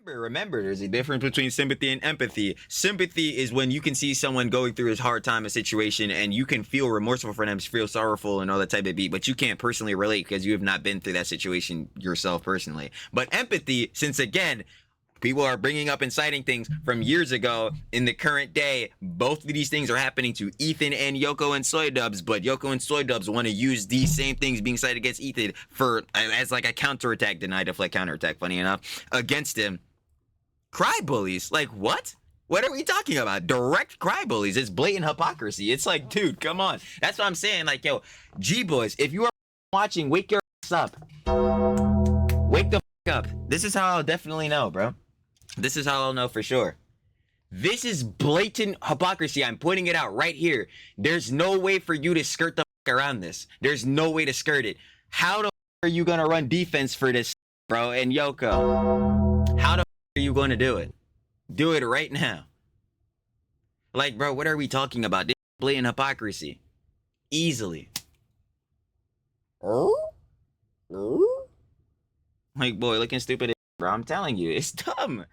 Remember, there's a difference between sympathy and empathy. Sympathy is when you can see someone going through a hard time, a situation, and you can feel remorseful for them, feel sorrowful and all that type of beat, but you can't personally relate because you have not been through that situation yourself personally. But empathy, since again, people are bringing up and citing things from years ago in the current day. Both of these things are happening to Ethan and Yoko and Idubbbz, but Yoko and Idubbbz want to use these same things being cited against Ethan as like a counterattack, denied deflect counterattack, funny enough, against him. Cry bullies? Like what? What are we talking about? Direct cry bullies. It's blatant hypocrisy. It's like, dude, come on. That's what I'm saying. Like, yo, G-boys, if you are watching, wake your ass up. Wake the fuck up. This is how I'll definitely know, bro. This is how I'll know for sure. This is blatant hypocrisy. I'm pointing it out right here. There's no way for you to skirt the fuck around this. There's no way to skirt it. How the fuck are you gonna run defense for this, bro? And Yoko, how the fuck are you gonna do it? Do it right now. Like, bro, what are we talking about? This is blatant hypocrisy. Easily. Like, boy, looking stupid, bro. I'm telling you, it's dumb.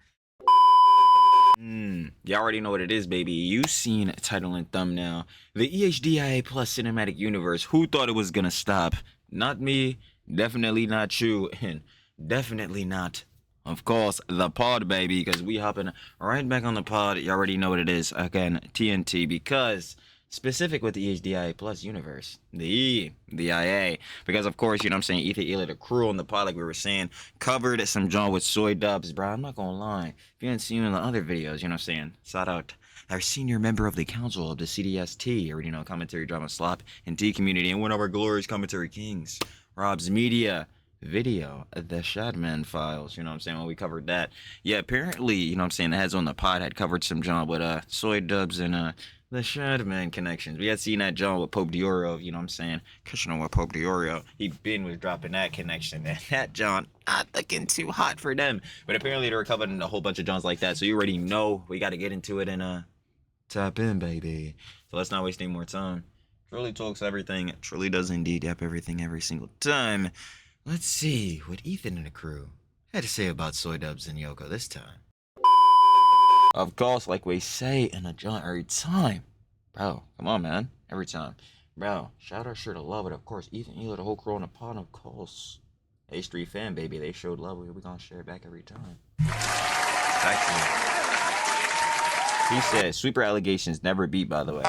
You already know what it is, baby. You seen title and thumbnail. The EHDIA Plus Cinematic Universe. Who thought it was gonna stop? Not me. Definitely not you. And definitely not, of course, the pod, baby. Because we hopping right back on the pod. You already know what it is. Again, TNT. Because specific with the EHDIA Plus universe. The IA. Because, of course, you know what I'm saying, Ethan Ela, the crew on the pod, like we were saying, covered some John with Idubbbz, bro. I'm not gonna lie. If you haven't seen in the other videos, you know what I'm saying, shout out our senior member of the council of the CDST, already know, commentary, drama, slop, and T community, and one of our glorious commentary kings, Rob's Media video, the Shadman files, you know what I'm saying, when we covered that. Yeah, apparently, you know what I'm saying, the heads on the pod had covered some John with Idubbbz and the Shadman connections. We had seen that John with Pope Diorio, you know what I'm saying? Kushner with Pope Diorio. He been was dropping that connection. And that John, not looking too hot for them. But apparently they were covering a whole bunch of Johns like that. So you already know we got to get into it and tap in, baby. So let's not waste any more time. Truly talks everything. Truly does indeed yap everything every single time. Let's see what Ethan and the crew had to say about Idubbbz and Yoko this time. Of course, like we say in a John every time. Bro, come on, man. Every time. Bro, shout out sure to love it. Of course, Ethan Ela, the whole crew on the pod, of course. H3 fan, baby. They showed love. We're going to share it back every time. Exactly. He said, sweeper allegations never beat, by the way.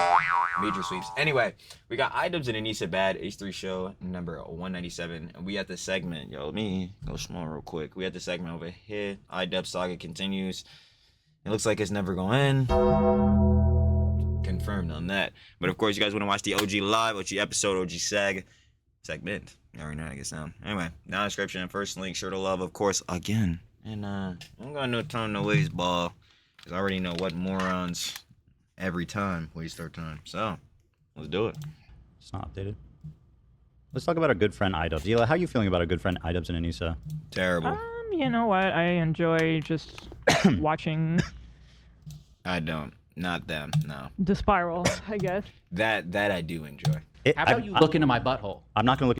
Major sweeps. Anyway, we got Idubbbz and Anisa bad. H3 show number 197. And we at the segment. Yo, let me go small real quick. We at the segment over here. Idubbbz saga continues. It looks like it's never going to end. Confirmed on that. But of course, you guys want to watch the OG live, OG episode, OG segment. You already know how to get sound. Anyway, down in the description and first link, sure to love, of course, again. And I don't got no time to waste, ball. Because I already know what morons every time waste their time. So, let's do it. It's not updated. Let's talk about our good friend Idubbbz. Ela, how are you feeling about our good friend Idubbbz and Anisa? Terrible. You know what? I enjoy just watching. I don't. Not them. No. The spiral, I guess. That I do enjoy. How about you look into my butthole? I'm not gonna look.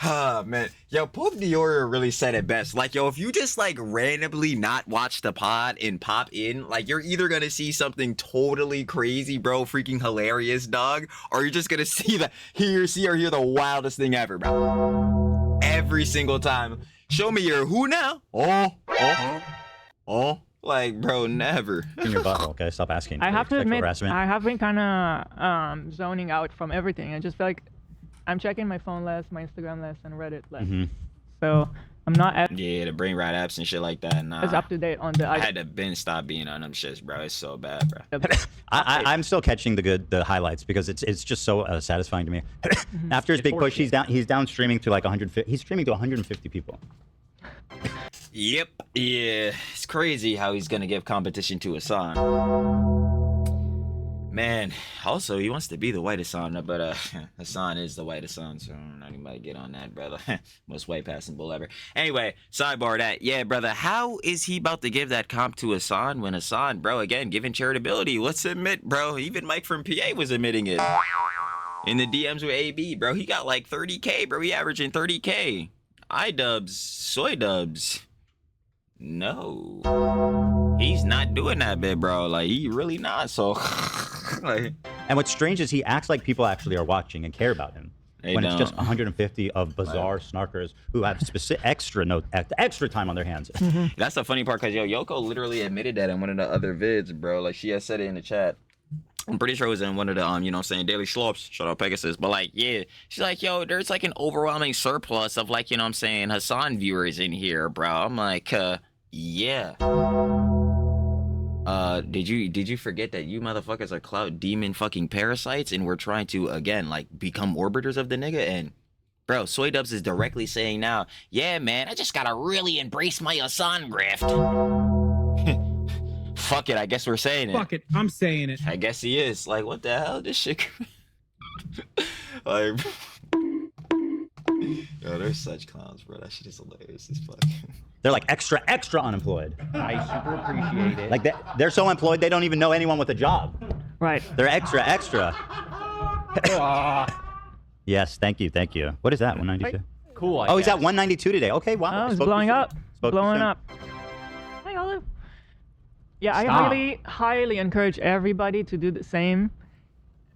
Ah, man. Yo, Pope Diorio really said it best. Like, yo, if you just, like, randomly not watch the pod and pop in, like, you're either gonna see something totally crazy, bro, freaking hilarious, dog, or you're just gonna see or hear the wildest thing ever, bro. Every single time. Show me your who now? Oh. Like, bro, never. In your butthole, okay? Stop asking. I have to admit, harassment. I have been kind of zoning out from everything. I just feel like I'm checking my phone less, my Instagram less, and Reddit less. So I'm not the brain rot apps and shit like that. Nah. as up to date on the. I had to stop being on them shits, bro. It's so bad, bro. I'm still catching the highlights because it's just so satisfying to me. After his big push, he's down streaming to like 150. He's streaming to 150 people. Yep. Yeah. It's crazy how he's gonna give competition to Hassan. Man, also he wants to be the white Hassan, but Hassan is the white Hassan, so not anybody get on that, brother. Most white passing bull ever. Anyway, sidebar that. Yeah, brother, how is he about to give that comp to Hassan when Hassan, bro, again, giving charitability? Let's admit, bro, even Mike from PA was admitting it. In the DMs with AB, bro, he got like 30K, bro. He averaging 30K. Idubbbz, soy dubs. No. He's not doing that bit, bro. Like, he really not. So, like, And what's strange is he acts like people actually are watching and care about him. They When don't. it's just 150 of bizarre snarkers who have specific extra time on their hands. that's the funny part, because Yoko literally admitted that in one of the other vids, bro. Like, she had said it in the chat. I'm pretty sure it was in one of the you know what I'm saying, Daily Slops. Shout out Pegasus. But like, yeah, she's like, yo, there's like an overwhelming surplus of like, you know what I'm saying, Hassan viewers in here, bro. I'm like, yeah. Did you forget that you motherfuckers are clout demon fucking parasites, and we're trying to again like become orbiters of the nigga? And bro, Soy Dubbbz is directly saying now, yeah, man, I just gotta really embrace my Hassan grift. Fuck it, I guess we're saying it. Fuck it, I'm saying it. I guess he is. Like, what the hell? This shit. Like, yo, they're such clowns, bro. That shit is hilarious as fuck. They're like extra unemployed. I super appreciate it. Like they're so employed they don't even know anyone with a job. Right. They're extra. Yes, thank you. What is that? 192. Cool. Oh, he's at 192 today. Okay, wow. Oh, it's Spoke too blowing soon. up. Spoke too Blowing soon. up. Hi, Olive. Yeah, I Stop. really highly encourage everybody to do the same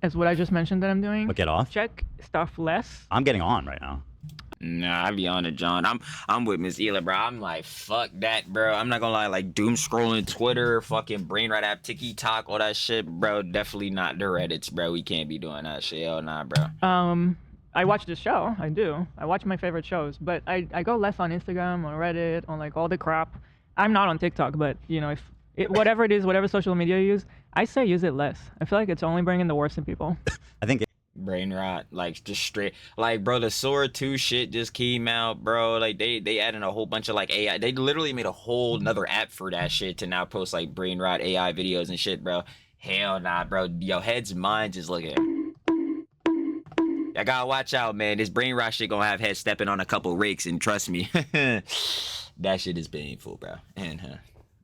as what I just mentioned that I'm doing. But get off. Check stuff less. I'm getting on right now. Nah, I be on it, John. I'm with Miss Ela, bro. I'm like, fuck that, bro. I'm not gonna lie, like doom scrolling Twitter, fucking brain right app, TikTok, all that shit, bro. Definitely not the Reddits, bro. We can't be doing that shit. Hell nah, bro. I watch the show. I do. I watch my favorite shows, but I go less on Instagram, on Reddit, on like all the crap. I'm not on TikTok, but you know, if whatever it is, whatever social media you use, I say use it less. I feel like it's only bringing the worst in people. I think Brain rot, like just straight, like bro, the Sora 2 shit just came out, bro. Like they added a whole bunch of like AI. They literally made a whole another app for that shit to now post like brain rot AI videos and shit, bro. Hell nah, bro. Yo, heads mind just looking. I gotta watch out, man. This brain rot shit gonna have head stepping on a couple rakes, and trust me, that shit is painful, bro. And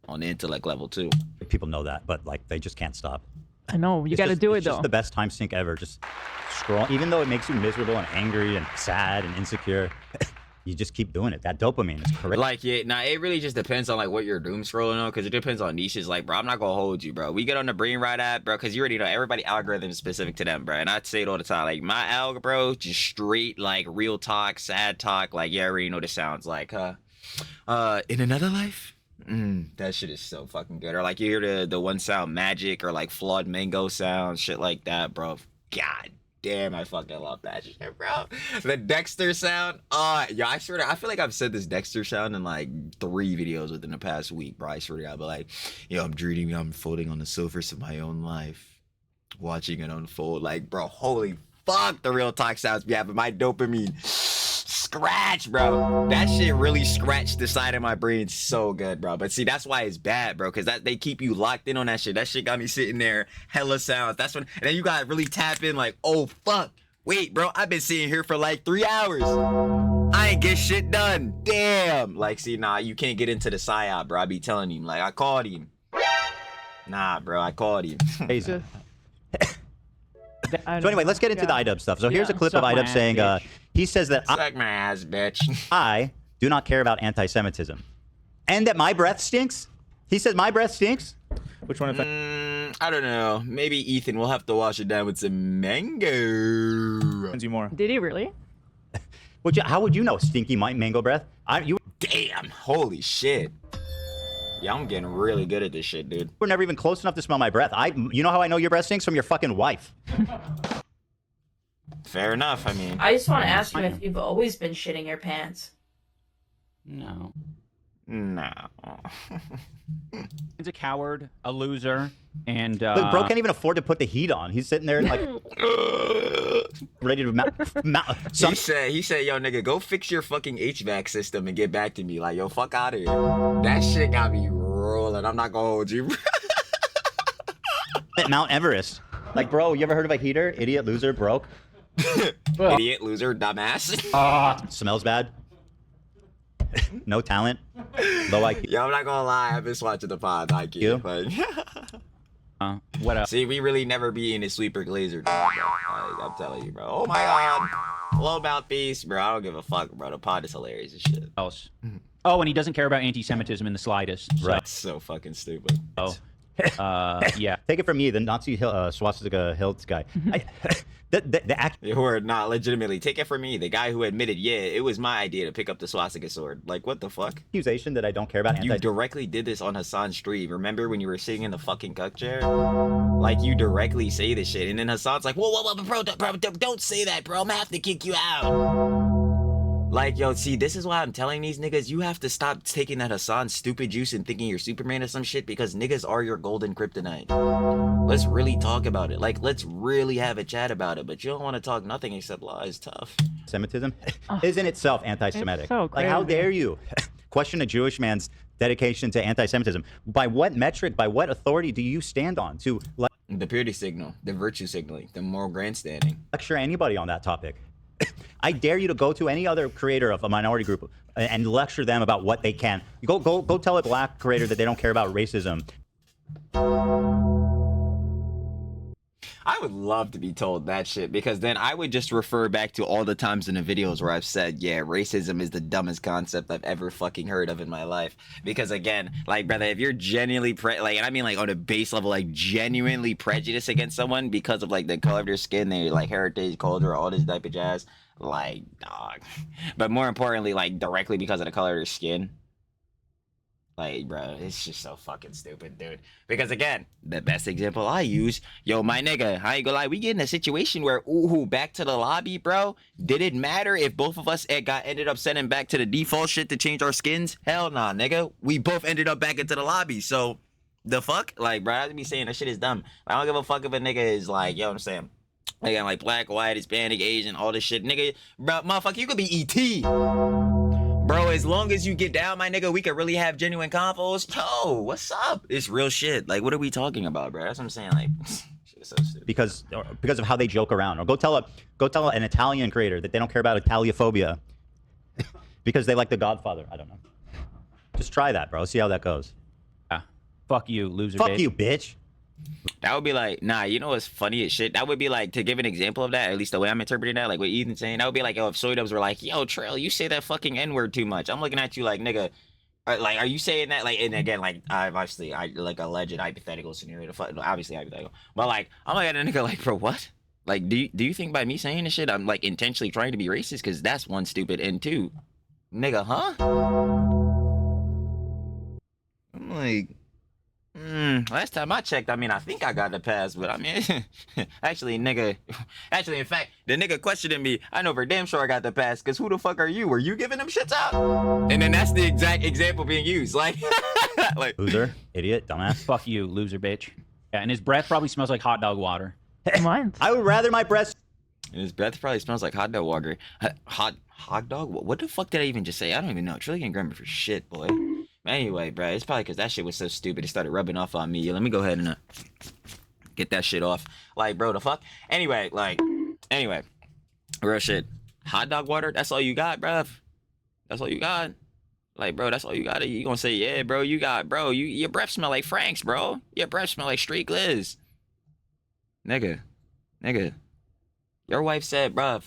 on the intellect level too. people know that, but like they just can't stop. I know, you got to do it It's though. just the best time sink ever. Just scroll, even though it makes you miserable and angry and sad and insecure. You just keep doing it. That dopamine is correct. Like, yeah, nah, it really just depends on like what you're doom scrolling on, because it depends on niches. Like, bro, I'm not gonna hold you, bro. We get on the brain ride app, bro, because you already know everybody algorithm is specific to them, bro. And I say it all the time, like my alg, bro, just straight like real talk, sad talk. Like, yeah, I already know what it sounds like, huh? In another life. That shit is so fucking good. Or like you hear the one sound magic or like flawed mango sound, shit like that, bro. God damn, I fucking love that shit, bro. The Dexter sound. Yo, I swear to, I feel like I've said this Dexter sound in like 3 videos within the past week, bro. I swear to God, but like, yo, I'm dreaming, I'm floating on the surface of my own life, watching it unfold. Like, bro, holy fuck, the real talk sounds be having my dopamine scratch, bro. That shit really scratched the side of my brain so good, bro. But see, that's why it's bad, bro, because that they keep you locked in on that shit. That shit got me sitting there, hella sounds. That's when, and then you gotta really tap in, like, oh fuck, wait, bro, I've been sitting here for like 3 hours. I ain't get shit done. Damn. Like, see, nah, you can't get into the psyop, bro. I be telling him, like, I called him. Nah, bro, I called him. Hey, Just- so anyway, let's get into the Idubbbz stuff. So here's a clip of Suck my Idubbbz ass, saying, bitch. he says that Suck my ass, bitch. I do not care about anti-Semitism, and that my breath stinks. He says my breath stinks. Which one? I don't know. Maybe Ethan will have to wash it down with some mango. Offends you more? Did he really? How would you know stinky mango breath? You Damn, holy shit. Yeah, I'm getting really good at this shit, dude. were never even close enough to smell my breath. You know how I know your breath stinks? From your fucking wife. Fair enough, I mean. I just want to ask you if you've always been shitting your pants. No. No. He's a coward, a loser, and Look, bro can't even afford to put the heat on. He's sitting there like ready to He said, yo, nigga, go fix your fucking HVAC system and get back to me. Like, yo, fuck out of here. That shit got me rolling. I'm not gonna hold you. at Mount Everest. Like, bro, you ever heard of a heater? Idiot, loser, broke. Idiot, loser, dumbass. Smells bad. No talent. Low IQ. Yo, I'm not gonna lie. I've been watching the pod. I You? can't. But what else? see, we really never be in a sleeper glazer. Like, I'm telling you, bro. Oh my god. Low mouthpiece, bro. I don't give a fuck, bro. The pod is hilarious as shit. else. Oh, and he doesn't care about anti-Semitism in the slightest. So, Right. That's so fucking stupid. yeah. Take it from me, the Nazi swastika hilt guy. The act. Or not legitimately. Take it from me, the guy who admitted, yeah, it was my idea to pick up the swastika sword. Like, what the fuck? Accusation that I don't care about You directly did this on Hassan's stream. Remember when you were sitting in the fucking cuck chair? Like, you directly say this shit, and then Hassan's like, whoa, bro, don't say that, bro. I'm gonna have to kick you out. Like, yo, see, this is why I'm telling these niggas, you have to stop taking that Hassan stupid juice and thinking you're Superman or some shit, because niggas are your golden kryptonite. Let's really talk about it. Like, let's really have a chat about it, but you don't want to talk nothing except lies. Tough. Anti-Semitism is in itself anti-Semitic. It's so like, how crazy. dare you question a Jewish man's dedication to anti-Semitism? By what metric, by what authority do you stand on to The purity signal, the virtue signaling, the moral grandstanding. lecture anybody on that topic? I dare you to go to any other creator of a minority group and lecture them about what they can. Go tell a black creator that they don't care about racism. I would love to be told that shit, because then I would just refer back to all the times in the videos where I've said, yeah, racism is the dumbest concept I've ever fucking heard of in my life. Because again, like, brother, if you're genuinely and I mean like on a base level, like genuinely prejudiced against someone because of like the color of their skin, their like heritage, culture, all this type of jazz, like, dog. But more importantly, like directly because of the color of their skin. Like, bro, it's just so fucking stupid, dude. Because again, the best example I use, yo, my nigga, I ain't gonna lie, we get in a situation where, ooh, back to the lobby, bro. Did it matter if both of us ended up sending back to the default shit to change our skins? Hell nah, nigga. We both ended up back into the lobby, so the fuck? Like, bro, I have to be saying that shit is dumb. I don't give a fuck if a nigga is like, yo, I'm saying, again, like black, white, Hispanic, Asian, all this shit, nigga. Bro, motherfucker, you could be ET. Bro, as long as you get down, my nigga, we could really have genuine convos. Yo, what's up? It's real shit. Like, what are we talking about, bro? That's what I'm saying. Like, shit is so stupid. because of how they joke around. Or go tell an Italian creator that they don't care about Italiophobia because they like The Godfather. I don't know. Just try that, bro. See how that goes. Yeah. Fuck you, loser. Fuck bitch. you, bitch. That would be like, nah, you know what's funny as shit? That would be like, to give an example of that, at least the way I'm interpreting that, like what Ethan's saying, that would be like, yo, if Soy Dubs were like, yo, Trill, you say that fucking N-word too much. I'm looking at you like, nigga, like, are you saying that? Like, and again, like, obviously, like, alleged hypothetical scenario, obviously hypothetical. But like, I'm like at a nigga like, bro, what? Like, do you think by me saying this shit, I'm like intentionally trying to be racist? Because that's one, stupid, and two, nigga, huh? I'm like, last time I checked, I mean, I think I got the pass, but I mean, actually, in fact, the nigga questioning me, I know for damn sure I got the pass, because who the fuck are you? Were you giving them shits out? And then that's the exact example being used. Like, like, Loser, idiot, dumbass. Fuck you, loser bitch. Yeah, and his breath probably smells like hot dog water. What? I would rather my breath. and his breath probably smells like hot dog water. Hot dog? What the fuck did I even just say? I don't even know. Trillion getting grammar for shit, boy. Anyway, bro, it's probably because that shit was so stupid it started rubbing off on me. Let me go ahead and get that shit off. Like, bro, the fuck? Anyway, real shit. Hot dog water? That's all you got, bruv? That's all you got? Like, bro, that's all you got? You gonna say, yeah, bro, you got, bro, your breath smell like Frank's, bro. Your breath smell like straight Gliz. Nigga. Your wife said, bruv,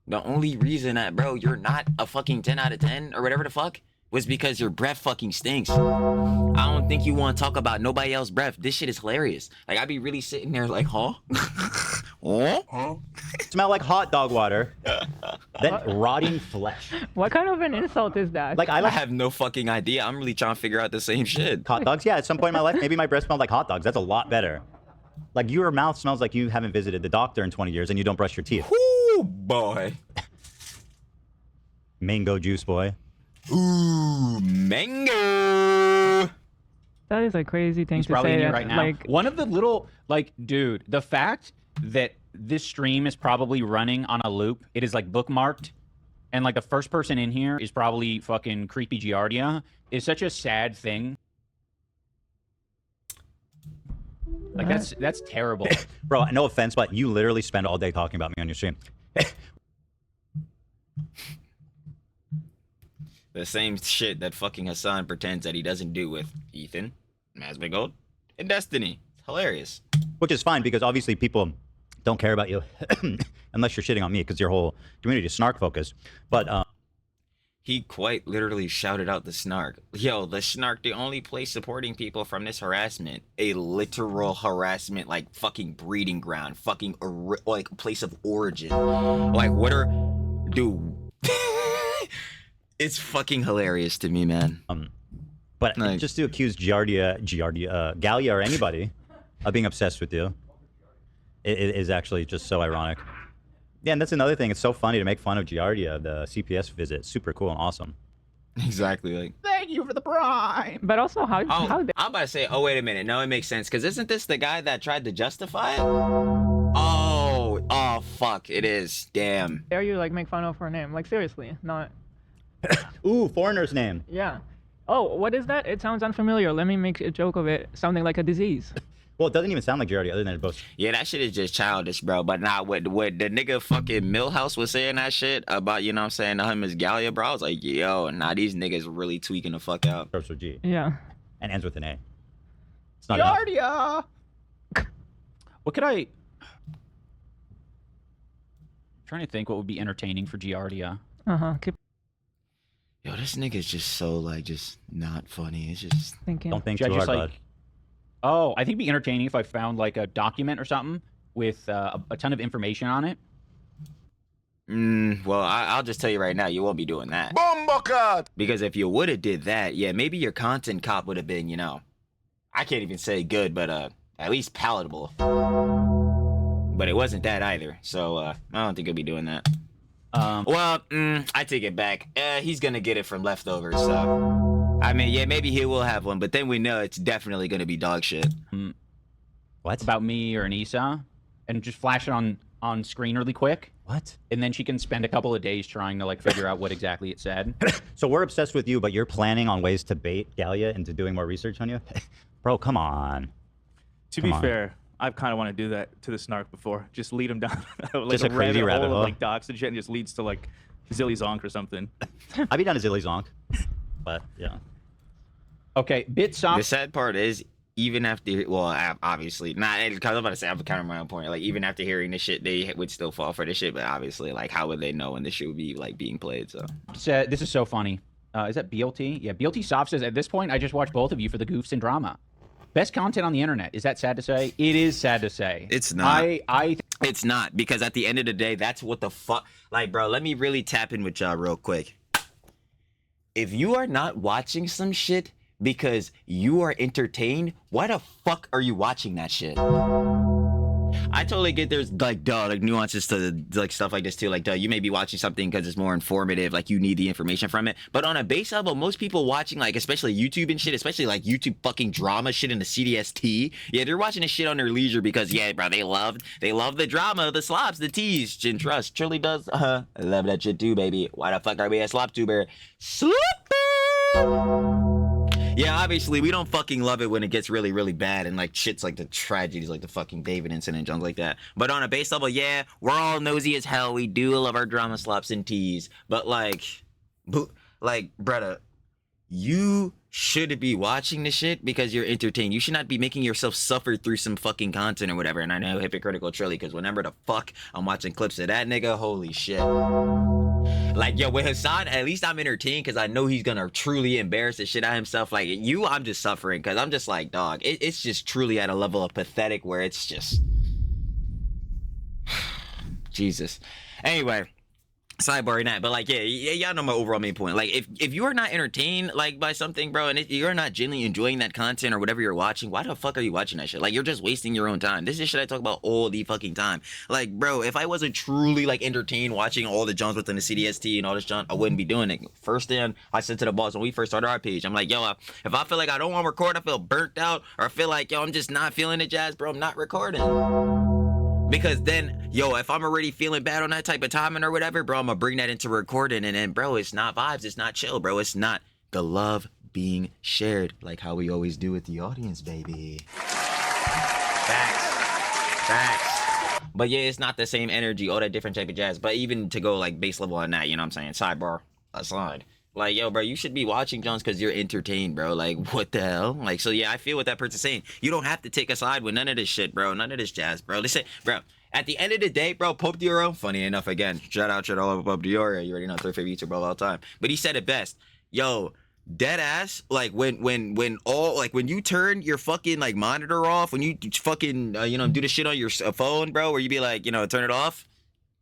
the only reason that, bro, you're not a fucking 10 out of 10 or whatever the fuck was because your breath fucking stinks. I don't think you want to talk about nobody else's breath. This shit is hilarious. Like, I be really sitting there like, huh? Huh? Smell like hot dog water. Then rotting flesh. What kind of an insult is that? Like I I like have no fucking idea. I'm really trying to figure out the same shit. hot dogs. Yeah, at some point in my life, maybe my breath smelled like hot dogs. That's a lot better. Like your mouth smells like you haven't visited the doctor in 20 years and you don't brush your teeth. Whoo, boy. Mango juice, boy. Ooh, mango. that is a crazy thing He's to probably say. in here that, right now. Like, One of the little, like, dude, the fact that this stream is probably running on a loop, it is like bookmarked, and like the first person in here is probably fucking Creepy Giardia, is such a sad thing. Like, that's terrible. Bro, no offense, but you literally spend all day talking about me on your stream. The same shit that fucking Hassan pretends that he doesn't do with Ethan, Masbigold, and Destiny. It's hilarious. Which is fine because obviously people don't care about you. unless you're shitting on me because your whole community is snark focused. But He quite literally shouted out the snark. Yo, the snark, the only place supporting people from this harassment, a literal harassment, like fucking breeding ground, fucking like place of origin. Like, what are, dude? It's fucking hilarious to me, man. But Like- just to accuse Galia, or anybody of being obsessed with you, it is actually just so ironic. Yeah, and that's another thing. It's so funny to make fun of Giardia, the CPS visit. Super cool and awesome. Exactly. Like, Thank you for the prime. But also, how oh, I'm about to say, oh wait a minute, no, it makes sense, because isn't this the guy that tried to justify it? Oh, fuck, it is. Damn. dare you like make fun of her name? Like seriously, not. Ooh, foreigner's name. Yeah. Oh, what is that? It sounds unfamiliar. Let me make a joke of it sounding like a disease. Well, it doesn't even sound like Giardia other than it both. Yeah, that shit is just childish, bro. But nah, what the nigga fucking Millhouse was saying that shit about, you know what I'm saying, him as Galia, bro. I was like, yo, nah, these niggas really tweaking the fuck out. Starts with G Yeah. and ends with an A. It's not enough. Giardia. What could I? Trying to think what would be entertaining for Giardia. Keep Yo, this nigga's just so, like, just not funny. It's just... thinking. Don't think Should too I hard, just bud. oh, I think it'd be entertaining if I found like a document or something with a ton of information on it. Well, I'll just tell you right now, you won't be doing that. Bombocard! Because if you would have did that, yeah, maybe your content cop would have been, you know, I can't even say good, but at least palatable. But it wasn't that either, so I don't think he'll be doing that. Well, I take it back. He's gonna get it from leftovers, so I mean, yeah, maybe he will have one, but then we know it's definitely gonna be dog shit. What? About me or Anisa, and just flash it on screen really quick, What? and then she can spend a couple of days trying to like figure out what exactly it said. So we're obsessed with you, but you're planning on ways to bait Galia into doing more research on you? Bro, come on. To Come be on. fair, I've kind of want to do that to the snark before. Just lead him down like Just a crazy rabbit hole hole. of like docs and shit, and just leads to like Zilly Zonk or something. I'd be down to Zilly Zonk. But, yeah. Okay, The Bitsoft. sad part is, even after, well, obviously, because I'm about to say, I'm counting my own point. Like, even after hearing this shit, they would still fall for this shit, but obviously, like, how would they know when this shit would be, like, being played, so. Said, this is so funny. Is that BLT? Yeah, BLT Soft says, at this point, I just watch both of you for the goofs and drama. Best content on the internet. Is that sad to say? It is sad to say. It's not. I It's not, because at the end of the day, that's what the fuck. Like, bro, let me really tap in with y'all real quick. If you are not watching some shit because you are entertained, why the fuck are you watching that shit? I totally get there's like nuances to like stuff like this too. Like, you may be watching something because it's more informative, like you need the information from it. But on a base level, most people watching, like, especially YouTube and shit, especially like YouTube fucking drama shit in the CDST, yeah, they're watching this shit on their leisure because, yeah, bro, they love the drama, the slops, the teas. Chin Trust truly does. I love that shit too, baby. Why the fuck are we a slop tuber? Slop. Yeah, obviously, we don't fucking love it when it gets really, really bad and, like, shit's like the tragedies, like the fucking David incident, junk like that. But on a base level, yeah, we're all nosy as hell. We do love our drama slops and teas. But, like, brother, you should be watching this shit because you're entertained. You should not be making yourself suffer through some fucking content or whatever. And I know hypocritical Trilly, because whenever the fuck I'm watching clips of that nigga, holy shit. Like, yo, with Hassan, at least I'm entertained because I know he's gonna truly embarrass the shit out of himself. Like, you, I'm just suffering because I'm just like, dog, it's just truly at a level of pathetic where it's just... Jesus. Anyway, sidebar in that, but like, yeah, y'all know my overall main point. Like, if you are not entertained, like, by something, bro, and you're not genuinely enjoying that content or whatever you're watching, why the fuck are you watching that shit? Like, you're just wasting your own time. This is shit I talk about all the fucking time. Like, bro, if I wasn't truly, like, entertained watching all the jumps within the CDST and all this junk, I wouldn't be doing it. First thing I said to the boss when we first started our page, I'm like, yo, if I feel like I don't want to record, I feel burnt out, or I feel like, yo, I'm just not feeling it, jazz, bro, I'm not recording. Because then, yo, if I'm already feeling bad on that type of timing or whatever, bro, I'm gonna bring that into recording, and then, bro, it's not vibes, it's not chill, bro, it's not the love being shared like how we always do with the audience, baby. Facts. But yeah, it's not the same energy, all that different type of jazz. But even to go like base level on that, you know what I'm saying? Sidebar aside. Like, yo, bro, you should be watching Jones because you're entertained, bro. Like, what the hell? Like, so yeah, I feel what that person's saying. You don't have to take a side with none of this shit, bro. None of this jazz, bro. Listen, bro, At the end of the day, bro, Pope Dioro, funny enough, again, shout out all over Pope Dioro. You already know, third favorite YouTuber of all time. But he said it best. Yo, dead ass, like when you turn your fucking like monitor off, when you fucking do the shit on your phone, bro, where you be like, turn it off.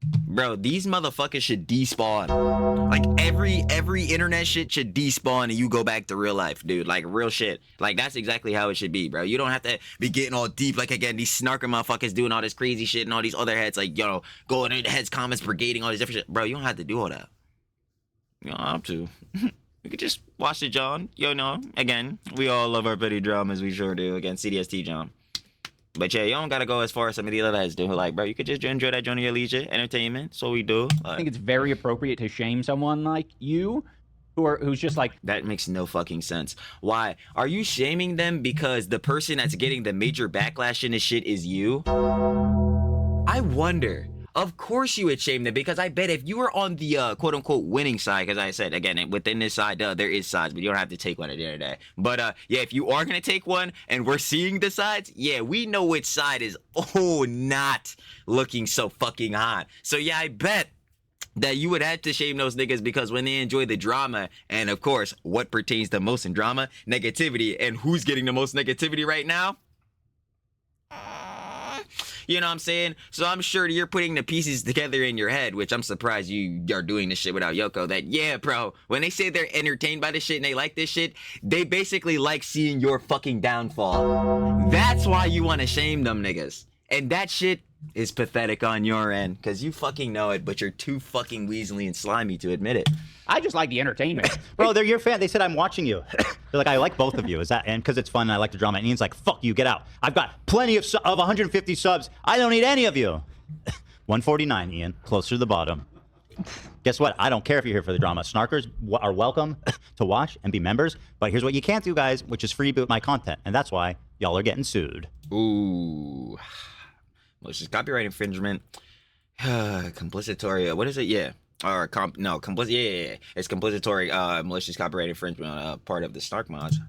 Bro, these motherfuckers should despawn. Like every internet shit should despawn and you go back to real life, dude. Like real shit. Like that's exactly how it should be, bro. You don't have to be getting all deep. Like again, these snarker motherfuckers doing all this crazy shit and all these other heads, like going in heads, comments, brigading all this different shit. Bro, you don't have to do all that. You don't have to. You could just watch it, John. Again, we all love our petty dramas, we sure do. Again, CDST, John. But yeah, you don't gotta go as far as some of the other guys do. Like, bro, you could just enjoy that journey of leisure, entertainment. That's what we do. I think it's very appropriate to shame someone like you, who's just like. That makes no fucking sense. Why? Are you shaming them because the person that's getting the major backlash in this shit is you? I wonder. Of course you would shame them, because I bet if you were on the quote-unquote winning side, because I said, again, within this side, there is sides, but you don't have to take one at the end of the day. But yeah, if you are going to take one and we're seeing the sides, yeah, we know which side is, not looking so fucking hot. So yeah, I bet that you would have to shame those niggas, because when they enjoy the drama, and of course, what pertains the most in drama? Negativity. And who's getting the most negativity right now? You know what I'm saying? So I'm sure you're putting the pieces together in your head, which I'm surprised you are doing this shit without Yoko. That, yeah, bro, when they say they're entertained by this shit and they like this shit, they basically like seeing your fucking downfall. That's why you want to shame them niggas. And that shit is pathetic on your end, because you fucking know it, but you're too fucking weaselly and slimy to admit it. I just like the entertainment. Bro, they're your fan. They said I'm watching you. They're like, I like both of you. Is that, and because it's fun and I like the drama. And Ian's like, fuck you, get out. I've got plenty of 150 subs. I don't need any of you. 149, Ian, closer to the bottom. Guess what? I don't care if you're here for the drama. Snarkers are welcome to watch and be members. But here's what you can't do, guys, which is freeboot my content. And that's why y'all are getting sued. Ooh. Malicious copyright infringement. Complicitory. What is it? Yeah. Or yeah. It's complicitory malicious copyright infringement part of the Snark mods.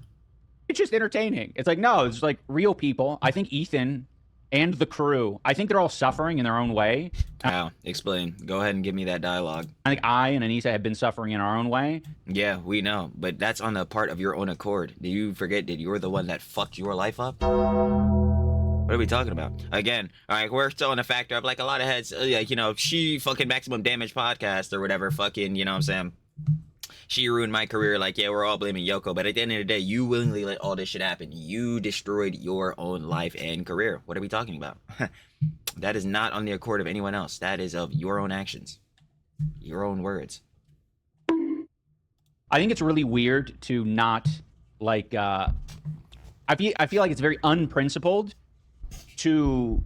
It's just entertaining. It's like, no, it's like real people. I think Ethan and the crew, I think they're all suffering in their own way. How? Explain. Go ahead and give me that dialogue. I think I and Anisa have been suffering in our own way. Yeah, we know. But that's on the part of your own accord. Do you forget that you're the one that fucked your life up? What are we talking about? Again, all right, we're still in a factor of like a lot of heads, like, she fucking Maximum Damage podcast or whatever, fucking, you know what I'm saying? She ruined my career. Like, yeah, we're all blaming Yoko, but at the end of the day, you willingly let all this shit happen. You destroyed your own life and career. What are we talking about? That is not on the accord of anyone else. That is of your own actions, your own words. I think it's really weird to not, like, I feel like it's very unprincipled to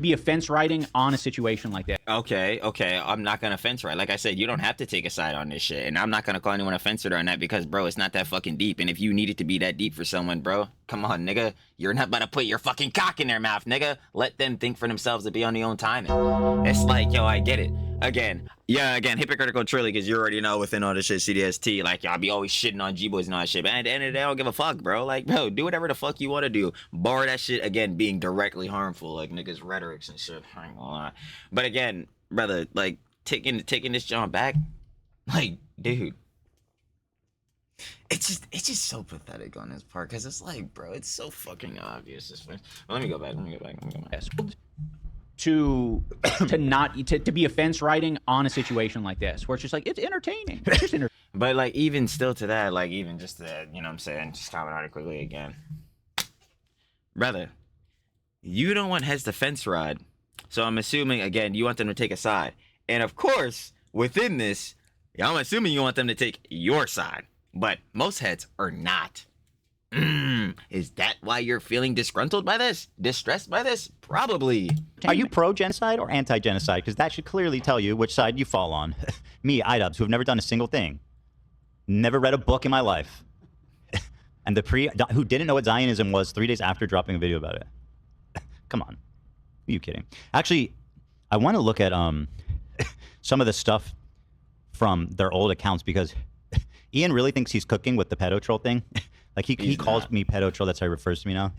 be a fence riding on a situation like that. Okay, I'm not gonna fence right. Like I said, you don't have to take a side on this shit, and I'm not gonna call anyone a fence rider on that, because, bro, it's not that fucking deep. And if you need it to be that deep for someone, bro, come on, nigga, you're not about to put your fucking cock in their mouth, nigga. Let them think for themselves to be on their own timing. It's like, yo, I get it. Again, hypocritical truly, because you already know within all this shit, CDST, like, y'all be always shitting on G-Boys and all that shit, but at the end of the day, I don't give a fuck, bro. Like, bro, do whatever the fuck you want to do. Bar that shit, again, being directly harmful, like niggas' rhetorics and shit. I ain't gonna lie. But again, brother, like, taking this John back, like, dude, it's just so pathetic on his part, because it's like, bro, it's so fucking obvious. Well, let me go back. To be a fence riding on a situation like this, where it's just like, it's entertaining. It's just But like, even still to that, like, even just to, you know what I'm saying, just comment on it quickly again. Brother, you don't want heads to fence ride. So I'm assuming, again, you want them to take a side. And of course, within this, I'm assuming you want them to take your side. But most heads are not. Is that why you're feeling disgruntled by this? Distressed by this? Probably. Are you pro-genocide or anti-genocide? Because that should clearly tell you which side you fall on. Me, Idubbbz, who have never done a single thing. Never read a book in my life. And who didn't know what Zionism was 3 days after dropping a video about it. Come on. Are you kidding? Actually, I want to look at some of the stuff from their old accounts, because Ian really thinks he's cooking with the pedo troll thing. Like he He's calls not. me pedo troll. That's how he refers to me now.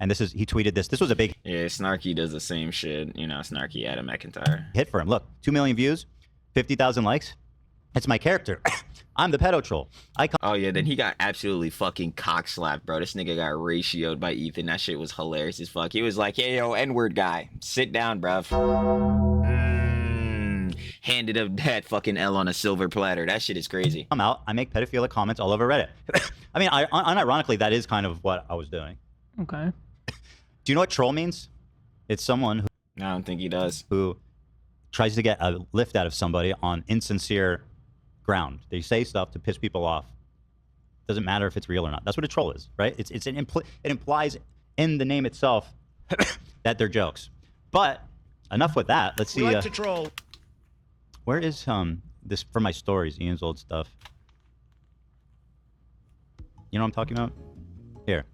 And he tweeted this. This was a big Yeah, Snarky does the same shit. You know, Snarky Adam McIntyre. hit for him. Look, 2 million views, 50,000 likes. It's my character. I'm the pedo troll. Oh yeah, then he got absolutely fucking cock slapped, bro. This nigga got ratioed by Ethan. That shit was hilarious as fuck. He was like, "Hey yo, N-word guy, sit down, bruv." Handed him that fucking L on a silver platter. That shit is crazy. I'm out. I make pedophilic comments all over Reddit. I mean, unironically, that is kind of what I was doing. Okay. Do you know what troll means? It's someone I don't think he does. who tries to get a lift out of somebody on insincere ground. They say stuff to piss people off. Doesn't matter if it's real or not. That's what a troll is, right? It implies in the name itself that they're jokes. But enough with that. Let's see. to troll. Where is this for my stories? Ian's old stuff. You know what I'm talking about? Here,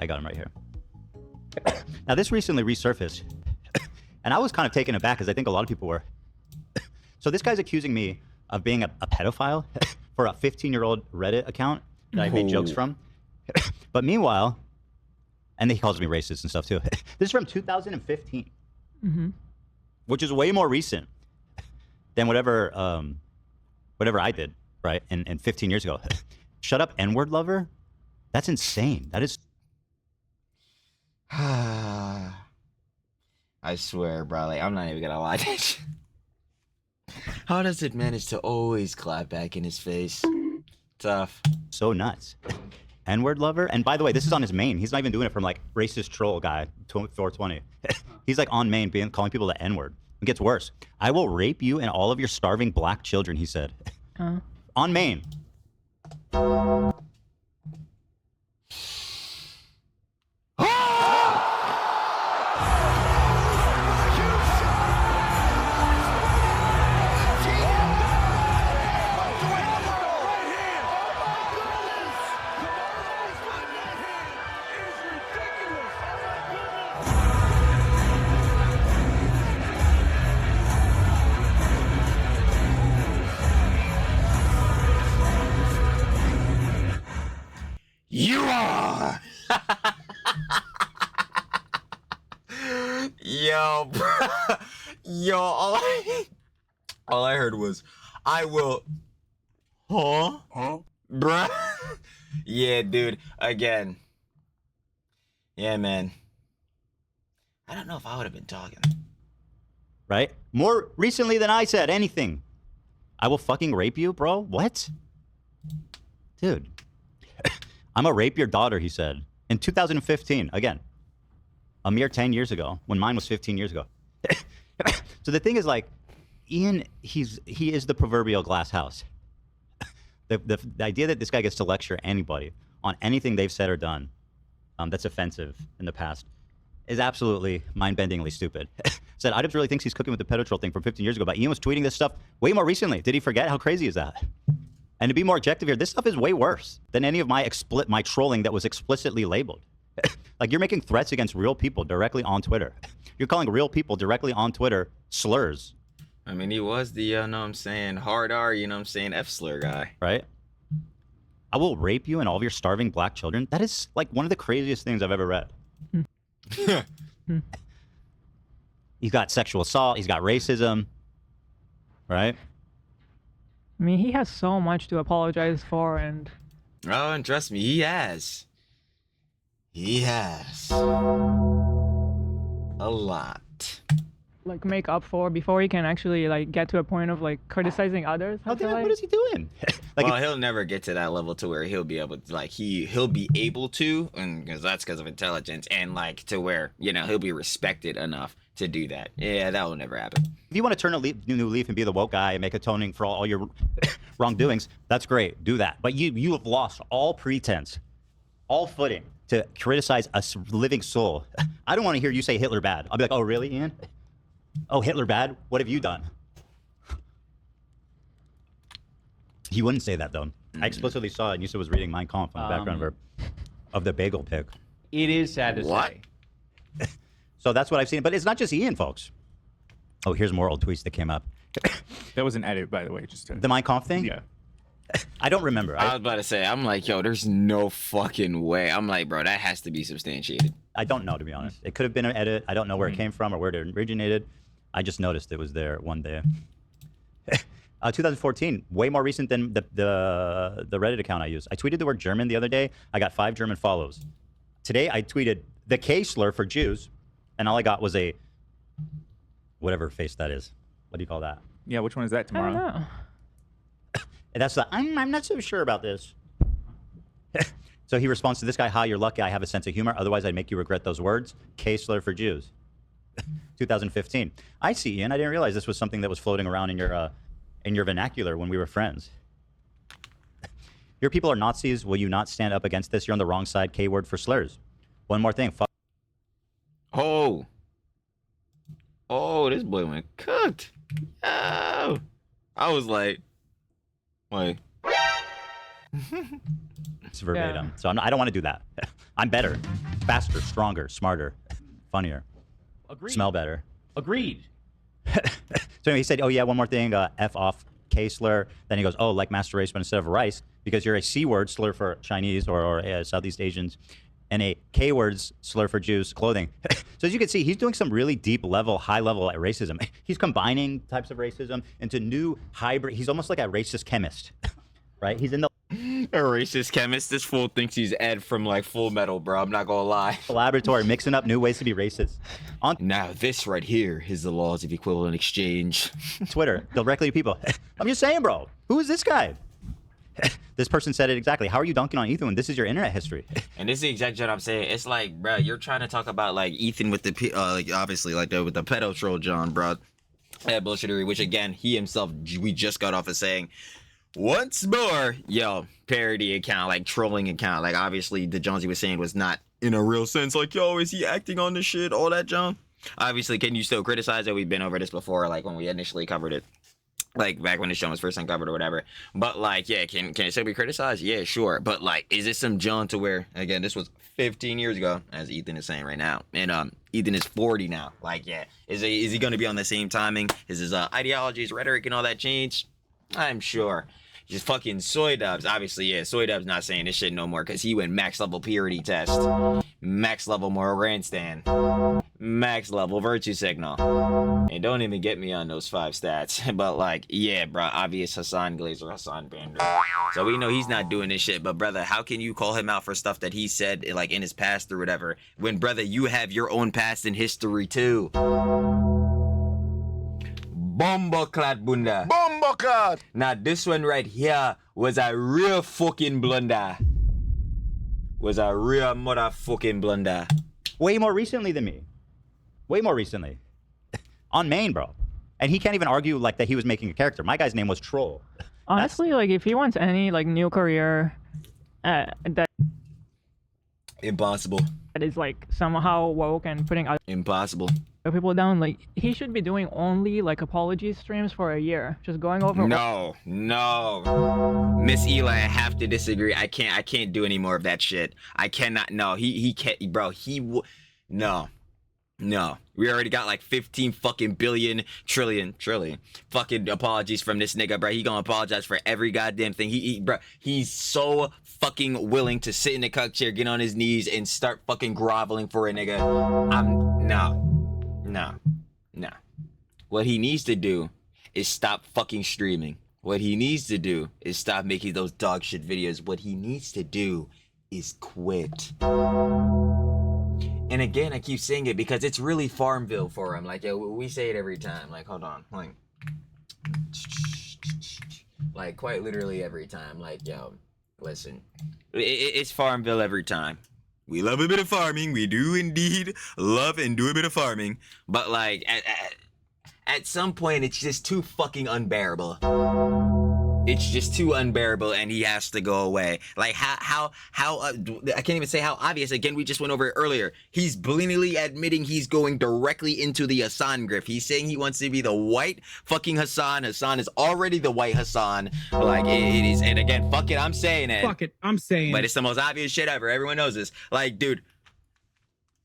I got him right here. Now this recently resurfaced, and I was kind of taken aback because I think a lot of people were. So this guy's accusing me of being a pedophile for a 15-year-old Reddit account that I made jokes from. But meanwhile, and he calls me racist and stuff too. This is from 2015, which is way more recent than whatever I did, right? And 15 years ago. Shut up, N-word lover. That's insane. That is. I swear, bro. Like, I'm not even gonna lie to you. How does it manage to always clap back in his face? Tough. So nuts. N-word lover. And by the way, this is on his main. He's not even doing it from like racist troll guy, 420. He's like on main, calling people the N-word. It gets worse. I will rape you and all of your starving black children, he said. On main. You are. Yo, bro. Yo, all I heard was, I will. Huh? Bruh. Yeah, dude. Again. Yeah, man. I don't know if I would have been talking. Right? More recently than I said anything. I will fucking rape you, bro? What? Dude. I'm gonna rape your daughter, he said. In 2015, again. A mere 10 years ago, when mine was 15 years ago. So the thing is, like, Ian, he is the proverbial glass house. The idea that this guy gets to lecture anybody on anything they've said or done that's offensive in the past is absolutely mind-bendingly stupid. Said, Idubbbz really thinks he's cooking with the pedo troll thing from 15 years ago, but Ian was tweeting this stuff way more recently. Did he forget? How crazy is that? And to be more objective here, this stuff is way worse than any of my trolling that was explicitly labeled. Like, you're making threats against real people directly on Twitter. You're calling real people directly on Twitter slurs. I mean, he was the, you know what I'm saying, hard R, you know what I'm saying, F-slur guy. Right? I will rape you and all of your starving black children. That is, like, one of the craziest things I've ever read. He's got sexual assault. He's got racism. Right? I mean, he has so much to apologize for, and Oh, and trust me, he has. He has. A lot. like make up for before he can actually like get to a point of like criticizing others. I feel like. What is he doing? Like, Well, he'll never get to that level to where he'll be able to, like, he'll be able to, and because of intelligence, and like to where, you know, he'll be respected enough to do that. Yeah, that will never happen. if you want to turn a new leaf and be the woke guy and make atoning for all your wrongdoings, that's great. Do that. But you have lost all pretense, all footing to criticize a living soul. I don't want to hear you say Hitler bad. I'll be like, oh, really, Ian? Oh, Hitler bad? What have you done? He wouldn't say that, though. I explicitly saw it, and Anisa was reading Mein Kampf on the background of the bagel pic. It is sad to say. So that's what I've seen. But it's not just Ian, folks. Oh, here's more old tweets that came up. That was an edit, by the way. Just to... The Mein Kampf thing? Yeah. I don't remember. I was about to say, I'm like, yo, there's no fucking way. I'm like, bro, that has to be substantiated. I don't know, to be honest. It could have been an edit. I don't know where it came from or where it originated. I just noticed it was there one day. 2014, way more recent than the Reddit account I use. I tweeted the word German the other day. I got 5 German follows. Today, I tweeted the K slur for Jews, and all I got was a whatever face that is. What do you call that? Yeah, which one is that I don't tomorrow? know. And that's the I'm not so sure about this. So he responds to this guy, "Hi, you're lucky I have a sense of humor. Otherwise, I'd make you regret those words." K slur for Jews. 2015. I see, Ian. I didn't realize this was something that was floating around in your vernacular when we were friends. Your people are Nazis. Will you not stand up against this? You're on the wrong side. K word for slurs. One more thing. Oh, this boy went cooked. Oh, I was like, wait. It's verbatim. Yeah. So I don't want to do that. I'm better, faster, stronger, smarter, funnier, Agreed. smell better. Agreed. So anyway, he said, "Oh yeah, one more thing. F off K slur." Then he goes, "Oh, like master race, but instead of rice, because you're a C word slur for Chinese or Southeast Asians, and a K words slur for Jews clothing." So as you can see, he's doing some really deep level, high level racism. He's combining types of racism into new hybrid. He's almost like a racist chemist, right? He's in the A racist chemist. This fool thinks he's Ed from like Full Metal, bro. I'm not gonna lie. laboratory mixing up new ways to be racist. On Now this right here is the laws of equivalent exchange. Twitter, directly to people. I'm just saying, bro. Who is this guy? This person said it exactly. How are you dunking on Ethan when this is your internet history? And this is the exact shit I'm saying. It's like, bro, you're trying to talk about like Ethan with the like obviously like with the pedo troll John, bro. That bullshittery, which again he himself we just got off of saying. Once more, yo, parody account, like trolling account. Like obviously the Jonesy was saying was not in a real sense. Like, yo, is he acting on this shit? All that, John. Obviously, can you still criticize it? We've been over this before, like when we initially covered it. Like back when the show was first uncovered or whatever. But like, yeah, can it still be criticized? Yeah, sure. But like, is this some John to where again, this was 15 years ago, as Ethan is saying right now. And Ethan is 40 now. Like, yeah. Is he gonna be on the same timing? Is his ideologies, rhetoric, and all that change? I'm sure. Just fucking Idubbbz. Obviously, yeah, Idubbbz not saying this shit no more because he went max level purity test, max level moral grandstand, max level virtue signal. And don't even get me on those 5 stats. But like, yeah, bro, obvious Hassan Glazer, Hassan Bander. So we know he's not doing this shit. But brother, how can you call him out for stuff that he said like in his past or whatever? When brother, you have your own past in history too. Bomboclat bunda. Bomboclat! Now this one right here was a real fucking blunder. Was a real motherfucking blunder. Way more recently than me. Way more recently. On main, bro. And he can't even argue like that he was making a character. My guy's name was Troll. Honestly, like if he wants any like new career, that Impossible. is like somehow woke and putting other Impossible. people down, like he should be doing only like apology streams for a year, just going over. No. Miss Eli, I have to disagree. I can't do any more of that shit. I cannot. No, he can't, bro. No. We already got like 15 fucking trillion fucking apologies from this nigga, bro. He gonna apologize for every goddamn thing. He's so fucking willing to sit in the cuck chair, get on his knees, and start fucking groveling for a nigga. No. What he needs to do is stop fucking streaming. What he needs to do is stop making those dog shit videos. What he needs to do is quit. And again, I keep saying it because it's really Farmville for him. Like, yo, we say it every time. Like, hold on. Like, quite literally every time. Like, yo, listen. It's Farmville every time. We love a bit of farming. We do indeed love and do a bit of farming. But, like, at some point, it's just too fucking unbearable. It's just too unbearable, and he has to go away. Like, how I can't even say how obvious. Again, we just went over it earlier. He's blatantly admitting he's going directly into the Hassan grift. He's saying he wants to be the white fucking Hassan. Hassan is already the white Hassan. Like, it is, and again, fuck it, I'm saying it. Fuck it, I'm saying But it's the most obvious shit ever. Everyone knows this. Like, dude,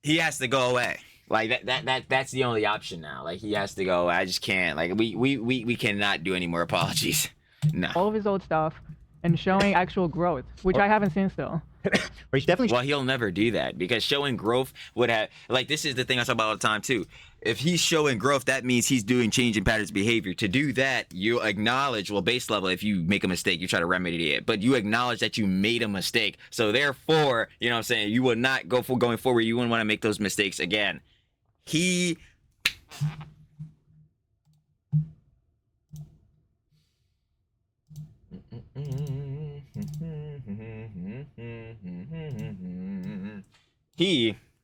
he has to go away. Like that's the only option now. Like, he has to go. I just can't. Like, we cannot do any more apologies. No. all of his old stuff, and showing actual growth, which I haven't seen still. Or he's definitely Well, he'll never do that because showing growth would have, like, this is the thing I talk about all the time too. If he's showing growth, that means he's doing change in patterns of behavior. To do that, you acknowledge, well, base level, if you make a mistake, you try to remedy it, but you acknowledge that you made a mistake. So therefore, you know what I'm saying, you will not go for going forward. You wouldn't want to make those mistakes again. He...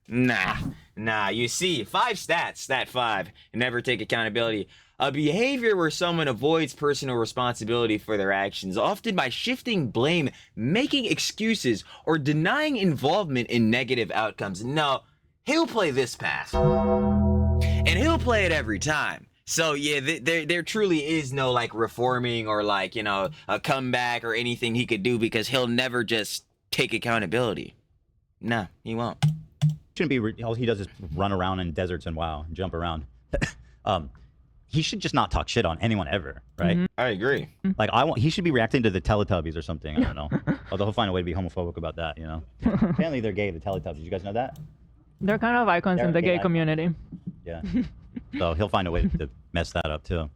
Nah, you see, 5 stats, stat 5, never take accountability. A behavior where someone avoids personal responsibility for their actions, often by shifting blame, making excuses, or denying involvement in negative outcomes. No, he'll play this path. And he'll play it every time. So yeah, there truly is no like reforming or like, you know, a comeback or anything he could do because he'll never just take accountability. No, he won't. shouldn't be. All he does is run around in deserts and WoW and jump around. He should just not talk shit on anyone ever, right? Mm-hmm. I agree. Like he should be reacting to the Teletubbies or something. I don't know. Although he'll find a way to be homophobic about that, you know. Apparently they're gay, the Teletubbies. You guys know that? They're kind of icons in the gay icons. community. Yeah. So he'll find a way to mess that up too.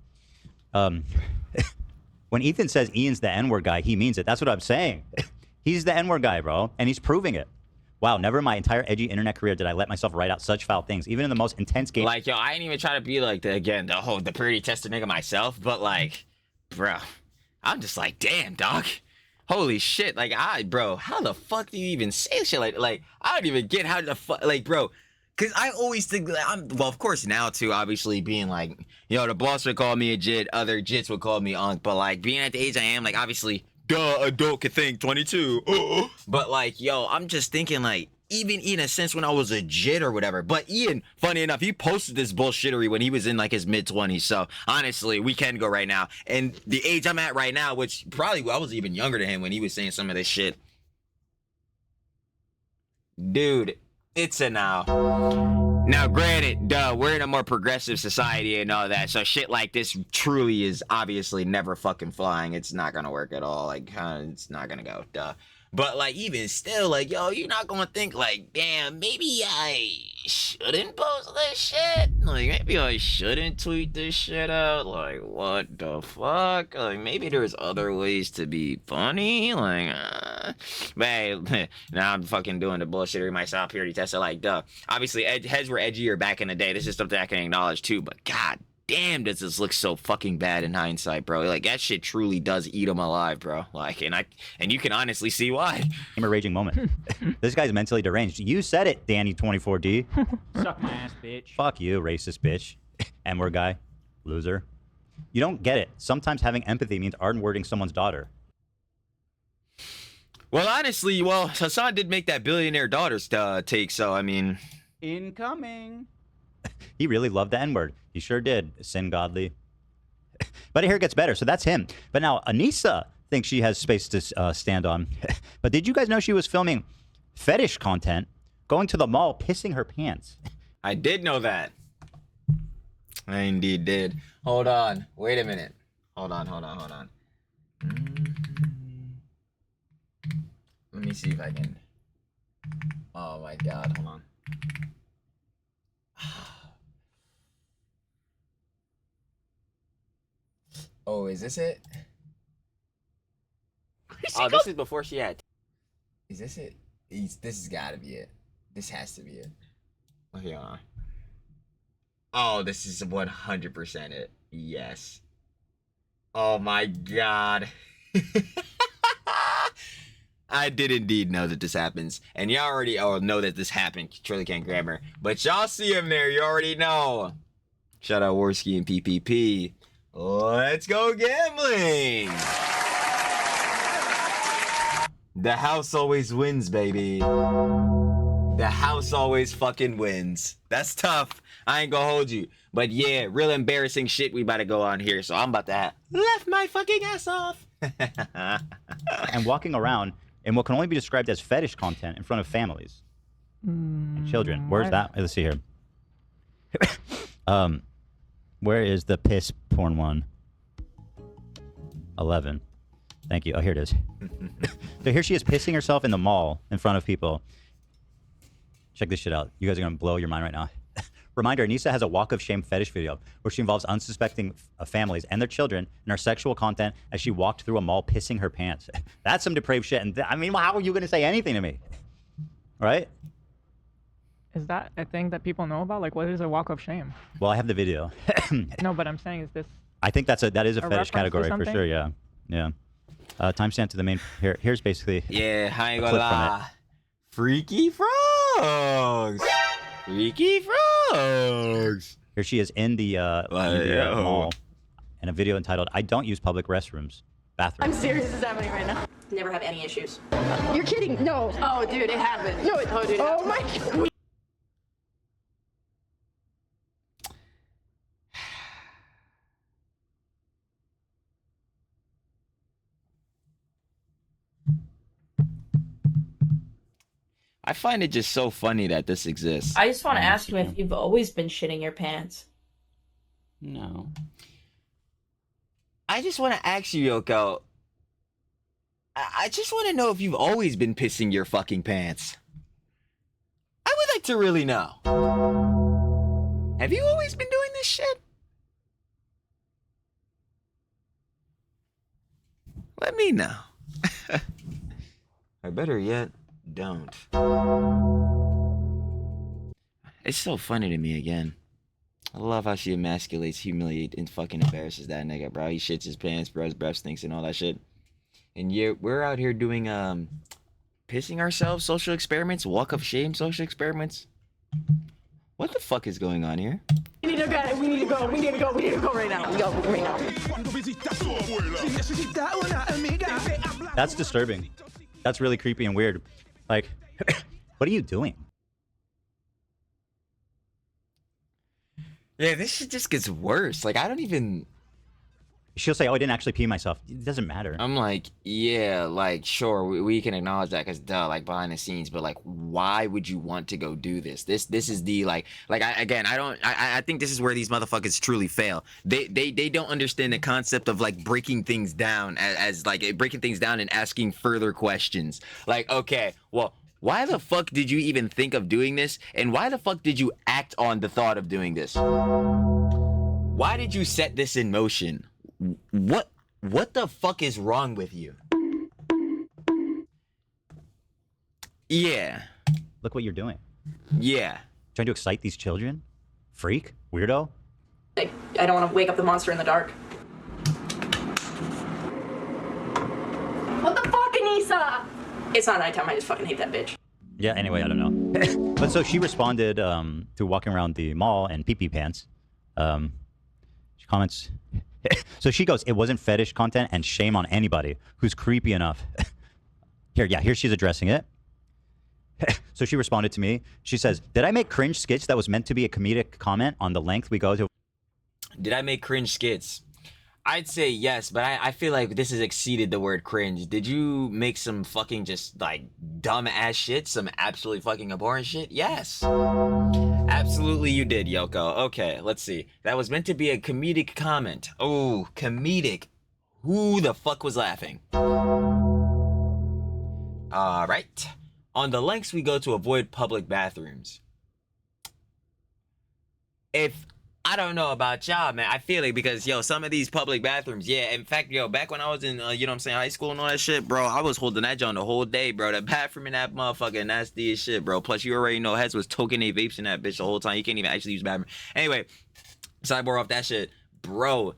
When Ethan says Ian's the N-word guy, he means it. That's what I'm saying. He's the N-word guy, bro, and he's proving it. Wow, never in my entire edgy internet career did I let myself write out such foul things, even in the most intense game. Like, yo, I ain't even try to be like the pretty tested nigga myself, but like, bro, I'm just like, damn, dog. Holy shit, like, bro, how the fuck do you even say shit like, I don't even get how the fuck, like, bro, because I always think, well, of course now, too, obviously, being like, yo, the boss would call me a jit, other jits would call me unk, but, like, being at the age I am, like, obviously, duh, adult could think 22, but, like, yo, I'm just thinking, like, even in a sense when I was a jit or whatever, but Ian, funny enough, he posted this bullshittery when he was in, like, his mid-20s, so, honestly, we can go right now, and the age I'm at right now, which probably, I was even younger than him when he was saying some of this shit. Dude, it's a now. Now, granted, we're in a more progressive society and all that, so shit like this truly is obviously never fucking flying. It's not gonna work at all. Like, it's not gonna go, But, like, even still, like, yo, you're not gonna think, like, damn, maybe I shouldn't post this shit? Like, maybe I shouldn't tweet this shit out? Like, what the fuck? Like, maybe there's other ways to be funny? Like, man, now I'm fucking doing the bullshittery myself, purity tester, like, obviously, heads were edgier back in the day. This is something I can acknowledge, too, but god damn, does this look so fucking bad in hindsight, bro. Like, that shit truly does eat him alive, bro. Like, and you can honestly see why. A raging moment. This guy's mentally deranged. You said it, Danny24D. Suck my ass, bitch. Fuck you, racist bitch. N-word guy. Loser. You don't get it. Sometimes having empathy means N-wording someone's daughter. Well, honestly, Hassan did make that billionaire daughters take, so, I mean... Incoming. He really loved the N-word. He sure did. Sin godly. But here it gets better. So that's him. But now Anisa thinks she has space to stand on. But did you guys know she was filming fetish content, going to the mall, pissing her pants? I did know that. I indeed did. Hold on. Wait a minute. Hold on. Let me see if I can... Oh my god, hold on. Oh, is this it? Oh, this is before she had... Is this it? This has got to be it. This has to be it. Okay, hold on. Oh, this is 100% it. Yes. Oh my god. I did indeed know that this happens. And y'all already know that this happened. Truly can't grammar. But y'all see him there. You already know. Shout out Warski and PPP. Let's go gambling. The house always wins, baby. The house always fucking wins. That's tough. I ain't gonna hold you. But yeah, real embarrassing shit we about to go on here. So I'm about to have left my fucking ass off. And walking around in what can only be described as fetish content in front of families and children. Where's that? Let's see here. Where is the piss porn one? 11. Thank you. Oh, here it is. So here she is pissing herself in the mall in front of people. Check this shit out. You guys are going to blow your mind right now. Reminder, Anisa has a walk of shame fetish video where she involves unsuspecting families and their children in her sexual content as she walked through a mall pissing her pants. That's some depraved shit. And I mean, how are you going to say anything to me? Right? Is that a thing that people know about? Like, what is a walk of shame? Well, I have the video. No, but I'm saying, is this... I think that is a reference fetish to category for something? sure, yeah. Yeah. Timestamp to the main... Here's basically... Yeah, I ain't a gonna clip from it. lie. Freaky frogs. Freaky frogs. Here she is in the mall in a video entitled, I don't use public restrooms. I'm Bathroom. serious, this is happening right now. Never have any issues. You're kidding. No. Oh, dude, it happened. No, Oh, dude. oh my God. I find it just so funny that this exists. I just want to ask you if you've always been shitting your pants. No. I just want to ask you, Yoko. I just want to know if you've always been pissing your fucking pants. I would like to really know. Have you always been doing this shit? Let me know. Or better yet, don't. It's so funny to me again. I love how she emasculates, humiliates, and fucking embarrasses that nigga, bro. He shits his pants, bro. His breath stinks and all that shit. And we're out here doing pissing ourselves social experiments, walk of shame social experiments. What the fuck is going on here? We need to go. We need to go. We need to go. We need to go right now. Go right now. That's disturbing. That's really creepy and weird. Like, what are you doing? Yeah, this shit just gets worse. Like, I don't even... She'll say, oh, I didn't actually pee myself. It doesn't matter. I'm like, yeah, like, sure, we can acknowledge that because, duh, like, behind the scenes, but, like, why would you want to go do this? This is the, I think this is where these motherfuckers truly fail. They don't understand the concept of, like, breaking things down as breaking things down and asking further questions. Like, okay, well, why the fuck did you even think of doing this? And why the fuck did you act on the thought of doing this? Why did you set this in motion? What the fuck is wrong with you? Yeah. Look what you're doing. Yeah. Trying to excite these children? Freak? Weirdo? I don't want to wake up the monster in the dark. What the fuck, Anisa? It's not nighttime. I just fucking hate that bitch. Yeah, anyway, I don't know. But so she responded to walking around the mall in pee-pee pants. She comments... So she goes, it wasn't fetish content and shame on anybody who's creepy enough. Here she's addressing it. So she responded to me. She says, did I make cringe skits that was meant to be a comedic comment on the length we go to? Did I make cringe skits? I'd say yes, but I feel like this has exceeded the word cringe. Did you make some fucking just, like, dumb ass shit? Some absolutely fucking abhorrent shit? Yes. Absolutely you did, Yoko. Okay, let's see. That was meant to be a comedic comment. Oh, comedic. Who the fuck was laughing? Alright. On the lengths we go to avoid public bathrooms. I don't know about y'all, man. I feel it because, yo, some of these public bathrooms, yeah. In fact, yo, back when I was in, you know what I'm saying, high school and all that shit, bro, I was holding that joint the whole day, bro. The bathroom in that motherfucker nasty as shit, bro. Plus, you already know Heads was toking a vapes in that bitch the whole time. You can't even actually use the bathroom. Anyway, sidebar off that shit, bro.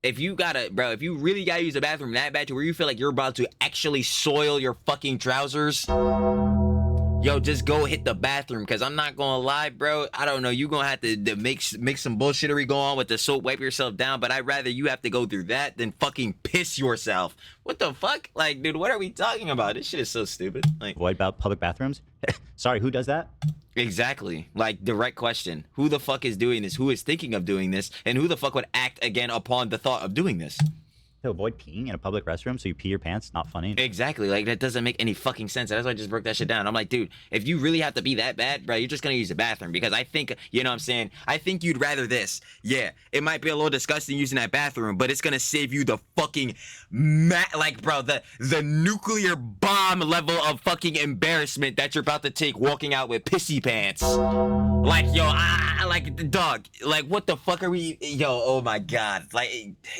If you really gotta use the bathroom that bad to where you feel like you're about to actually soil your fucking trousers, yo, just go hit the bathroom, because I'm not gonna lie, bro. I don't know. You gonna have to make some bullshittery go on with the soap, wipe yourself down, but I'd rather you have to go through that than fucking piss yourself. What the fuck? Like, dude, what are we talking about? This shit is so stupid. Like, Avoid about public bathrooms? Sorry, who does that? exactly. Like, direct question. Who the fuck is doing this? Who is thinking of doing this? And who the fuck would act again upon the thought of doing this? To avoid peeing in a public restroom, so you pee your pants. Not funny. Exactly, like that doesn't make any fucking sense. That's why I just broke that shit down. I'm like, dude, if you really have to be that bad, bro, you're just gonna use the bathroom, because I think, you know what I'm saying, I think you'd rather this. Yeah, it might be a little disgusting using that bathroom, but it's gonna save you the fucking like, bro, the nuclear bomb level of fucking embarrassment that you're about to take walking out with pissy pants. Like, yo, like, dog, like, what the fuck are we, yo, oh my god, like,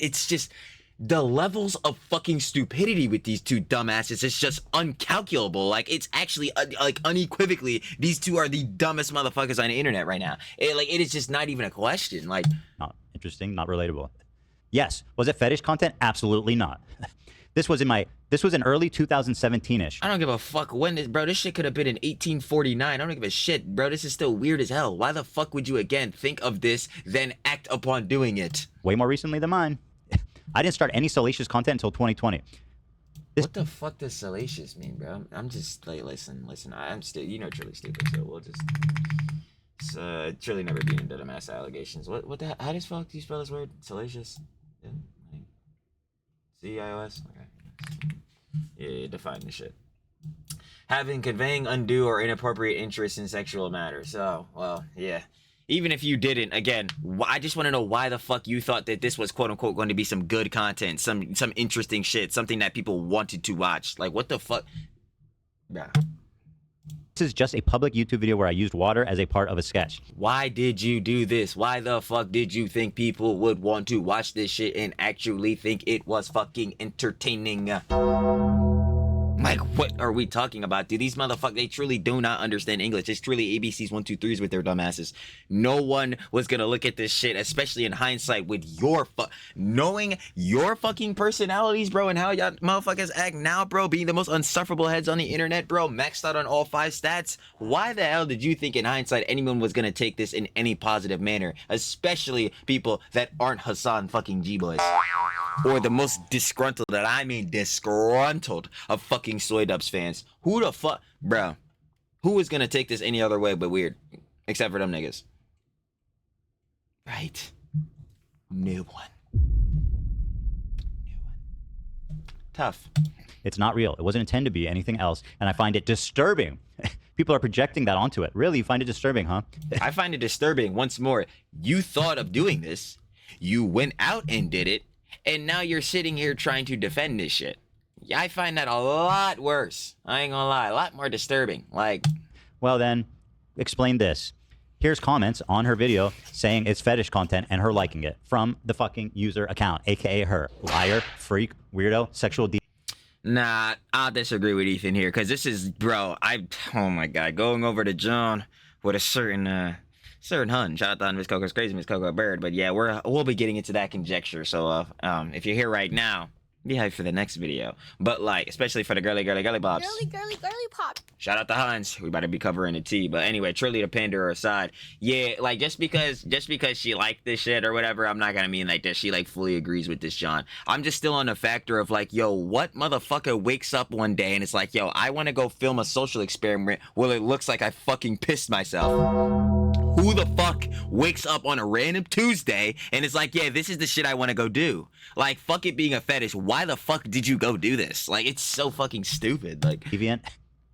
it's just the levels of fucking stupidity with these two dumbasses is just uncalculable. Like, it's actually like unequivocally, these two are the dumbest motherfuckers on the internet right now. It is just not even a question. Like, not interesting, not relatable. Yes, was it fetish content? Absolutely not. This was in early 2017-ish. I don't give a fuck when this, bro, this shit could have been in 1849. I don't give a shit, bro. This is still weird as hell. Why the fuck would you again think of this, then act upon doing it? Way more recently than mine. I didn't start any salacious content until 2020. What the fuck does salacious mean, bro? I'm just like, listen, I'm still, you know, Trilly's stupid, so we'll just, Trilly never being into dumbass allegations. What the, how does fuck do you spell this word? Salacious? Yeah, like, C-I-O-S? Okay. Yeah, define the shit. Conveying undue or inappropriate interest in sexual matters. Oh, well, yeah. Even if you didn't, again, I just want to know why the fuck you thought that this was quote-unquote going to be some good content, some interesting shit, something that people wanted to watch. Like, what the fuck? Yeah. This is just a public YouTube video where I used water as a part of a sketch. Why did you do this? Why the fuck did you think people would want to watch this shit and actually think it was fucking entertaining? Like, what are we talking about, dude? These motherfuckers, they truly do not understand English. It's truly ABC's 1, 2, 3s with their dumbasses. No one was gonna look at this shit, especially in hindsight, with your knowing your fucking personalities, bro, and how y'all motherfuckers act now, bro, being the most unsufferable heads on the internet, bro, maxed out on all 5 stats. Why the hell did you think in hindsight anyone was gonna take this in any positive manner? Especially people that aren't Hassan fucking G-boys. Or the most disgruntled, that I mean disgruntled, of fucking Idubbbz fans. Who the fuck, bro? Who is gonna take this any other way but weird? Except for them niggas. Right? New one. Tough. It's not real. It wasn't intended to be anything else, and I find it disturbing. People are projecting that onto it. Really? You find it disturbing, huh? I find it disturbing. Once more, you thought of doing this, you went out and did it, and now you're sitting here trying to defend this shit. Yeah, I find that a lot worse. I ain't gonna lie, a lot more disturbing. Like, well then, explain this. Here's comments on her video saying it's fetish content and her liking it from the fucking user account, aka her. Liar, freak, weirdo, sexual nah, I'll disagree with Ethan here, because this is, bro, oh my god, going over to John with a certain hun. Shout out to Miss Coco's crazy, Miss Coco Bird. But yeah, we'll be getting into that conjecture. So if you're here right now, be hyped for the next video. But like, especially for the girly pops. Girly pop. Shout out to Hans. We about to be covering the tea. But anyway, truly to pander aside, yeah, like just because she liked this shit or whatever, I'm not gonna mean like that she like fully agrees with this, John. I'm just still on the factor of like, yo, what motherfucker wakes up one day and it's like, yo, I want to go film a social experiment. Well, it looks like I fucking pissed myself. Who the fuck wakes up on a random Tuesday and is like, yeah, this is the shit I want to go do? Like, fuck it being a fetish. Why the fuck did you go do this? Like, it's so fucking stupid. Like, deviant,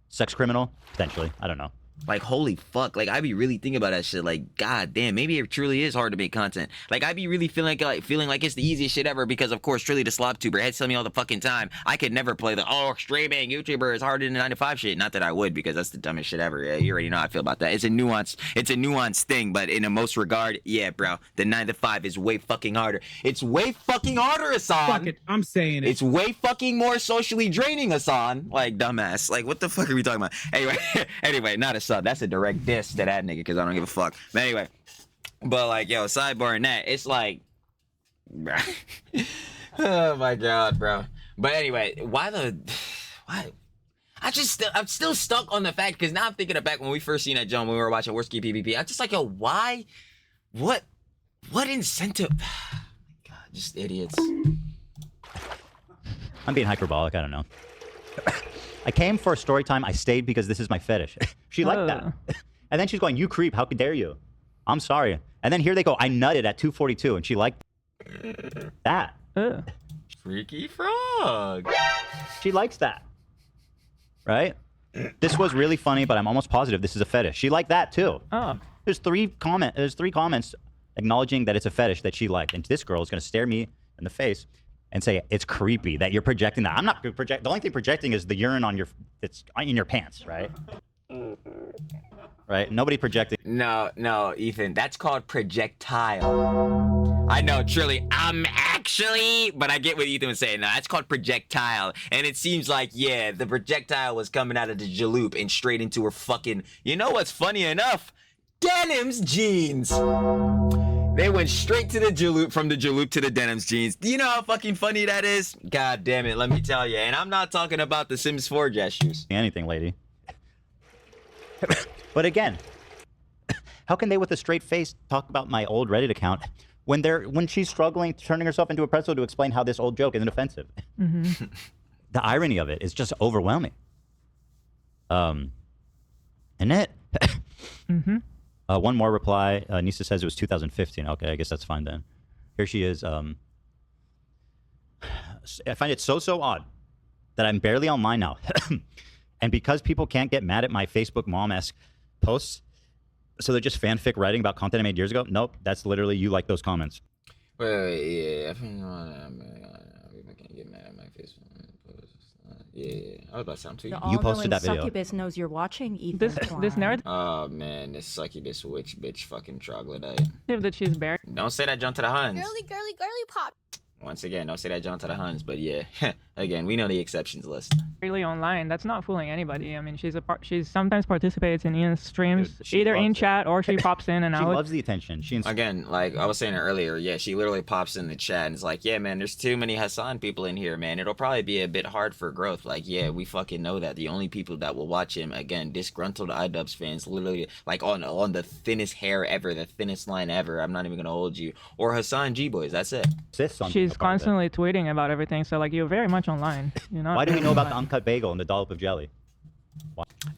sex criminal, potentially. I don't know. Like, holy fuck. Like, I be really thinking about that shit. Like, god damn, maybe it truly is hard to make content. Like, I be really feeling like it's the easiest shit ever because, of course, Truly the slop tuber heads tell me all the fucking time I could never play the, streaming YouTuber is harder than 9 to 5 shit. Not that I would, because that's the dumbest shit ever. Yeah, you already know how I feel about that. It's a nuanced thing, but in a most regard, yeah, bro, the 9 to 5 is way fucking harder. It's way fucking harder, Hassan. Fuck it, I'm saying it. It's way fucking more socially draining, Hassan. Like, dumbass. Like, what the fuck are we talking about? Anyway, not Hassan. That's a direct diss to that nigga, because I don't give a fuck. But anyway, like, yo, sidebar that, it's like, bro. Oh my god, bro. But anyway, why? I'm still stuck on the fact, because now I'm thinking of back when we first seen that John when we were watching Worski PvP. I'm just like, yo, why? What incentive? Oh my god, just idiots. I'm being hyperbolic. I don't know. I came for a story time. I stayed because this is my fetish. She liked that. And then she's going, you creep, how dare you? I'm sorry. And then here they go, I nutted at 2:42, and she liked that. Freaky frog. She likes that. Right? This was really funny, but I'm almost positive this is a fetish. She liked that too. Oh. There's three comments acknowledging that it's a fetish that she liked. And this girl is going to stare me in the face and say, it's creepy that you're projecting that. I'm not projecting. The only thing projecting is the urine it's in your pants, right? Right? Nobody projecting. No, Ethan. That's called projectile. I know, truly. Actually, but I get what Ethan was saying. No, that's called projectile. And it seems like, yeah, the projectile was coming out of the jaloop and straight into her fucking, you know what's funny enough? Denim's jeans. They went straight to the jaloop, from the jaloop to the Denim's jeans. Do you know how fucking funny that is? God damn it, let me tell you. And I'm not talking about the Sims 4 dress shoes. Anything, lady. But again, how can they with a straight face talk about my old Reddit account when she's struggling, turning herself into a pretzel to explain how this old joke isn't offensive? Mm-hmm. The irony of it is just overwhelming. Isn't it? Mm-hmm. One more reply. Anisa says it was 2015. Okay, I guess that's fine then. Here she is. I find it so odd that I'm barely online now. And because people can't get mad at my Facebook mom-esque posts, so they're just fanfic writing about content I made years ago? Nope, that's literally you like those comments. Wait, yeah. I think people can't get mad at my Facebook posts. Yeah. I was about to sound too. You posted that video. Succubus knows you're watching, Ethan. This narrative Oh man, this succubus witch bitch fucking troglodyte. that she's buried. Don't say that, John, to the Huns. girly pop. Once again, don't say that, John, to the Huns. But yeah, again, we know the exceptions list. Really online. That's not fooling anybody. I mean, she sometimes participates in Ian's streams, Dude, she either in loves it. chat or she pops in and She out. loves the attention. Again, like I was saying earlier, yeah, she literally pops in the chat and is like, yeah, man, there's too many Hassan people in here, man. It'll probably be a bit hard for growth. Like, yeah, we fucking know that. The only people that will watch him, again, disgruntled Idubbbz fans, literally, like, on the thinnest hair ever, the thinnest line ever. I'm not even gonna hold you. Or Hassan G-Boys, that's it. insists on She's being a part of it. constantly tweeting about everything, so like you're very much online. You're not. Why do we know about the uncut bagel and the dollop of jelly?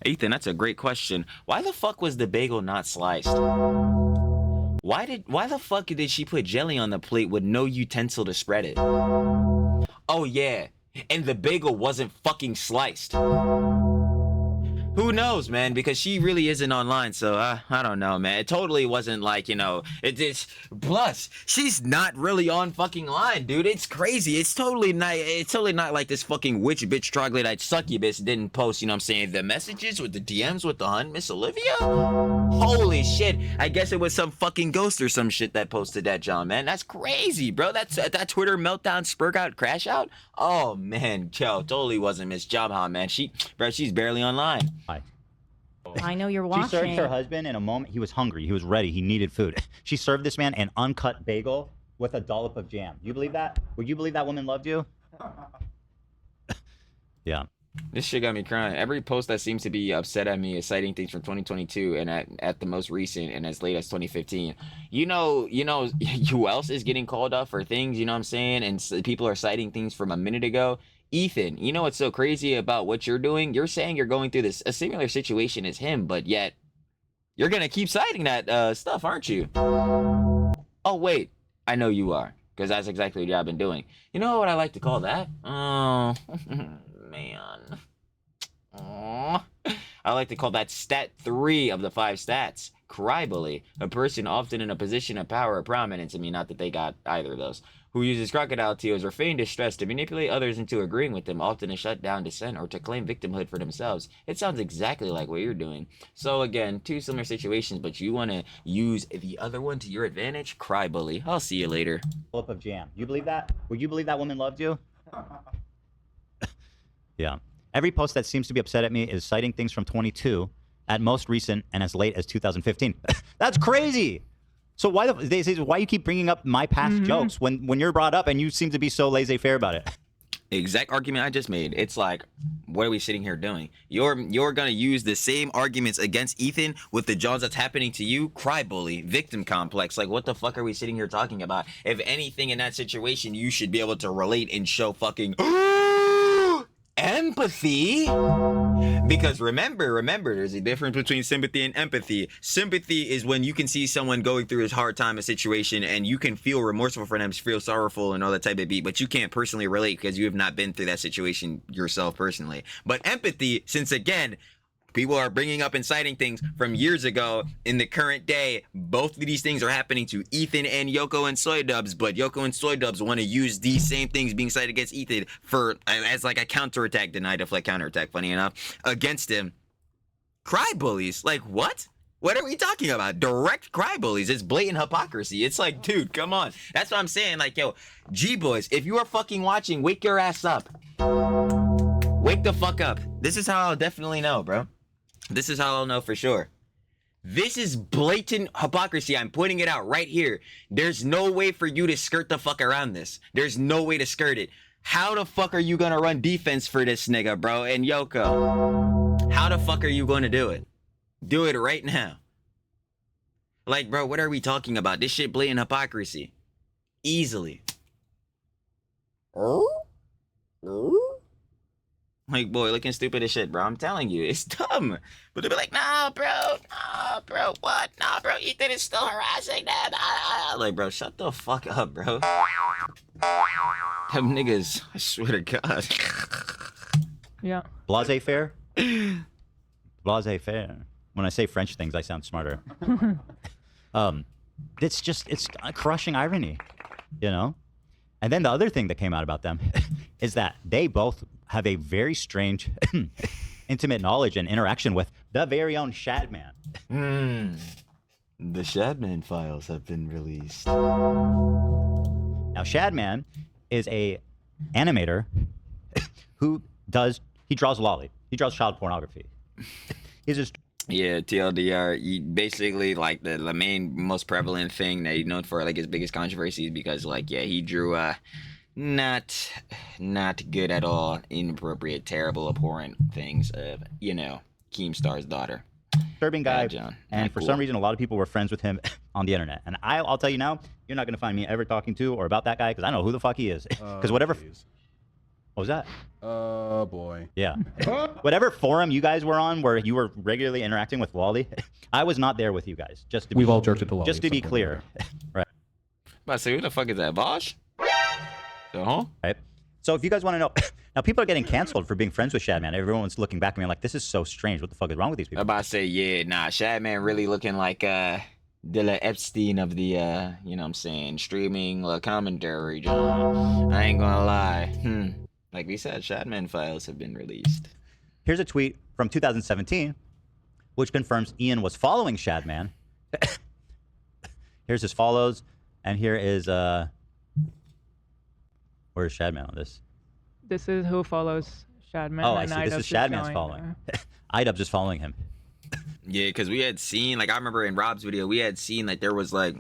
Ethan, that's a great question. Why the fuck was the bagel not sliced? Why the fuck did she put jelly on the plate with no utensil to spread it? Oh yeah, and the bagel wasn't fucking sliced. Who knows, man? Because she really isn't online, so I don't know, man. It totally wasn't like, you know, it's plus she's not really on fucking line, dude. It's crazy. It's totally not like this fucking witch bitch troglodyte succubus didn't post, you know what I'm saying, the messages with the DMs with the Hun, Miss Olivia. Holy shit. I guess it was some fucking ghost or some shit that posted that, John, man. That's crazy, bro. That's that Twitter meltdown, spurg out, crash out. Oh man, yo, totally wasn't Miss Jobha, man. She's barely online. Hi. I know you're She watching. served her husband in a moment. He was hungry. He was ready. He needed food. She served this man an uncut bagel with a dollop of jam. You believe that? Would you believe that woman loved you? Yeah. This shit got me crying. Every post that seems to be upset at me is citing things from 2022 and at the most recent and as late as 2015. You know who else is getting called up for things, you know what I'm saying? And people are citing things from a minute ago. Ethan, you know what's so crazy about what you're doing? You're saying you're going through a similar situation as him, but yet you're going to keep citing that stuff, aren't you? Oh, wait. I know you are, because that's exactly what I've been doing. You know what I like to call that? Oh, man. Aww. I like to call that stat 3 of the 5 stats. Cry bully. A person often in a position of power or prominence, I mean, not that they got either of those, who uses crocodile tears or feigned distress to manipulate others into agreeing with them, often to shut down dissent or to claim victimhood for themselves. It sounds exactly like what you're doing. So again, 2 similar situations, but you want to use the other one to your advantage? Cry bully. I'll see you later. Dollop of jam. You believe that? Would you believe that woman loved you? Yeah. Every post that seems to be upset at me is citing things from 22, at most recent, and as late as 2015. That's crazy. So why you keep bringing up my past jokes when you're brought up and you seem to be so laissez-faire about it? Exact argument I just made. It's like, what are we sitting here doing? You're gonna use the same arguments against Ethan with the Johns that's happening to you. Cry bully, victim complex. Like, what the fuck are we sitting here talking about? If anything in that situation, you should be able to relate and show fucking empathy. Because remember, there's a difference between sympathy and empathy. Sympathy is when you can see someone going through a hard time, a situation, and you can feel remorseful for them, feel sorrowful and all that type of beat, but you can't personally relate because you have not been through that situation yourself personally. But empathy, since again, people are bringing up and citing things from years ago in the current day. Both of these things are happening to Ethan and Yoko and Idubbbz, but Yoko and Idubbbz want to use these same things being cited against Ethan for as like a counterattack, denied deflect counterattack, funny enough, against him. Cry bullies? Like what? What are we talking about? Direct cry bullies. It's blatant hypocrisy. It's like, dude, come on. That's what I'm saying. Like, yo, G-boys, if you are fucking watching, wake your ass up. Wake the fuck up. This is how I'll definitely know, bro. This is how I'll know for sure. This is blatant hypocrisy. I'm pointing it out right here. There's no way for you to skirt the fuck around this. There's no way to skirt it. How the fuck are you gonna run defense for this nigga, bro? And Yoko, how the fuck are you gonna do it? Do it right now. Like, bro, what are we talking about? This shit blatant hypocrisy. Easily. Like, boy, looking stupid as shit, bro. I'm telling you, it's dumb. But they'll be like, nah, bro, what? Nah, bro, Ethan is still harassing them. Like, bro, shut the fuck up, bro. Them niggas, I swear to God. Yeah. Laissez-faire? Laissez-faire. When I say French things, I sound smarter. It's crushing irony, you know? And then the other thing that came out about them is that they both have a very strange, intimate knowledge and interaction with the very own Shadman. The Shadman files have been released. Now, Shadman is a animator who draws lolly. He draws child pornography. He's just... Yeah, TLDR, basically, like, the main, most prevalent thing that he's known for, like, his biggest controversy is because, like, yeah, he drew, not good at all, inappropriate, terrible, abhorrent things of, you know, Keemstar's daughter. Disturbing guy, John. and Not for cool. some reason, a lot of people were friends with him on the internet. And I'll tell you now, you're not going to find me ever talking to or about that guy because I know who the fuck he is. Because whatever... Geez. What was that? Oh, boy. Yeah. Whatever forum you guys were on where you were regularly interacting with Wally, I was not there with you guys. We've all jerked it to Wally. Just to be clear. Right. But say, who the fuck is that, Bosch? So, Right. So if you guys want to know, now people are getting canceled for being friends with Shadman. Everyone's looking back at me like, this is so strange. What the fuck is wrong with these people? I'm about to say, yeah, nah, Shadman really looking like Dilla Epstein of the, you know what I'm saying, streaming commentary, John. I ain't gonna lie. Like we said, Shadman files have been released. Here's a tweet from 2017, which confirms Ian was following Shadman. Here's his follows, and here is, where's Shadman on this? This is who follows Shadman. Oh, I and see. This is Idubbbz Shadman's showing following. there. Idubbbz is following him. Yeah, because we had seen, like, I remember in Rob's video, we had seen, like, there was, like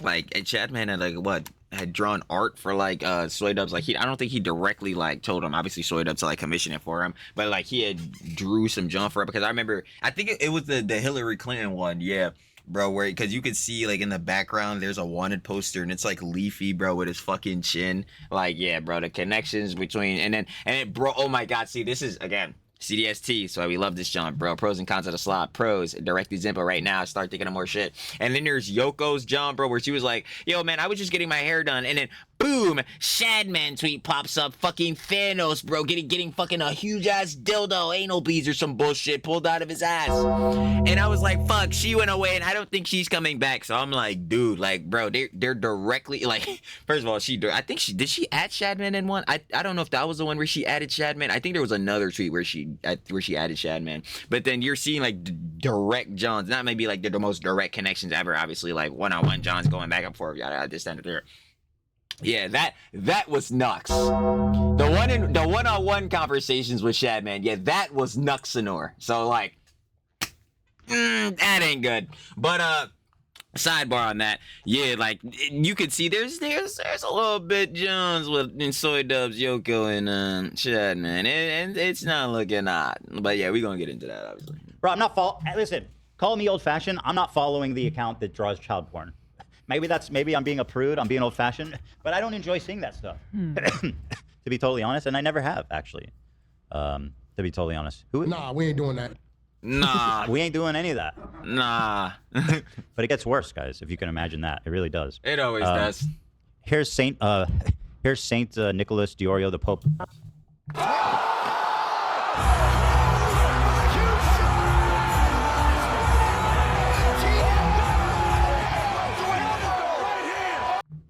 Shadman had, like, what? Had drawn art for, like, Idubbbz. Like, I don't think he directly, like, told him, obviously, Idubbbz to, like, commission it for him. But, like, he had drew some junk for it. Because I remember, I think it was the Hillary Clinton one, yeah. Bro, where, because you could see, like, in the background, there's a wanted poster, and it's, like, Leafy, bro, with his fucking chin. Like, yeah, bro, the connections between, and it, bro, oh my God, see, this is, again, CDST, so we love this John, bro. Pros and cons of the slot. Pros, direct example right now. Start thinking of more shit. And then there's Yoko's John, bro, where she was like, yo, man, I was just getting my hair done. And then, boom, Shadman tweet pops up. Fucking Thanos, bro, getting fucking a huge-ass dildo, anal beads or some bullshit pulled out of his ass. And I was like, fuck, she went away, and I don't think she's coming back. So I'm like, dude, like, bro, they're directly, like, first of all, I think did she add Shadman in one? I don't know if that was the one where she added Shadman. I think there was another tweet where she added Shadman. But then you're seeing, like, direct Johns, not maybe, like, the most direct connections ever, obviously, like, one-on-one Johns going back and forth, yada, this, and there. Yeah, that was Nux. The one-on-one conversations with Shadman, yeah, that was Nuxanor. So, like, that ain't good. But sidebar on that, yeah, like, you could see there's a little bit Jones with Idubbbz, Yoko, and Shadman, and it's not looking odd. But yeah, we gonna get into that, obviously. Bro, I'm not listen, call me old-fashioned. I'm not following the account that draws child porn. Maybe I'm being a prude, I'm being old-fashioned, but I don't enjoy seeing that stuff, to be totally honest, and I never have, actually. To be totally honest, who? Nah, we ain't doing that. Nah, We ain't doing any of that. nah. But it gets worse, guys. If you can imagine that, it really does. It always does. Here's Saint Nicholas Diorio, the Pope.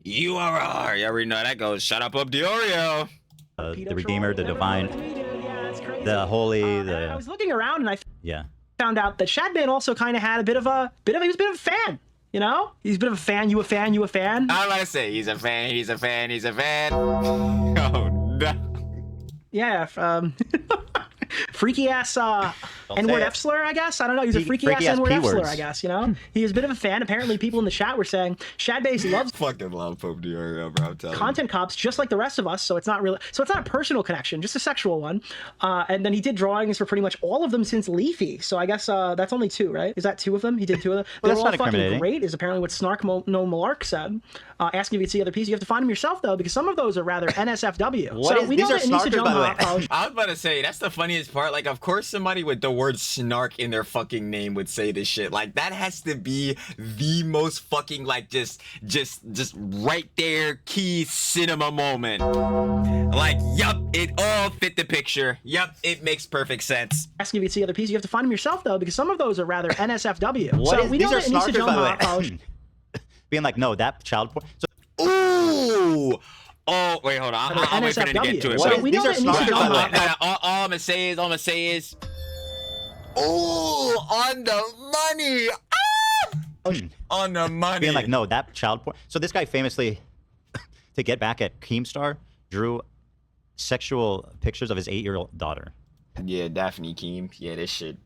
You are. You already know how that goes. Shut up, Diorio. The Redeemer, the Divine, the Holy, I was looking around and I yeah. found out that Shadman also kind of had he was a bit of a fan. You know, he's a bit of a fan. You a fan? You a fan? I like to say he's a fan. He's a fan. He's a fan. Oh no. Yeah. Freaky ass N-word F slur, I guess. I don't know. He's a freaky ass N-word F slur, I guess. You know, he is a bit of a fan. Apparently, people in the chat were saying Shadbase loves Fucking love Pope Diorio, bro. I'm telling you. content cops just like the rest of us. So it's not a personal connection, just a sexual one. And then he did drawings for pretty much all of them since Leafy. So I guess that's only 2, right? Is that 2 of them? He did 2 of them. Well, They're that's all not fucking incriminating. great. Is apparently what Snark No Malark said. Asking if you could see other pieces. You have to find them yourself though, because some of those are rather NSFW. What so is- we these know are that Anisa snarkers, by the way. College. I was about to say that's the funniest part. Like, of course, somebody with the word snark in their fucking name would say this shit. Like, that has to be the most fucking like just right there key cinema moment. Like, yup, it all fit the picture. Yup, it makes perfect sense. Asking if you could see other pieces. You have to find them yourself though, because some of those are rather NSFW. What so is- we these know are that Anisa snarkers, by the way. College. Being like, no, that child porn. So, Ooh. Oh, wait, hold on. I'll wait for them to get to it. What So is- we these know are that Anisa snarkers, by the way. All I'm gonna say is, ooh, on the money. On the money. being like, no, that child porn. So this guy famously, to get back at Keemstar, drew sexual pictures of his 8-year-old daughter. Yeah, Daphne Keem. Yeah, this shit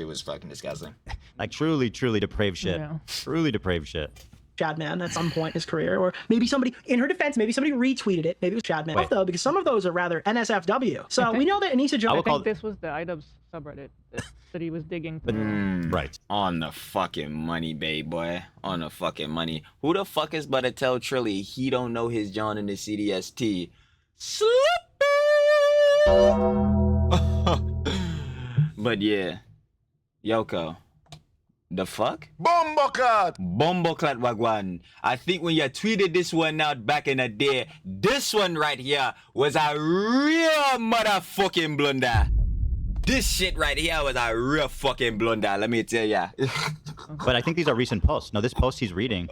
was fucking disgusting. Like truly, truly depraved shit. Yeah. Truly depraved shit. Shadman at some point in his career, or maybe somebody, in her defense, maybe somebody retweeted it. Maybe it was Shadman. Wait. Though, because some of those are rather NSFW. So we know that Anisa I Jones. will I call think this was the Idubbbz subreddit that he was digging through. Right. On the fucking money, babe, boy. On the fucking money. Who the fuck is about to tell Trilly he don't know his John in the CDST? Slippy! But yeah. Yoko. The fuck? Bumbleclad! Bumbleclad wagwan. I think when you tweeted this one out back in the day, this one right here was a real motherfucking blunder. This shit right here was a real fucking blunder, let me tell ya. But I think these are recent posts. No, this post he's reading,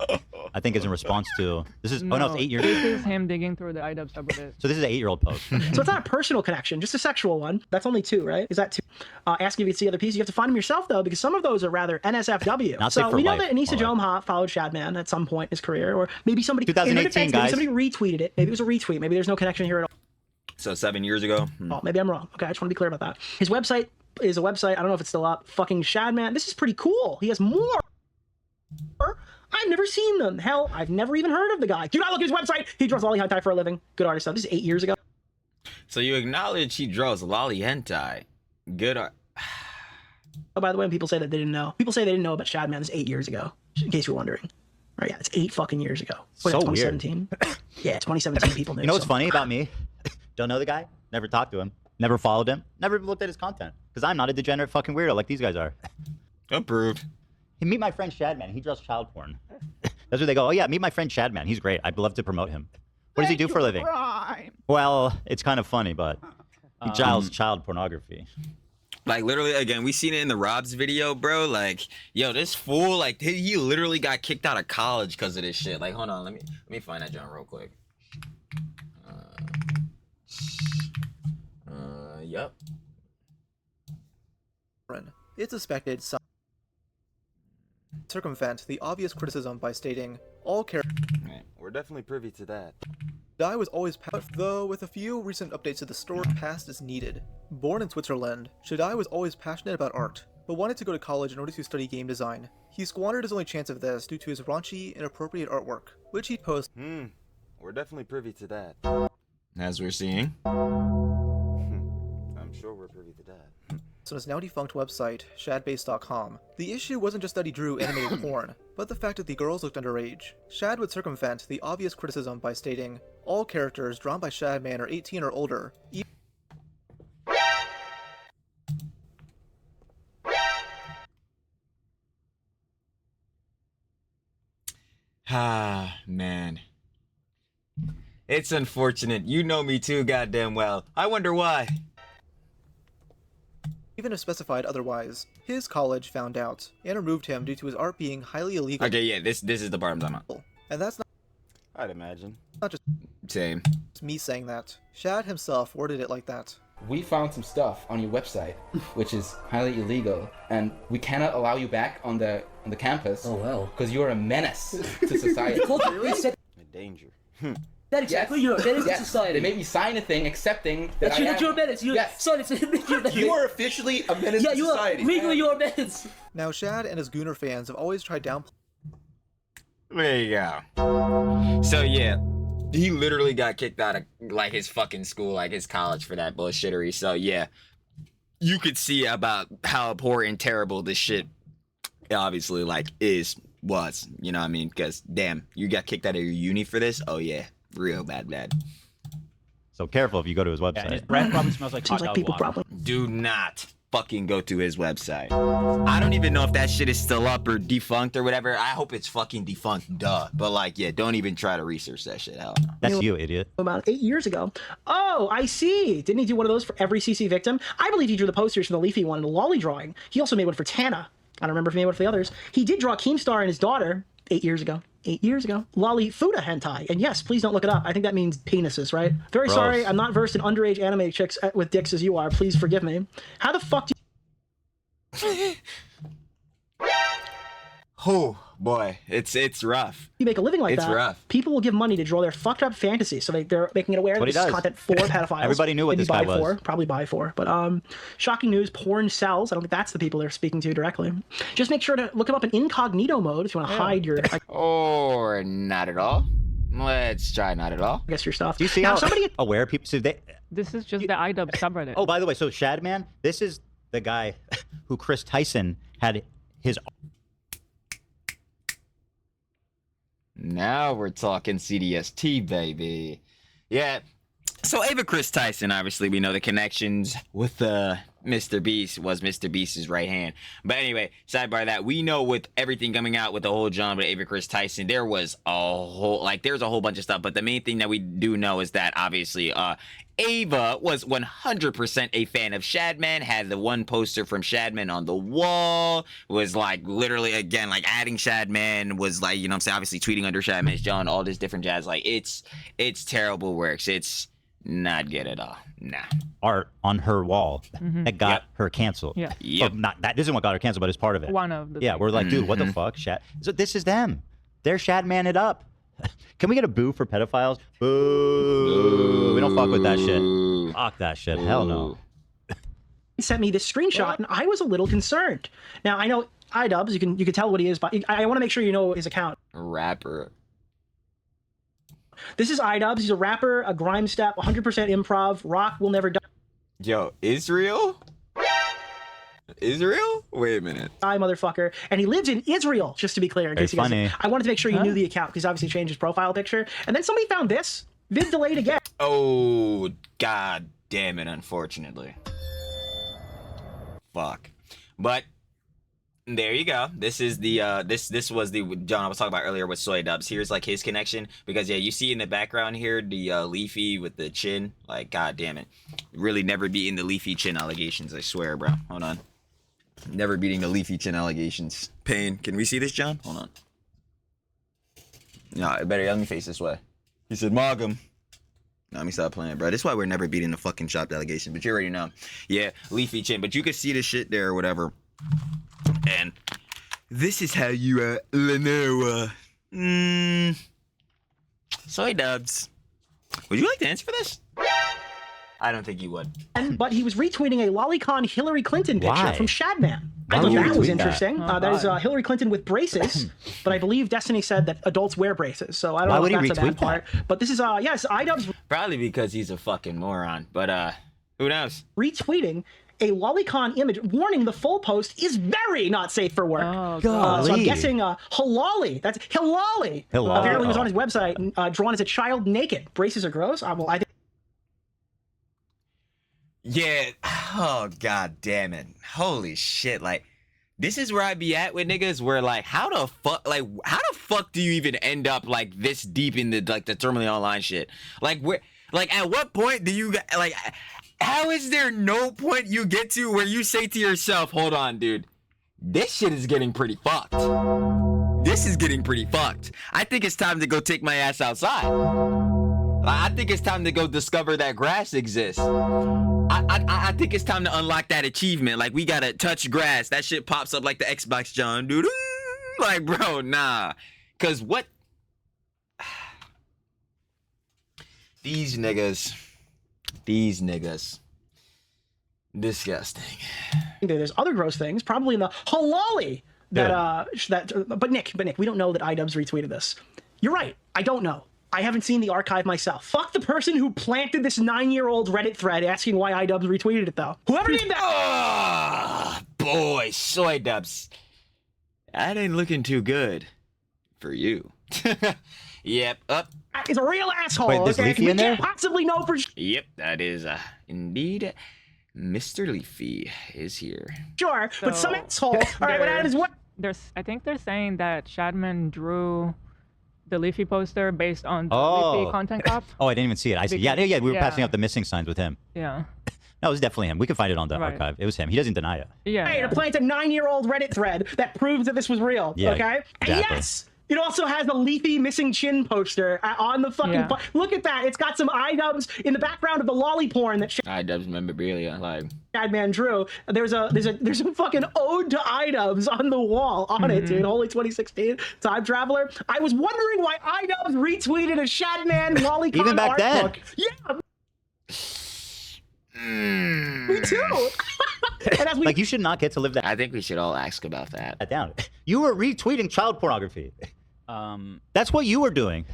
I think is in response to, this is, oh no, it's 8 years. This is him digging through the Idubbbz subreddit. So this is an 8-year-old post. So it's not a personal connection, just a sexual one. That's only 2, right? Is that 2? Asking if you could see other pieces. You have to find them yourself though, because some of those are rather NSFW. Not so safe for we know life, that Anisa more Jomha followed Shadman at some point in his career, or maybe somebody, in her 2018, defense, guys. maybe somebody retweeted it. Maybe it was a retweet. Maybe there's no connection here at all. So 7 years ago? Oh, maybe I'm wrong. Okay, I just want to be clear about that. His website is a website. I don't know if it's still up. Fucking Shadman. This is pretty cool. He has more. I've never seen them. Hell, I've never even heard of the guy. Do not look at his website. He draws lolly hentai for a living. Good artist stuff. This is 8 years ago. So you acknowledge he draws lolly hentai. Good art. Oh, by the way, when people say that they didn't know, people say they didn't know about Shadman. This is 8 years ago, in case you're wondering. Right? Yeah, it's 8 fucking years ago. So weird. 2017. Yeah, 2017. People knew. You know what's so. funny about me? Don't know the guy. Never talked to him. Never followed him. Never even looked at his content. Because I'm not a degenerate fucking weirdo like these guys are. Approved. Hey, meet my friend Shadman. He draws child porn. That's where they go, oh yeah, meet my friend Shadman. He's great. I'd love to promote him. What does he do for a living? Well, it's kind of funny, but he draws child pornography. Like, literally, again, we seen it in the Rob's video, bro. Like, yo, this fool, like, he literally got kicked out of college because of this shit. Like, hold on, let me find that John real quick. Yep. It's suspected circumvent the obvious criticism by stating all characters. We're definitely privy to that. Dai was always though with a few recent updates to the story, past is needed. Born in Switzerland, Shadai was always passionate about art, but wanted to go to college in order to study game design. He squandered his only chance of this due to his raunchy, inappropriate artwork, which he'd post. We're definitely privy to that. As we're seeing. I'm sure we're privy to that. On his now defunct website, shadbase.com. The issue wasn't just that he drew animated porn, but the fact that the girls looked underage. Shad would circumvent the obvious criticism by stating, all characters drawn by Shadman are 18 or older. Ah, man. It's unfortunate. You know me too goddamn well. I wonder why. Even if specified otherwise. His college found out and removed him due to his art being highly illegal. Okay, yeah, this is the part I'm talking about. And that's I'd imagine. not just Same. me saying that. Shad himself worded it like that. We found some stuff on your website, which is highly illegal, and we cannot allow you back on the campus. Oh well. Because you are a menace to society. A danger. That exactly, you're a menace to society. They made me sign a thing accepting that you're a menace. You are officially a menace to society. Legally, you're a menace. Now, Shad and his Gooner fans have always tried downplaying. There you go. So yeah, he literally got kicked out of like his fucking school, like his college for that bullshittery. So yeah, you could see about how poor and terrible this shit obviously like was. You know what I mean? Because damn, you got kicked out of your uni for this? Oh yeah, real bad. So careful if you go to his website. Yeah, his breath probably smells like hot Seems like dog people water. probably. Do not fucking go to his website. I don't even know if that shit is still up or defunct or whatever. I hope it's fucking defunct, duh. But like, yeah, don't even try to research that shit. Hell no. That's you, idiot. About 8 years ago. Oh, I see. Didn't he do one of those for every CC victim? I believe he drew the posters for the Leafy one and the Lolly drawing. He also made one for Tana. I don't remember if he made one for the others. He did draw Keemstar and his daughter 8 years ago. 8 years ago. Lolly Fuda hentai. And yes, please don't look it up. I think that means penises, right? Very Gross. sorry. I'm not versed in underage anime chicks with dicks as you are. Please forgive me. How the fuck do Oh boy, it's rough. you make a living like It's that? rough. People will give money to draw their fucked up fantasies, so they're making it aware that what he this is does. content for pedophiles. Everybody knew what Maybe this guy buy was. probably buy for. But shocking news: porn sells. I don't think that's the people they're speaking to directly. Just make sure to look him up in incognito mode if you want to hide your, I Or not at all. Let's try not at all. guess your stuff. Do you see now, how somebody? aware people? So they. This is just the Idubbbz subreddit. Oh, by the way, so Shadman, this is the guy who Chris Tyson had his. Now we're talking CDST, baby. Yeah. So Ava Chris Tyson, obviously, we know the connections with Mr. Beast was Mr. Beast's right hand. But anyway, sidebar that, we know with everything coming out with the whole John with Ava Chris Tyson, there's a whole bunch of stuff. But the main thing that we do know is that obviously Ava was 100% a fan of Shadman, had the one poster from Shadman on the wall, was like literally, again, like adding Shadman, was like, you know what I'm saying, obviously tweeting under Shadman's John, all this different jazz. Like, it's terrible works. It's not good at all. Nah. Art on her wall that got her canceled. Yeah. Yep. Or not that isn't what got her canceled, but it's part of it. One of the Yeah, things. we're like, dude, what the fuck? So this is them. They're Shadman it up. Can we get a boo for pedophiles? Boo. We don't fuck with that shit. Fuck that shit. Hell no. Sent me this screenshot, and I was a little concerned. Now I know Idubbbz. You can tell what he is, but I want to make sure you know his account. Rapper. This is Idubbbz. He's a rapper, a grime step, 100% improv. Rock will never Yo, Israel? Israel? Wait a minute. die, motherfucker. And he lives in Israel, just to be clear. In Very case you guys- funny. I wanted to make sure you knew the account because obviously he changed his profile picture. And then somebody found this. Vid delayed again. Oh, god damn it, unfortunately. Fuck. But there you go. This is the this was the John I was talking about earlier with Soy Dubs. Here's like his connection because yeah, you see in the background here the Leafy with the chin. Like god damn it, really never beating the Leafy chin allegations. I swear, bro. Hold on, never beating the Leafy chin allegations. Pain. Can we see this, John? Hold on. No, better let me face this way. He said Mogum. No, let me stop playing, bro. This is why we're never beating the fucking shop delegation. But you already know. Yeah, Leafy chin. But you can see the shit there or whatever. And this is how you Lenoa. Soy Dubs. Would you like to answer for this? I don't think you would. But he was retweeting a Lolicon Hillary Clinton picture Why? from Shadman. Why I would thought you that was retweet that? interesting. That is Hillary Clinton with braces, but I believe Destiny said that adults wear braces, so I don't Why know would if he that's a bad retweet part. But this is yes, Idubbbz Probably because he's a fucking moron. But who knows? retweeting a Lolicon image, warning the full post is very not safe for work. Oh, So I'm Golly. guessing Halali. That's Hilali. Hilali. Apparently was on his website, drawn as a child naked. Braces are gross. Well, I think. Yeah. Oh god damn it. Holy shit. Like this is where I be at with niggas where like how the fuck do you even end up like this deep in the like the terminally online shit? Like where like at what point do you like how is there no point you get to where you say to yourself, hold on, dude, this shit is getting pretty fucked. This is getting pretty fucked. I think it's time to go take my ass outside. I think it's time to go discover that grass exists. I think it's time to unlock that achievement. Like, we gotta touch grass. That shit pops up like the Xbox John, dude. Like, bro, nah. Cause what? These niggas. Disgusting. There's other gross things, probably in the halali that but Nick, we don't know that Idubbbz retweeted this. You're right. I don't know. I haven't seen the archive myself. Fuck the person who planted this 9-year-old Reddit thread asking why Idubbbz retweeted it though. Whoever did that. Oh, boy, soy dubs. That ain't looking too good for you. Yep, up. Is a real asshole. Wait, there's Leafy in there? Can't possibly know for Yep, that is indeed Mr. Leafy is here. sure, but some asshole. All right, what out is what? I think they're saying that Shadman drew the Leafy poster based on the Leafy content cop. Oh, I didn't even see it. I see. Yeah, we were passing out the missing signs with him. Yeah. No, it was definitely him. We can find it on the archive. It was him. He doesn't deny it. Yeah. Hey, to plant a 9-year-old Reddit thread that proves that this was real. Yeah, okay. And exactly. yes. It also has a Leafy missing chin poster on the fucking. Look at that! It's got some Idubbbz in the background of the lolly porn that Idubbbz memorabilia, like Shadman drew. There's a fucking ode to Idubbbz on the wall on it, dude. Holy 2016 time traveler. I was wondering why Idubbbz retweeted a Shadman lolicon even back art then. book. Yeah. Me too. And as we Like, you should not get to live that. I think we should all ask about that. Down. You were retweeting child pornography. That's what you were doing.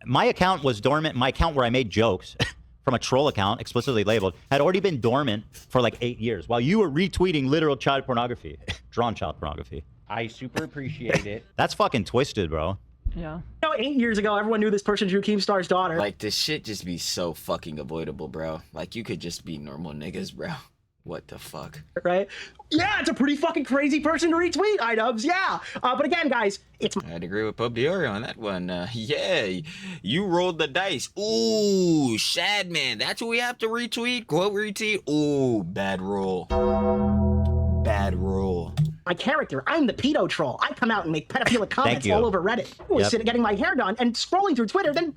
My account was dormant. My account where I made jokes from a troll account, explicitly labeled, had already been dormant for like 8 years, while you were retweeting literal child pornography, drawn child pornography. I super appreciate it. That's fucking twisted, bro. Yeah. You know, 8 years ago, everyone knew this person drew Keemstar's daughter. Like, this shit just be so fucking avoidable, bro. Like, you could just be normal niggas, bro. What the fuck? Right? Yeah, it's a pretty fucking crazy person to retweet, Idubbbz, yeah. But again, guys, it's... I'd agree with Pope Diori on that one. Yeah, you rolled the dice. Ooh, Shadman, that's what we have to retweet? Quote retweet? Ooh, bad roll. Bad roll. My character, I'm the pedo troll. I come out and make pedophilic comments you. all over Reddit. I was sitting getting my hair done and scrolling through Twitter, then...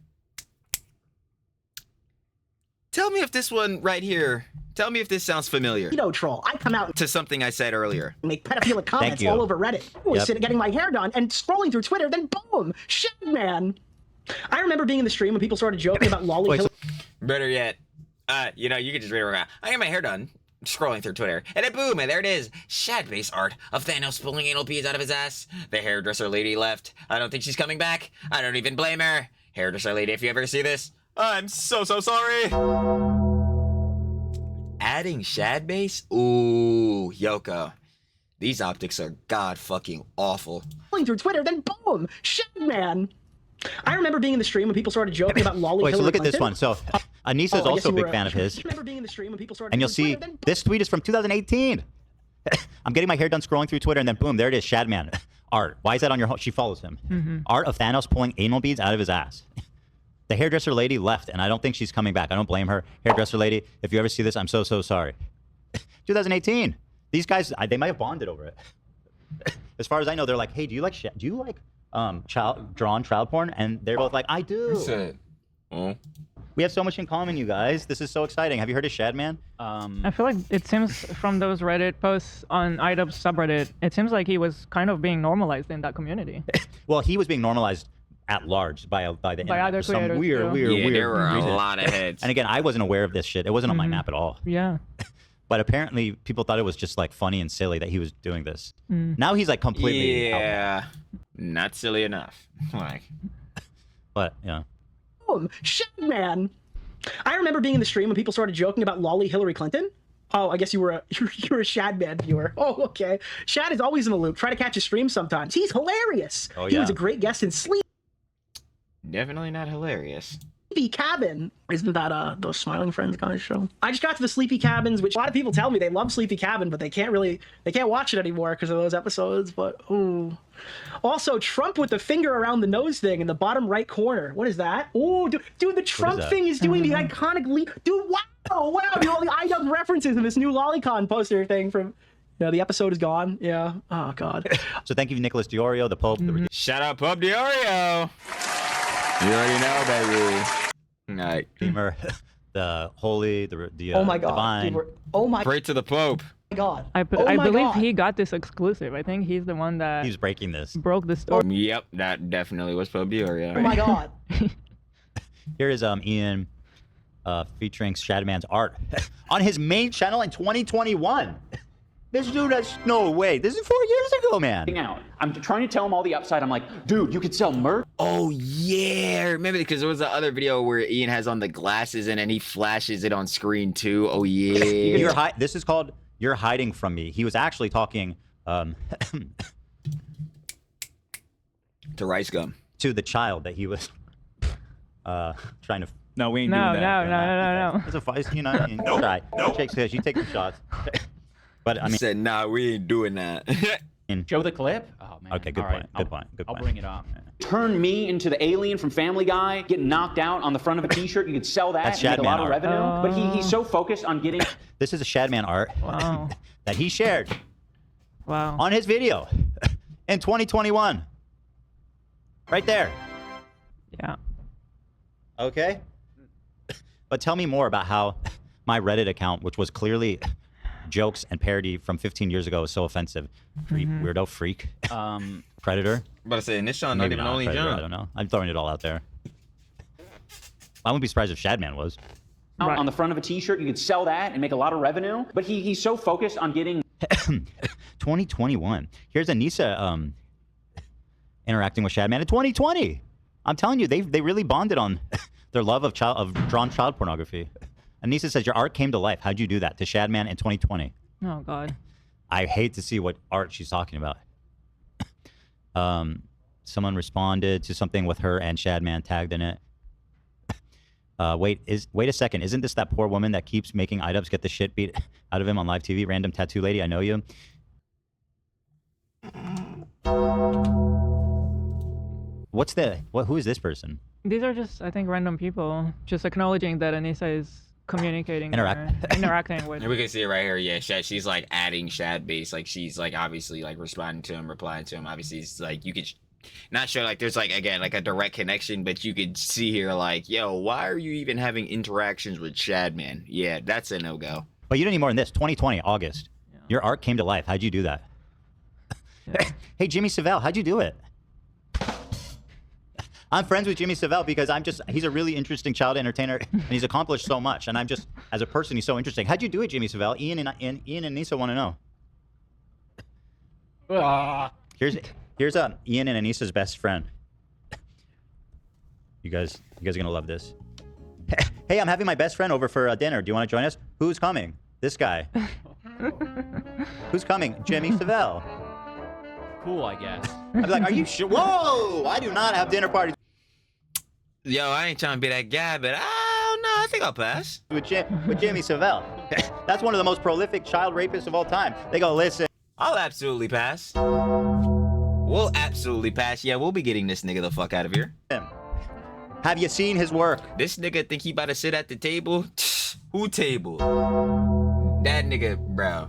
Tell me if this one right here, tell me if this sounds familiar. Pedo troll. I come out to something I said earlier. and make pedophilic comments all over Reddit. I was sitting getting my hair done and scrolling through Twitter, then boom, shit, man. I remember being in the stream when people started joking about lolly. Better yet, you know, you could just read around. I got my hair done, scrolling through Twitter, and then boom, and there it is. Shad-based art of Thanos pulling anal beads out of his ass. The hairdresser lady left. I don't think she's coming back. I don't even blame her. Hairdresser lady, if you ever see this, I'm so sorry. Adding Shad base? Ooh, Yoko. These optics are god fucking awful. Scrolling through Twitter, then boom, shit, man. I remember being in the stream when people started joking about lolly. Wait, so Hillary look at this Clinton. one. So Anisa is also a big fan of his. I remember being in the stream when people started. And you'll see this tweet is from 2018. I'm getting my hair done scrolling through Twitter, and then boom, there it is, Shadman. Art. Why is that on your home? She follows him. Art of Thanos pulling anal beads out of his ass. The hairdresser lady left, and I don't think she's coming back. I don't blame her. Hairdresser lady, if you ever see this, I'm so sorry. 2018. These guys, they might have bonded over it. As far as I know, they're like, hey, do you like drawn child porn? And they're both like, I do. We have so much in common, you guys. This is so exciting. Have you heard of Shadman? I feel like it seems from those Reddit posts on Idubbbz subreddit, it seems like he was kind of being normalized in that community. Well, he was being normalized at large by the internet. other For some creators, weird there were a reason. lot of heads. And again, I wasn't aware of this shit. It wasn't on my map at all. Yeah. But apparently, people thought it was just like funny and silly that he was doing this. Now he's like completely yeah, not silly enough. Like, but yeah. Boom, shit, man. I remember being in the stream when people started joking about lolly Hillary Clinton. Oh, I guess you were a Shadman viewer. Oh, okay. Shad is always in the loop. Try to catch his stream sometimes. He's hilarious. Oh, He yeah. was a great guest in Sleep. definitely not hilarious. Sleepy Cabin. Isn't that those Smiling Friends guys show? I just got to the Sleepy Cabins, which a lot of people tell me they love Sleepy Cabin, but they can't watch it anymore because of those episodes. But ooh. Also, Trump with the finger around the nose thing in the bottom right corner. What is that? Oh, dude, the Trump thing is doing the iconic dude, wow, dude, all the Idubbbz references in this new Lolicon poster thing from. The episode is gone. Yeah. Oh God. So thank you, Nicholas Diorio, the Pope. Shout out Pope Diorio. You already know, baby. All right. Redeemer, the holy, the oh my God, divine. dude, oh my. Pray to the Pope. God. I believe he got this exclusive. I think he's the one that He's breaking this. broke the story. Yep, that definitely was Pope Diorio. Oh my God. Here is Ian featuring Shadman's art on his main channel in 2021. This dude has no way. This is 4 years ago, man. Out. I'm trying to tell him all the upside. I'm like, dude, you could sell merch. Oh yeah, remember because there was the other video where Ian has on the glasses and then he flashes it on screen too. Oh yeah. This is called "You're Hiding from Me." He was actually talking to Rice Gum, to the child that he was trying to. No, we ain't doing that. No. It's a fight, you know. I mean, try. Shakes says you take the shots. But I mean, said, nah, we ain't doing that. Show the clip. Oh man. Okay, good All point. right, Good point. I'll bring it up. Turn me into the alien from Family Guy, getting knocked out on the front of a T-shirt. You could sell that That's and get a lot Shadman of art. revenue. But he's so focused on getting. This is a Shadman art Wow. that he shared Wow. on his video in 2021. Right there. Yeah. Okay. But tell me more about how my Reddit account, which was clearly jokes and parody from 15 years ago, is so offensive. Creep, weirdo, freak, predator. I'm about to say, and this Sean not Maybe even not only predator, John. I don't know. I'm throwing it all out there. I wouldn't be surprised if Shadman was. Right. On the front of a T-shirt, you could sell that and make a lot of revenue. But he's so focused on getting. 2021. Here's Anisa interacting with Shadman in 2020. I'm telling you, they really bonded on their love of drawn child pornography. Anisa says, your art came to life. How'd you do that? To Shadman in 2020. Oh God. I hate to see what art she's talking about. Someone responded to something with her and Shadman tagged in it. Wait a second. Isn't this that poor woman that keeps making Idubbbz get the shit beat out of him on live TV? Random tattoo lady, I know you. Who is this person? These are just, I think, random people just acknowledging that Anisa is communicating, interacting with. And we can see it right here. Yeah, she's like adding Shad base. Like she's like obviously like responding to him, replying to him. Obviously, it's like you could not show like there's like again like a direct connection, but you could see here like, yo, why are you even having interactions with Shadman? Yeah, that's a no go. But you didn't need more than this. 2020 August. Yeah. Your art came to life. How'd you do that? Yeah. Hey, Jimmy Savile, how'd you do it? I'm friends with Jimmy Savile because he's a really interesting child entertainer and he's accomplished so much. And I'm just, as a person, he's so interesting. How'd you do it, Jimmy Savile? Ian and Anisa want to know. Here's Ian and Anisa's best friend. You guys are going to love this. Hey, I'm having my best friend over for dinner. Do you want to join us? Who's coming? This guy. Who's coming? Jimmy Savile. Cool, I guess. I'd be like, are you sure? Whoa! I do not have dinner parties. Yo, I ain't trying to be that guy, but I think I'll pass. With Jimmy Savile. That's one of the most prolific child rapists of all time. They go, listen. I'll absolutely pass. We'll absolutely pass. Yeah, we'll be getting this nigga the fuck out of here. Have you seen his work? This nigga think he about to sit at the table? Who table? That nigga, bro.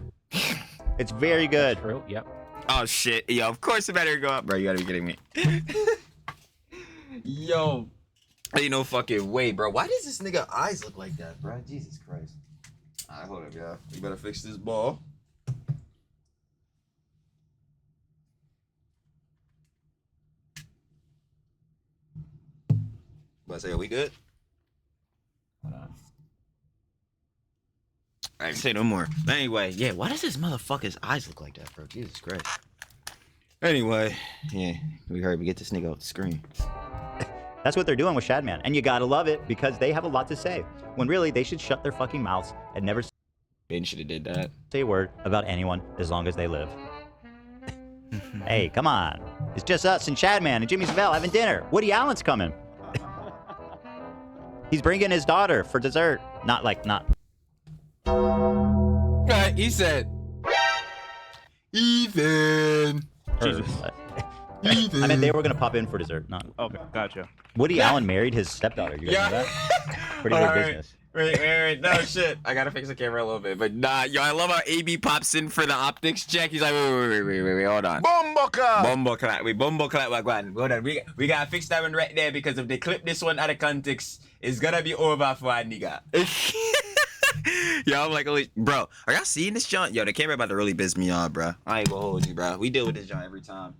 It's very good. True, yep. Oh shit. Yo, of course it better go up. Bro, you gotta be kidding me. Yo. Ain't no fucking way, bro. Why does this nigga eyes look like that, bro? Jesus Christ. Alright, hold up, y'all. We better fix this ball. But say, are we good? Hold on. I can say no more. But anyway, yeah, why does this motherfucker's eyes look like that, bro? Jesus Christ. Anyway, yeah, we get this nigga off the screen. That's what they're doing with Shadman. And you gotta love it because they have a lot to say. When really, they should shut their fucking mouths and never Ben should have did that. say a word about anyone as long as they live. Hey, come on. It's just us and Shadman and Jimmy Savile having dinner. Woody Allen's coming. He's bringing his daughter for dessert. Not. He said, Ethan. Jesus. I meant they were gonna pop in for dessert. Not. Okay, gotcha. Woody Allen married his stepdaughter. You guys know that? Pretty big business. Wait. No shit. I gotta fix the camera a little bit. But nah, yo, I love how AB pops in for the optics check. He's like, wait, hold on. Bombo clap. Wait, hold on. We gotta fix that one right there because if they clip this one out of context, it's gonna be over for a nigga. Yo, I'm like, bro, are y'all seeing this joint? Yo, the camera about to really piss me off, bro. I ain't gonna hold you, bro. We deal with this joint every time.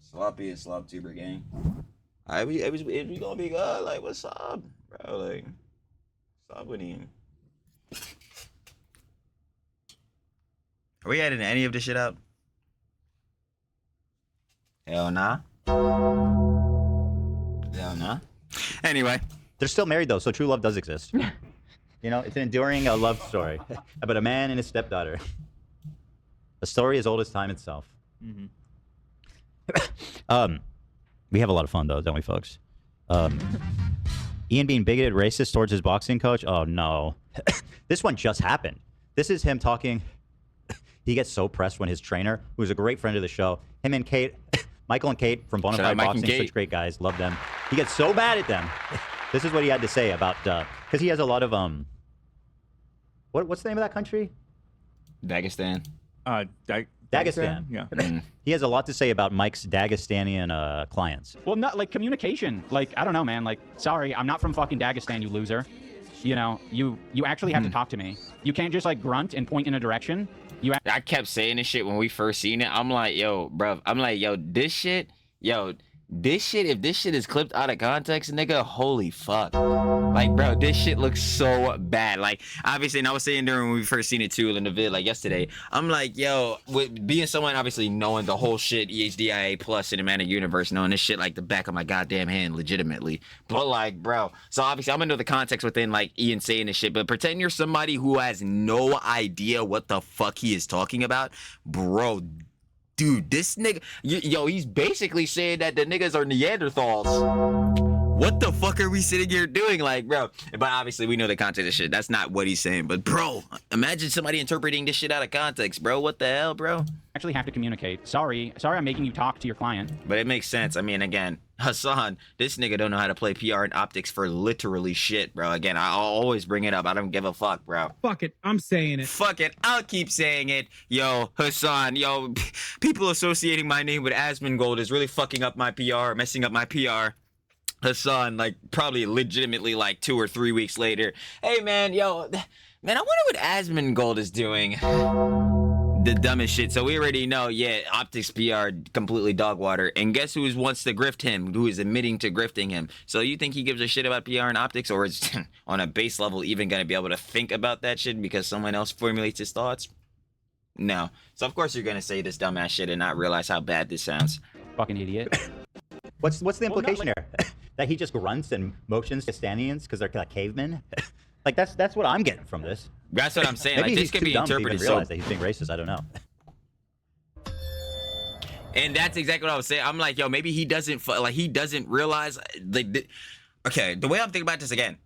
Sloppy and slop tuber gang. Alright, we gonna be good. Like, what's up, bro? Like, what's up with him? Are we editing any of this shit out? Hell nah. Anyway. They're still married though, so true love does exist. You know, it's an enduring love story about a man and his stepdaughter. A story as old as time itself. Mm-hmm. We have a lot of fun though, don't we, folks? Ian being bigoted, racist towards his boxing coach. Oh no, this one just happened. This is him talking. He gets so pressed when his trainer, who's a great friend of the show, him and Kate, Michael and Kate from Bonafide Boxing, such great guys, love them. He gets so bad at them. This is what he had to say about because he has a lot of what's the name of that country? Dagestan. Dagestan. Yeah. He has a lot to say about Mike's Dagestanian clients. Well, not like communication. Like, I don't know, man. Like, sorry, I'm not from fucking Dagestan, you loser. You know, you actually have to talk to me. You can't just like grunt and point in a direction. I kept saying this shit when we first seen it. I'm like, yo, bro. This shit, if this shit is clipped out of context, nigga, holy fuck. Like, bro, this shit looks so bad. Like, obviously, and I was saying during when we first seen it too in the vid, like yesterday, I'm like, yo, with being someone obviously knowing the whole shit, EHDIA plus cinematic universe, knowing this shit like the back of my goddamn hand, legitimately. But like, bro, so obviously I'm gonna know the context within like Ian saying this shit, but pretend you're somebody who has no idea what the fuck he is talking about, bro. Dude, this nigga, yo, he's basically saying that the niggas are Neanderthals. What the fuck are we sitting here doing? Like, bro, but obviously we know the context of shit. That's not what he's saying. But, bro, imagine somebody interpreting this shit out of context, bro. What the hell, bro? Actually have to communicate. Sorry, I'm making you talk to your client. But it makes sense. I mean, again, Hassan, this nigga don't know how to play PR and optics for literally shit, bro. Again, I'll always bring it up. I don't give a fuck, bro. Fuck it. I'm saying it. Fuck it. I'll keep saying it. Yo, Hassan, yo, people associating my name with Asmongold is really fucking up my PR, messing up my PR. Hassan, like, probably legitimately, like, 2 or 3 weeks later. Hey, man, yo, man, I wonder what Asmongold is doing. The dumbest shit. So we already know, yeah, optics PR completely dog water. And guess who wants to grift him? Who is admitting to grifting him? So you think he gives a shit about PR and optics, or is on a base level even gonna be able to think about that shit because someone else formulates his thoughts? No. So of course you're gonna say this dumbass shit and not realize how bad this sounds. Fucking idiot. What's the implication here? That he just grunts and motions to Stanians because they're like cavemen? Like that's what I'm getting from this. That's what I'm saying. Maybe like, he's this could too be dumb to interpreted even realize that he's being racist. I don't know. And that's exactly what I was saying. I'm like, yo, maybe he doesn't realize. Like, okay, the way I'm thinking about this again,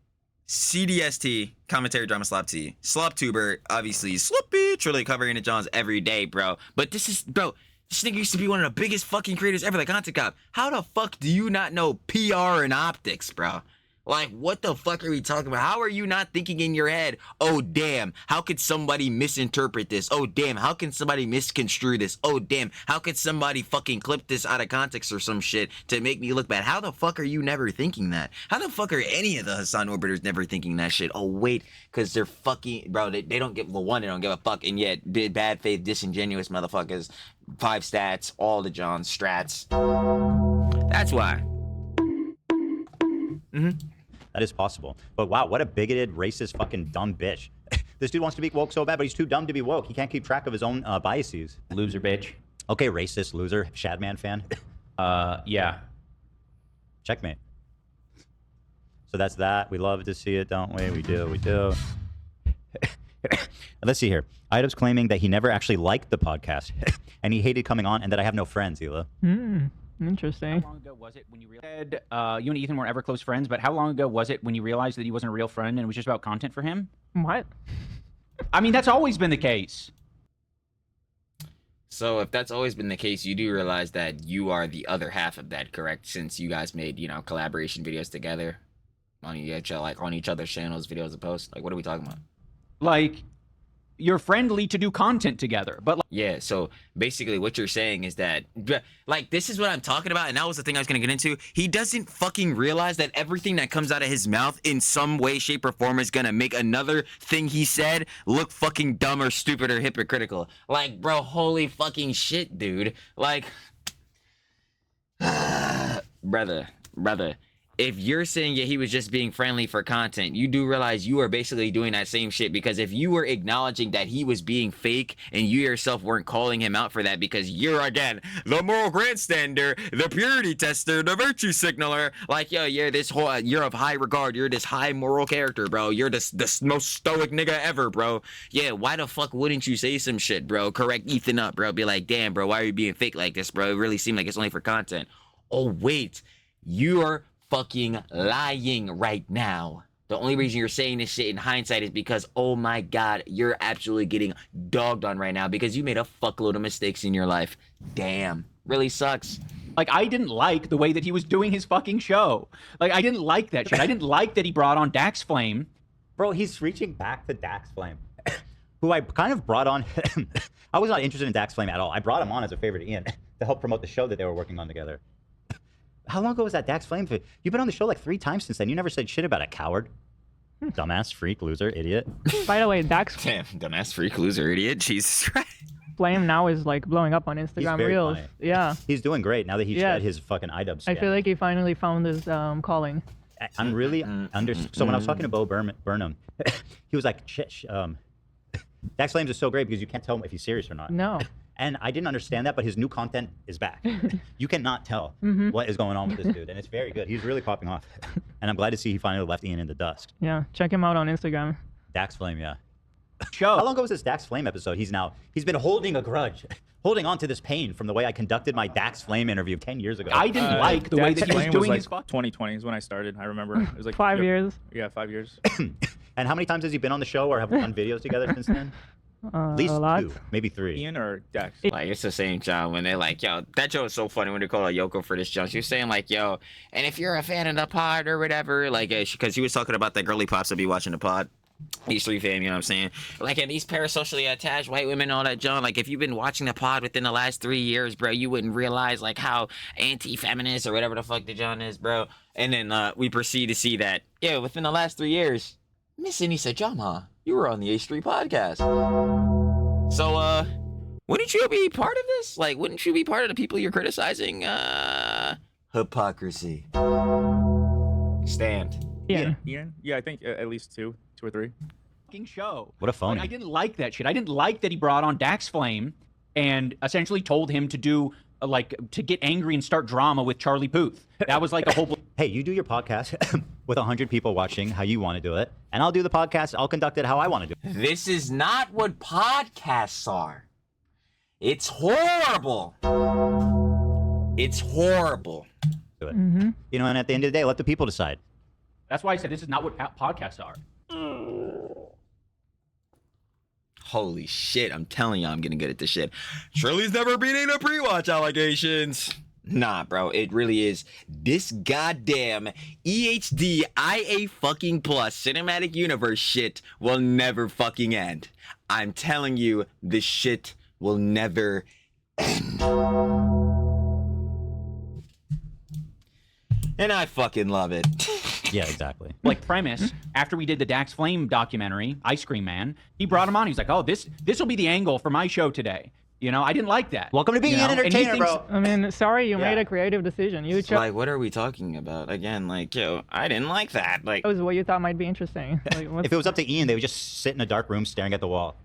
CDST, commentary drama slop T, slop tuber, obviously sloppy, truly covering the Johns every day, bro. But this is, bro. This nigga used to be one of the biggest fucking creators ever, like Content Cop. How the fuck do you not know PR and optics, bro? Like, what the fuck are we talking about? How are you not thinking in your head, oh, damn, how could somebody misinterpret this? Oh, damn, how can somebody misconstrue this? Oh, damn, how could somebody fucking clip this out of context or some shit to make me look bad? How the fuck are you never thinking that? How the fuck are any of the Hassan Orbiters never thinking that shit? Oh, wait, because they're fucking, bro, they don't give, well, one, they don't give a fuck, and yet, bad faith, disingenuous motherfuckers, 5 stats, all the Johns, strats. That's why. That is possible. But wow, what a bigoted, racist, fucking dumb bitch. This dude wants to be woke so bad, but he's too dumb to be woke. He can't keep track of his own biases. Loser bitch. Okay, racist, loser, Shadman fan. Yeah. Checkmate. So that's that. We love to see it, don't we? We do. Let's see here. Idubbbz claiming that he never actually liked the podcast and he hated coming on and that I have no friends, Hila. Interesting. How long ago was it when you realized you and Ethan were ever close friends? But how long ago was it when you realized that he wasn't a real friend and it was just about content for him? What? I mean, that's always been the case. So if that's always been the case, you do realize that you are the other half of that, correct? Since you guys made, collaboration videos together on each other's channels, videos and posts. Like, what are we talking about? Like, you're friendly to do content together, but yeah. So basically, what you're saying is that, like, this is what I'm talking about, and that was the thing I was gonna get into. He doesn't fucking realize that everything that comes out of his mouth, in some way, shape, or form, is gonna make another thing he said look fucking dumb or stupid or hypocritical. Like, bro, holy fucking shit, dude. Like, brother. If you're saying he was just being friendly for content, you do realize you are basically doing that same shit, because if you were acknowledging that he was being fake and you yourself weren't calling him out for that because you're, again, the moral grandstander, the purity tester, the virtue signaler, like, yo, you're of high regard, you're this high moral character, bro, you're this most stoic nigga ever, bro. Yeah, why the fuck wouldn't you say some shit, bro? Correct Ethan up, bro. Be like, damn, bro, why are you being fake like this, bro? It really seemed like it's only for content. Oh, wait, you're fucking lying right now. The only reason you're saying this shit in hindsight is because, oh my god, you're absolutely getting dogged on right now because you made a fuckload of mistakes in your life. Damn. Really sucks. like, I didn't like the way that he was doing his fucking show. Like, I didn't like that shit. I didn't like that he brought on Dax Flame. Bro, he's reaching back to Dax Flame, who I kind of brought on. I was not interested in Dax Flame at all. I brought him on as a favor to Ian to help promote the show that they were working on together. How long ago was that Dax Flame? You've been on the show like 3 times since then. You never said shit about it, coward. Dumbass, freak, loser, idiot. By the way, Dax Damn, dumbass, freak, loser, idiot. Jesus Christ. Flame now is like blowing up on Instagram Reels. Funny. Yeah. He's doing great now that he Yeah. shed his fucking Idubbbz I scam. feel like he finally found his calling. I'm really So when I was talking to Bo Burnham, he was like, Dax Flames is so great because you can't tell if he's serious or not. No. And I didn't understand that, but his new content is back. You cannot tell what is going on with this dude, and it's very good. He's really popping off. And I'm glad to see he finally left Ian in the dust. Yeah, check him out on Instagram. Dax Flame, yeah. Show. How long ago was this Dax Flame episode? He's been holding a grudge, holding on to this pain from the way I conducted my Dax Flame interview 10 years ago. I didn't like the way that he was doing his like 2020 is when I started. I remember it was like 5 years. Yeah, 5 years. And how many times has he been on the show, or have we done videos together since then? At least a lot. 2, maybe 3. Ian or Dax? Like, it's the same John when they're like, yo, that joke is so funny when they call her Yoko for this John. She was saying like, yo, and if you're a fan of the pod or whatever, like, because he was talking about the girly pops that be watching the pod. These 3 fam, you know what I'm saying? Like, and these parasocially attached white women, all that, John. Like, if you've been watching the pod within the last 3 years, bro, you wouldn't realize, like, how anti-feminist or whatever the fuck the John is, bro. And then we proceed to see that, yeah, within the last 3 years, Miss Anisa Jama, you were on the H3 podcast. So, wouldn't you be part of this? Like, wouldn't you be part of the people you're criticizing? Hypocrisy. Stand. Yeah. Ian? Yeah, I think at least 2 or 3. fucking show. What a phony. Like, I didn't like that shit. I didn't like that he brought on Dax Flame and essentially told him to do, to get angry and start drama with Charlie Puth. That was like a whole... Hey, you do your podcast with 100 people watching how you want to do it, and I'll do the podcast, I'll conduct it how I want to do it. This is not what podcasts are. It's horrible. It's horrible. Do it. You know, and at the end of the day, let the people decide. That's why I said this is not what podcasts are. Holy shit, I'm telling you, I'm getting good at this shit. Shirley's never beating the pre-watch allegations. Nah, bro, it really is. This goddamn EHD IA fucking plus cinematic universe shit will never fucking end. I'm telling you, this shit will never end. And I fucking love it. Yeah, exactly. Like, premise, after we did the Dax Flame documentary, Ice Cream Man, he brought him on. He's like, oh, this will be the angle for my show today. You know, I didn't like that. Welcome to being an entertainer, bro. I mean, sorry, you made a creative decision. You chose Like, what are we talking about? Again, like, yo, I didn't like that. Like, what you thought might be interesting. Like, If it was up to Ian, they would just sit in a dark room staring at the wall.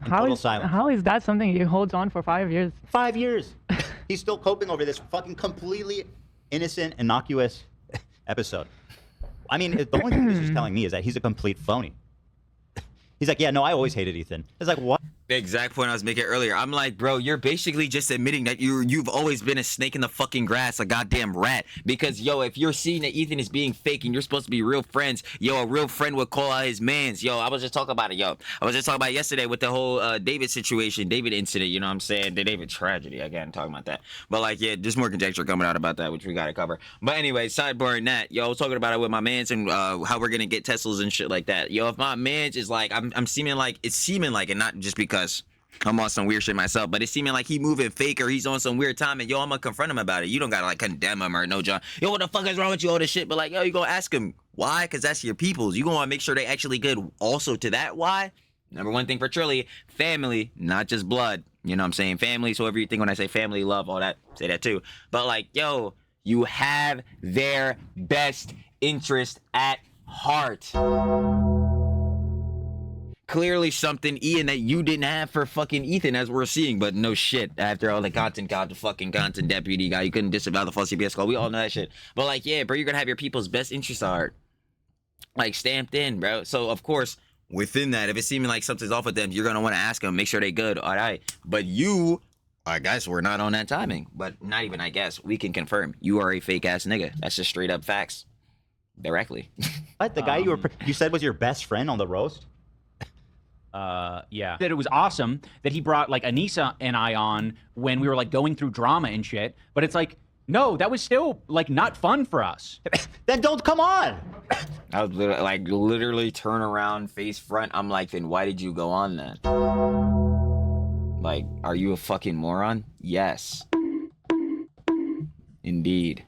In how total is silence. how is that something he holds on for 5 years? 5 years. He's still coping over this fucking completely innocent, innocuous episode. I mean, the only thing this is telling me is that he's a complete phony. He's like, yeah, no, I always hated Ethan. It's like, what? The exact point I was making earlier. I'm like, bro, you're basically just admitting that you've always been a snake in the fucking grass, a goddamn rat. Because yo, if you're seeing that Ethan is being fake and you're supposed to be real friends, yo, a real friend would call out his mans. Yo, I was just talking about it, yo. I was just talking about it yesterday with the whole David situation, David incident. You know what I'm saying? The David tragedy. Again, talking about that. But like, yeah, there's more conjecture coming out about that, which we gotta cover. But anyway, sidebarring that, yo, I was talking about it with my mans and how we're gonna get Teslas and shit like that. Yo, if my mans is like, I'm seeming like it's seeming like, and not just because I'm on some weird shit myself, but it's seeming like he moving fake or he's on some weird time, and yo, I'm gonna confront him about it. You don't gotta like condemn him or no, John. Yo, what the fuck is wrong with you? All this shit, but like, yo, you gonna ask him why? Because that's your peoples. You gonna make sure they actually good. Also to that, why? Number one thing for Trilly, family, not just blood. You know what I'm saying? Family. So whatever you think when I say family, love, all that, say that too. But like, yo, you have their best interest at heart. Clearly something, Ian, that you didn't have for fucking Ethan, as we're seeing, but no shit. After all the content god, the fucking content deputy guy, you couldn't disavow the false CBS call. We all know that shit. But like, yeah, bro, you're gonna have your people's best interests at heart, like stamped in, bro. So of course, within that, if it's seeming like something's off with them, you're gonna want to ask them, make sure they good, all right. But you, I guess we're not on that timing, but not even I guess, we can confirm you are a fake ass nigga. That's just straight up facts, directly. What, the guy you said was your best friend on the roast? Yeah. That it was awesome that he brought like Anisa and I on when we were like going through drama and shit. But it's like, no, that was still like not fun for us. Then don't come on. I was literally turn around, face front. I'm like, then why did you go on then? Like, are you a fucking moron? Yes. Indeed.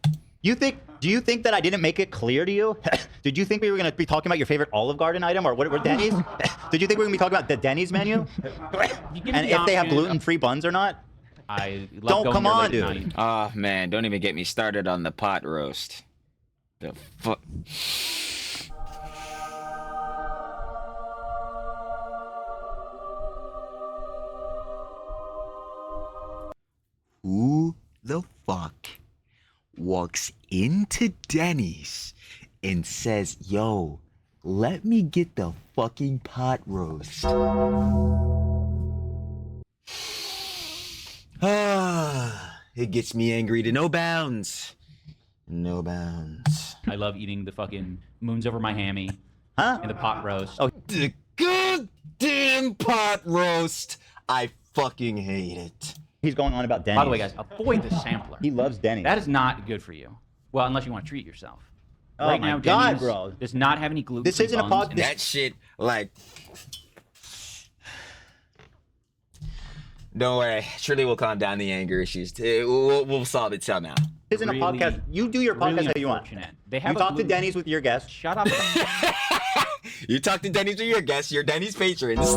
Do you think that I didn't make it clear to you? Did you think we were going to be talking about your favorite Olive Garden item or what? Denny's? Did you think we were going to be talking about the Denny's menu? And if they have gluten-free buns or not? I love don't going come there on, late dude. at night. Oh man, don't even get me started on the pot roast. The fuck. Who the fuck walks into Denny's and says, yo, let me get the fucking pot roast? Ah, it gets me angry to no bounds. No bounds. I love eating the fucking moons over my hammy. Huh? And the pot roast. Oh, The goddamn pot roast. I fucking hate it. He's going on about Denny's. By the way, guys, avoid the sampler. He loves Denny's. That is not good for you. Well, unless you want to treat yourself. Oh right my now, God, Denny's bro. does not have any gluten. This isn't a podcast. That shit, like... Don't worry. Surely we'll calm down the anger issues. We'll solve it somehow. This isn't a podcast. You do your podcast how you want. They have you talk to Denny's with your guests. Shut up. You talk to Denny's with your guests. You're Denny's patrons.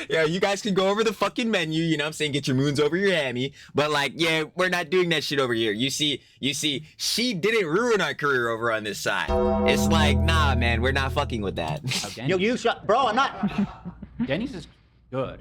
Yeah, you guys can go over the fucking menu, you know what I'm saying? Get your moons over your hammy. But like, yeah, we're not doing that shit over here. You see, she didn't ruin our career over on this side. It's like, nah, man, we're not fucking with that. Oh, Yo, you shut, bro. I'm not. Denny's is good.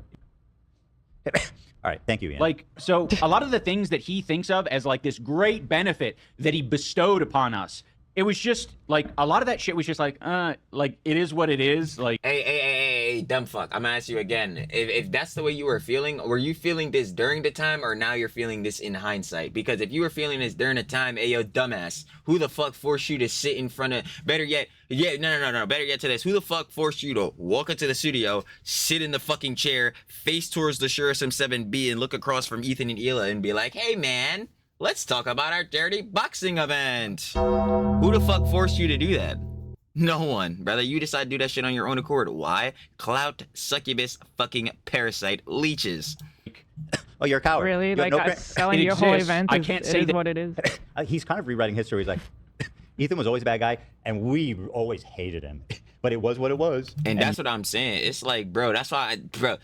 All right, thank you, Ian. Like, so a lot of the things that he thinks of as like this great benefit that he bestowed upon us, it was just like a lot of that shit was just like it is what it is. Like, hey, dumb fuck. I'm gonna ask you again. If that's the way you were feeling, were you feeling this during the time or now you're feeling this in hindsight? Because if you were feeling this during the time, hey yo, dumbass, who the fuck forced you to sit in front of? Better yet, no. Better yet to this, who the fuck forced you to walk into the studio, sit in the fucking chair, face towards the Shure SM7B, and look across from Ethan and Ela and be like, hey man, let's talk about our dirty boxing event. Who the fuck forced you to do that? No one, brother. You decide to do that shit on your own accord. Why? Clout, succubus, fucking parasite, leeches. Oh, you're a coward. Really? You have Like no selling It your whole exists. event I is, can't it say is that- what it is. He's kind of rewriting history. He's like, Ethan was always a bad guy, and we always hated him. But it was what it was. And that's what I'm saying. It's like, bro, that's why, bro,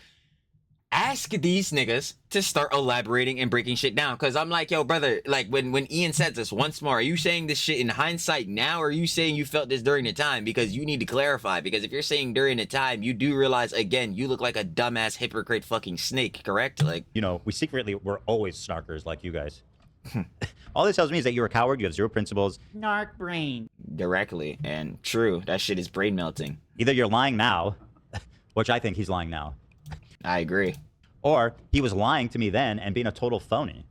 ask these niggas to start elaborating and breaking shit down. Because I'm like, yo, brother, like when Ian said this once more, are you saying this shit in hindsight now, or are you saying you felt this during the time? Because you need to clarify. Because if you're saying during the time, you do realize, again, you look like a dumbass hypocrite fucking snake, correct? Like, You know, we secretly were always snarkers like you guys. All this tells me is that you're a coward. You have zero principles. Narc brain. Directly. And true, that shit is brain melting. Either you're lying now, which I think he's lying now. I agree. Or he was lying to me then and being a total phony.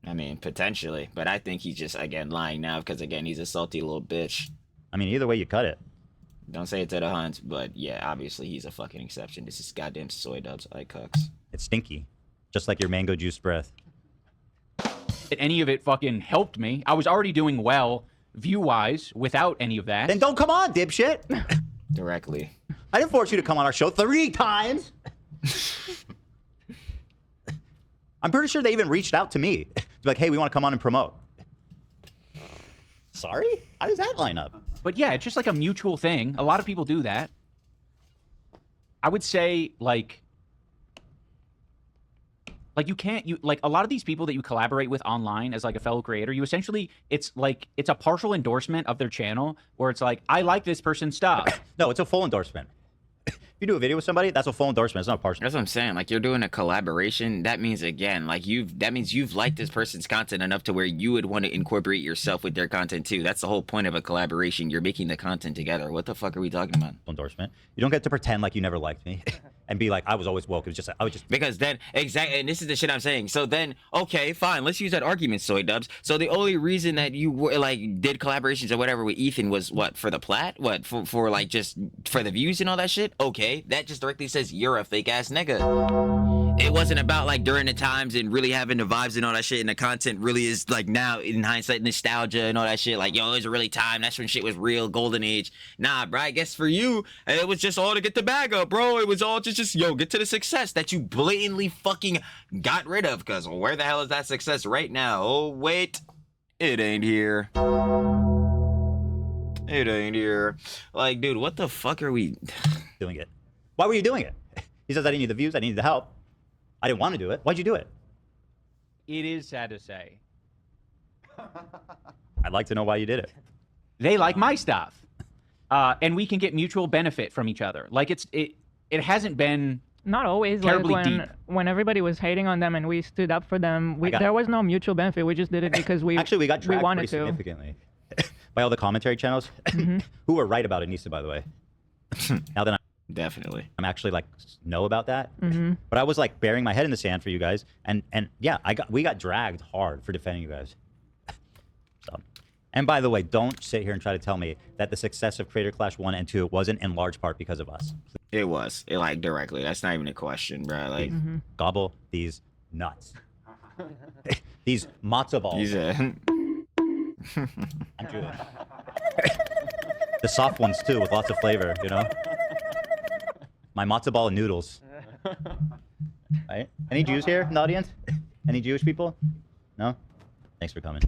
I mean, potentially. But I think he's just, again, lying now because, again, he's a salty little bitch. I mean, either way you cut it. Don't say it to the hunt, but yeah, obviously he's a fucking exception. This is goddamn soy dubs. I cucks. It's stinky. Just like your mango juice breath. Any of it fucking helped me. I was already doing well, view-wise, without any of that. Then don't come on, dipshit. Directly. I didn't force you to come on our show 3 times. I'm pretty sure they even reached out to me. To be like, hey, we want to come on and promote. Sorry? How does that line up? But yeah, it's just like a mutual thing. A lot of people do that. I would say, like you can't, like a lot of these people that you collaborate with online as like a fellow creator, you essentially, it's a partial endorsement of their channel where it's like, I like this person's stuff. No, it's a full endorsement. If you do a video with somebody, that's a full endorsement. It's not a partial. That's what I'm saying. Like, you're doing a collaboration. That means, again, like, that means you've liked this person's content enough to where you would want to incorporate yourself with their content too. That's the whole point of a collaboration. You're making the content together. What the fuck are we talking about? Endorsement. You don't get to pretend like you never liked me and be like, I was always woke. It was just, I was just. Because then, exactly, and this is the shit I'm saying. So then, okay, fine, let's use that argument, Soy Dubs. So the only reason that you were, like, did collaborations or whatever with Ethan was what, for the plat? What, for like just for the views and all that shit? Okay, that just directly says you're a fake ass nigga. It wasn't about like during the times and really having the vibes and all that shit, and the content really is like now in hindsight nostalgia and all that shit. Like, yo, it was a really time. That's when shit was real, golden age. Nah, bro. I guess for you, it was just all to get the bag up, bro. It was all just yo, get to the success that you blatantly fucking got rid of. Cause where the hell is that success right now? Oh wait, it ain't here. It ain't here. Like, dude, what the fuck are we doing it? Why were you doing it? He says, I didn't need the views. I needed the help. I didn't want to do it. Why'd you do it? It is sad to say. I'd like to know why you did it. They like my stuff. And we can get mutual benefit from each other. Like, it hasn't been not always. terribly like deep. when everybody was hating on them and we stood up for them, there was no mutual benefit. We just did it because we actually we got dragged wanted pretty to. significantly by all the commentary channels who were right about Anisa, by the way. Now that I'm actually like know about that, but I was like burying my head in the sand for you guys, and yeah, we got dragged hard for defending you guys. So, and by the way, don't sit here and try to tell me that the success of Creator Clash 1 and 2 wasn't in large part because of us. It was. It like directly. That's not even a question, bro. Like gobble these nuts. These matzo balls. I'm Jewish. The soft ones too, with lots of flavor, you know. My matzo ball and noodles. Right? Any Jews here in the audience? Any Jewish people? No? Thanks for coming.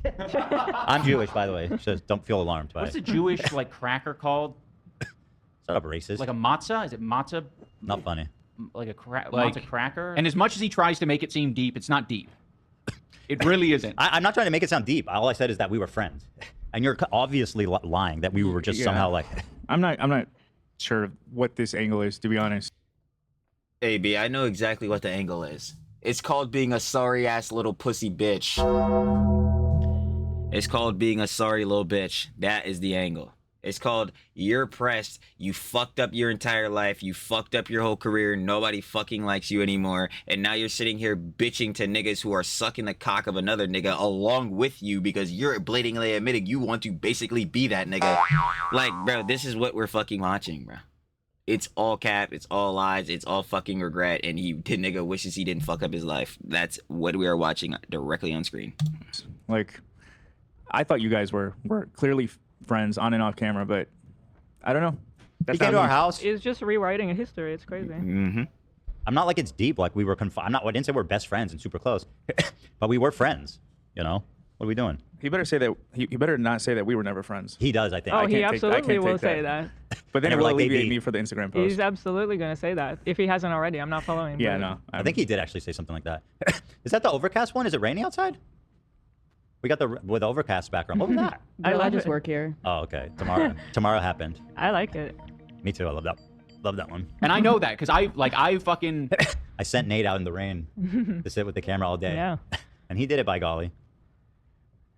I'm Jewish, by the way, so don't feel alarmed by What's a it. Jewish like cracker called? Shut up, racist. Like a matzah? Is it matzah? Not funny. Like a Like- matzah cracker? And as much as he tries to make it seem deep, it's not deep. It really isn't. I'm not trying to make it sound deep. All I said is that we were friends. And you're obviously lying that we were just somehow like... I'm not sure what this angle is, to be honest. Hey, B, I know exactly what the angle is. It's called being a sorry-ass little pussy bitch. It's called being a sorry little bitch. That is the angle. It's called you're pressed. You fucked up your entire life. You fucked up your whole career. Nobody fucking likes you anymore. And now you're sitting here bitching to niggas who are sucking the cock of another nigga along with you because you're blatantly admitting you want to basically be that nigga. Like, bro, this is what we're fucking watching, bro. It's all cap, it's all lies, it's all fucking regret, and the nigga wishes he didn't fuck up his life. That's what we are watching directly on screen. Like, I thought you guys were clearly friends on and off camera, but I don't know. You came to our house. It's just rewriting a history. It's crazy. I'm not like it's deep, like we were I didn't say we're best friends and super close, but we were friends, you know? What are we doing? He better say that. He better not say that we were never friends. He does, I think. Oh, I he can't absolutely will take say that. But then And it we're will like, alleviate baby. me for the Instagram post. He's absolutely going to say that. If he hasn't already, I'm not following. Yeah, but- no. I think he did actually say something like that. Is that the overcast one? Is it raining outside? We got with the overcast background. What was that? I love just it. work here. Oh, okay. Tomorrow happened. I like it. Me too. I love that. Love that one. And I know that because I fucking... I sent Nate out in the rain to sit with the camera all day. Yeah. And he did it, by golly.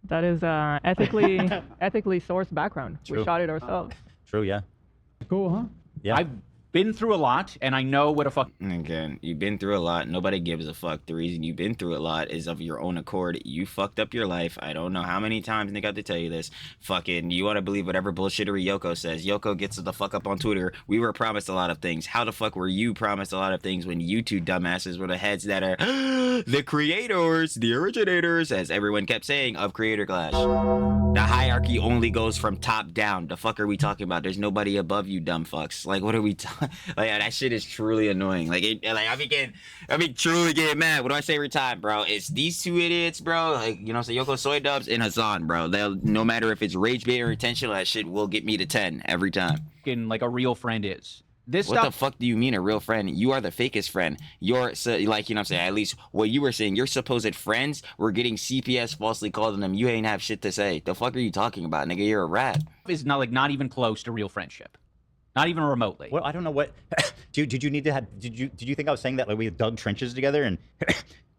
That is ethically sourced background. True. We shot it ourselves. True, yeah. Cool, huh? Yeah. I've been through a lot, and I know what a fuck. Again, you've been through a lot. Nobody gives a fuck. The reason you've been through a lot is of your own accord. You fucked up your life. I don't know how many times they got to tell you this. Fucking, you want to believe whatever bullshittery Yoko says. Yoko gets the fuck up on Twitter. We were promised a lot of things. How the fuck were you promised a lot of things when you two dumbasses were the heads that are the creators, the originators, as everyone kept saying, of Creator Clash? The hierarchy only goes from top down. The fuck are we talking about? There's nobody above you, dumb fucks. Like, what are we talking? Like, that shit is truly annoying. Like, I be truly getting mad. What do I say every time, bro? It's these two idiots, bro. Like, you know, so Yoko Soy Dubs and Hassan, bro. They'll, no matter if it's rage bait or intentional, that shit will get me to 10 every time. Like a real friend is. This What stuff. the fuck do you mean a real friend? You are the fakest friend. You're like, you know what I'm saying? At least what you were saying, your supposed friends were getting CPS falsely called them. You ain't have shit to say. The fuck are you talking about, nigga? You're a rat. Is not even close to real friendship. Not even remotely. Well, I don't know what. Did you need to have? Did you think I was saying that like we dug trenches together and,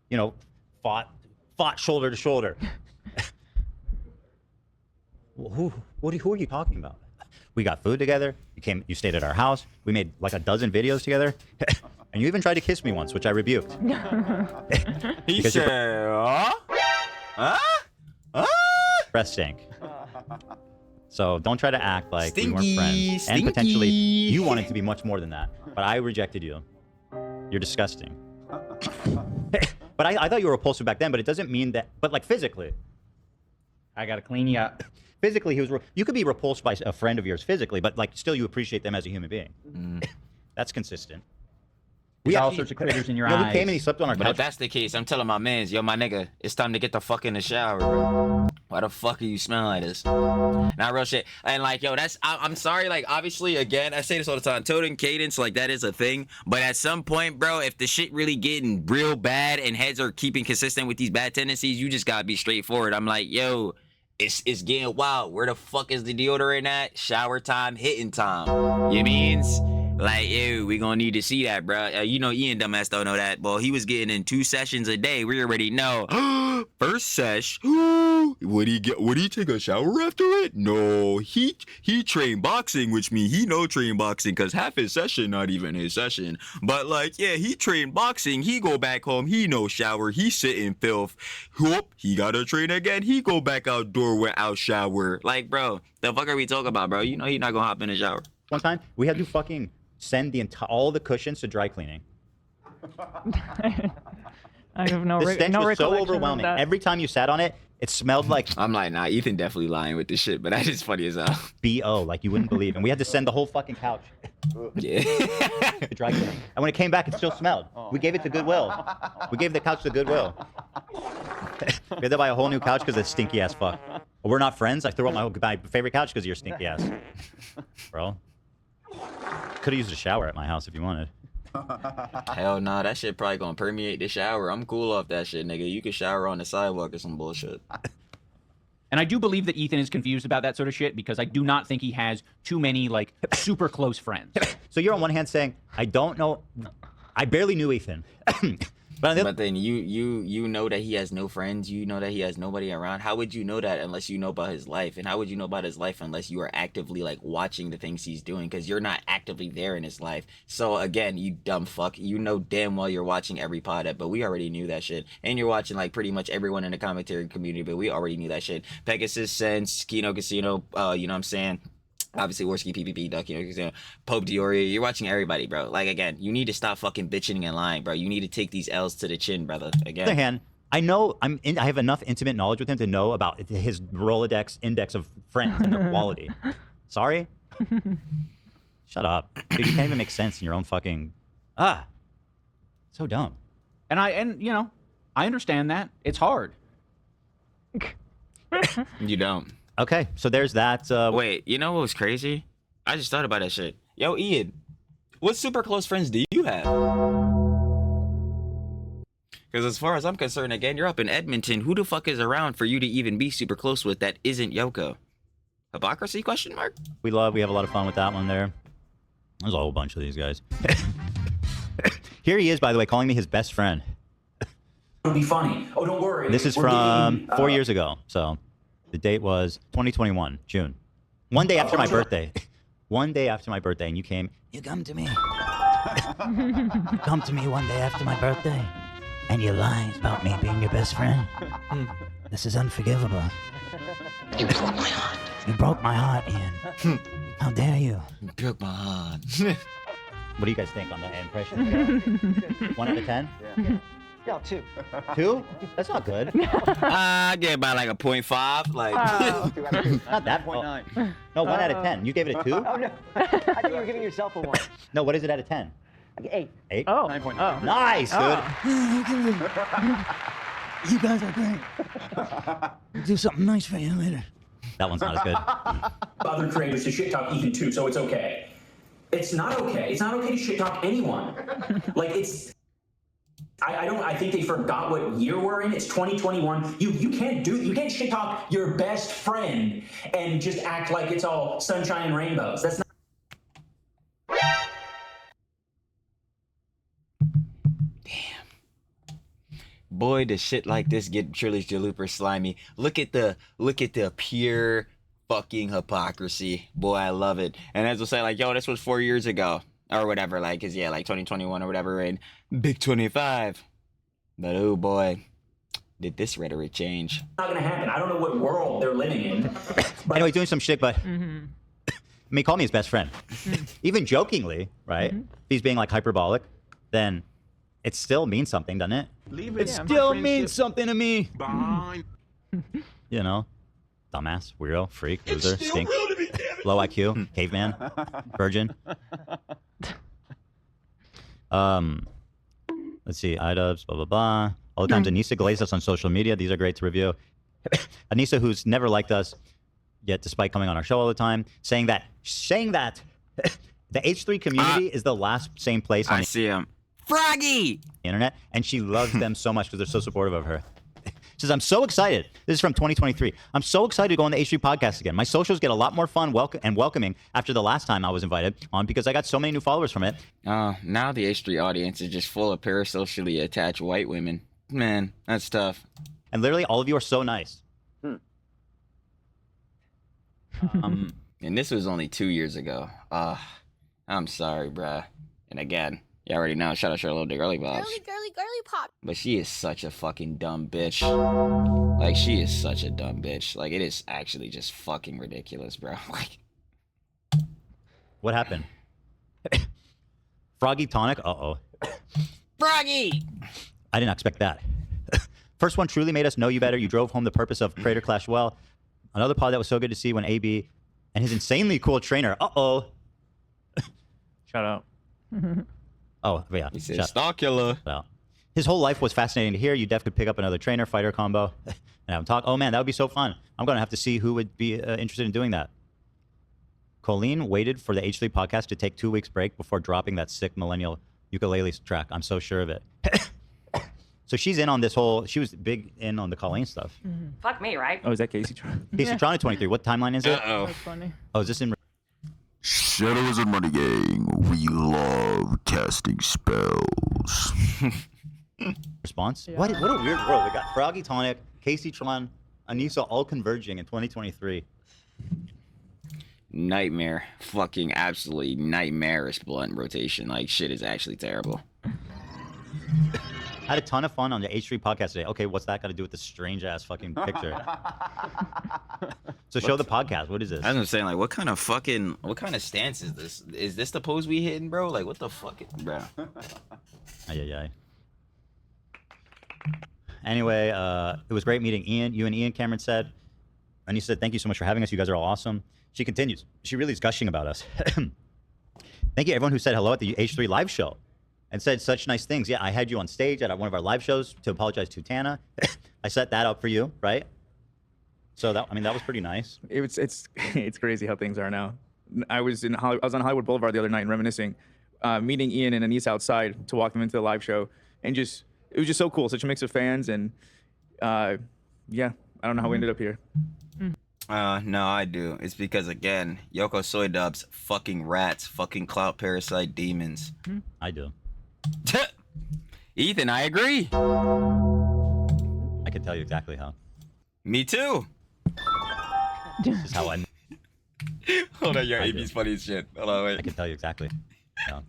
you know, fought shoulder to shoulder? Who are you talking about? We got food together. You stayed at our house. We made like a dozen videos together, and you even tried to kiss me once, which I rebuked. He said, breath stank. So don't try to act like we weren't Stinky, friends. stinky. And potentially, you wanted to be much more than that. But I rejected you. You're disgusting. But I thought you were repulsive back then, but it doesn't mean that. But like physically. I gotta clean you up. Physically, you could be repulsed by a friend of yours physically, but like still you appreciate them as a human being. That's consistent. We all sorts of critters in your He eyes. came and he slept on our But couch. if that's the case, I'm telling my mans, yo, my nigga, it's time to get the fuck in the shower, bro. Why the fuck are you smelling like this? Not real shit. And like, yo, I'm sorry, like, obviously, again, I say this all the time, tone and cadence, like, that is a thing. But at some point, bro, if the shit really getting real bad and heads are keeping consistent with these bad tendencies, you just gotta be straightforward. I'm like, yo, it's getting wild. Where the fuck is the deodorant at? Shower time, hitting time. You means? Like, ew, we gonna need to see that, bro. You know, Ian dumbass don't know that. Well, he was getting in 2 sessions a day. We already know. First sesh. Would he take a shower after it? No, he trained boxing, which means he no train boxing, cause half his session not even his session. But like, yeah, he trained boxing. He go back home. He no shower. He sit in filth. Whoop, he gotta train again. He go back outdoor without shower. Like, bro, the fuck are we talking about, bro? You know he not gonna hop in the shower. One time, we had to fucking send all the cushions to dry cleaning. I have no The stench no was so recollection of overwhelming. that. Every time you sat on it, it smelled like I'm like, nah, Ethan definitely lying with this shit, but that is funny as hell. BO, like you wouldn't believe. And we had to send the whole fucking couch Yeah. to dry cleaning. And when it came back, it still smelled. We gave it to Goodwill. We gave the couch to Goodwill. We had to buy a whole new couch because it's stinky as fuck. We're not friends. I threw out my favorite couch because of your stinky ass. Bro. Could have used a shower at my house if you wanted. Hell nah, that shit probably gonna permeate the shower. I'm cool off that shit, nigga. You can shower on the sidewalk or some bullshit. And I do believe that Ethan is confused about that sort of shit because I do not think he has too many like super close friends. So you're on one hand saying, I don't know, I barely knew Ethan. But then you know that he has no friends. You know that he has nobody around. How would you know that unless you know about his life? And how would you know about his life unless you are actively like watching the things he's doing? Because you're not actively there in his life. So again, you dumb fuck. You know damn well you're watching every pod up, but we already knew that shit. And you're watching like pretty much everyone in the commentary community, but we already knew that shit. Pegasus, Sense, Kino Casino, you know what I'm saying? Obviously, Worski, PPP, Duck, you know, Pope Diori. You're watching everybody, bro. Like, again, you need to stop fucking bitching and lying, bro. You need to take these L's to the chin, brother. Again. On the other hand, I know I have enough intimate knowledge with him to know about his Rolodex index of friends and their quality. Sorry? Shut up. Dude, you can't even make sense in your own fucking... So dumb. And you know, I understand that. It's hard. You don't. Okay, so there's that. Wait, you know what was crazy? I just thought about that shit. Yo, Ian, what super close friends do you have? Because as far as I'm concerned, again, you're up in Edmonton. Who the fuck is around for you to even be super close with that isn't Yoko? Hypocrisy, question mark? We have a lot of fun with that one there. There's a whole bunch of these guys. Here he is, by the way, calling me his best friend. It'll be funny. Oh, don't worry. This is We're from getting, 4 years ago, so... The date was 2021, June. One day after my birthday. One day after my birthday, and you came. You come to me. You come to me one day after my birthday, and you lied about me being your best friend. This is unforgivable. You broke my heart. You broke my heart, Ian. How dare you? You broke my heart. What do you guys think on the impression? 1 out of 10? Yeah, 2. 2? That's not good. I get about like a 0.5. Like, Not that point. No, 1 out of 10. You gave it a 2? Oh, no. I think you were giving yourself a 1. No, what is it out of 10? 8. 8? Oh. 9.9. Oh. Nice, dude. You guys are great. Do something nice for you later. That one's not as good. Other creators to shit talk Ethan too, so it's okay. It's not okay. It's not okay to shit talk anyone. Like it's. I think they forgot what year we're in. It's 2021. You can't shit talk your best friend and just act like it's all sunshine and rainbows. That's not. boy, does shit like this get Trilogy Looper slimy. Look at the pure fucking hypocrisy. Boy, I love it. And as we'll say, like, yo, this was 4 years ago. Or whatever, like, cause yeah, like 2021 or whatever, and Big 25. But oh boy, did this rhetoric change. Not gonna happen. I don't know what world they're living in. Anyway, doing some shit, but I mean, call me his best friend. Even jokingly, right? If he's being like hyperbolic, then it still means something, doesn't it? It still means something to me. You know, dumbass, weirdo, freak, loser, stink, low IQ, caveman, virgin. Let's see, Idubbbz, blah, blah, blah. All the times Anisa glazed us on social media. These are great to review. Anisa, who's never liked us, yet despite coming on our show all the time, saying that the H3 community is the last same place on I see him. Froggy! the internet, and she loves them so much because they're so supportive of her. She says, I'm so excited. This is from 2023. I'm so excited to go on the H3 podcast again. My socials get a lot more fun and welcoming after the last time I was invited on because I got so many new followers from it. Now the H3 audience is just full of parasocially attached white women. Man, that's tough. And literally all of you are so nice. And this was only 2 years ago. I'm sorry, bruh. And again, you already know, shout out to her little girly vibes. Girly pop. But she is such a fucking dumb bitch. Like, she is such a dumb bitch. Like, it is actually just fucking ridiculous, bro. Like, What happened? Froggy tonic? Uh-oh. Froggy! I did not expect that. First one truly made us know you better. You drove home the purpose of Creator Clash well. Another pod that was so good to see when AB and his insanely cool trainer. Uh-oh. Shout out. Oh, yeah. He said, Stalkula. Well, his whole life was fascinating to hear. You def could pick up another trainer fighter combo and have him talk. Oh, man, that would be so fun. I'm going to have to see who would be interested in doing that. Colleen waited for the H3 podcast to take 2 weeks break before dropping that sick millennial ukulele track. I'm so sure of it. So she's in on this whole, she was big in on the Colleen stuff. Fuck me, right? Oh, is that Casey Tron? Casey Tron 23. What timeline is it? Uh-oh. That's funny. Oh, is this in... Shadows and Money Gang, we love casting spells. response? Yeah. What a weird world. We got Froggy Tonic, Casey Tron, Anisa all converging in 2023. Nightmare. Fucking absolutely nightmarish blunt rotation. Like, shit is actually terrible. Had a ton of fun on the H3 podcast today. Okay, what's that got to do with the strange ass fucking picture? So show the podcast. What is this? As I'm saying, like, what kind of stance is this? Is this the pose we hitting, bro? Like, what the fuck, bro? Ay. Anyway, it was great meeting Ian. You and Ian, Cameron said. And he said, thank you so much for having us. You guys are all awesome. She continues. She really is gushing about us. Thank you, everyone who said hello at the H3 live show and said such nice things. Yeah, I had you on stage at one of our live shows to apologize to Tana. I set that up for you, right? So that was pretty nice. It's crazy how things are now. I was on Hollywood Boulevard the other night reminiscing, meeting Ian and Anise outside to walk them into the live show, and it was just so cool. Such a mix of fans and yeah, I don't know how we ended up here. No, I do. It's because, again, Yoko Soy Dubs, fucking rats, fucking clout parasite demons. I do. Ethan, I agree. I can tell you exactly how. Me too. This is how I. Hold on, your I AB's do. funny as shit. Hold on, wait. I can tell you exactly. Yeah.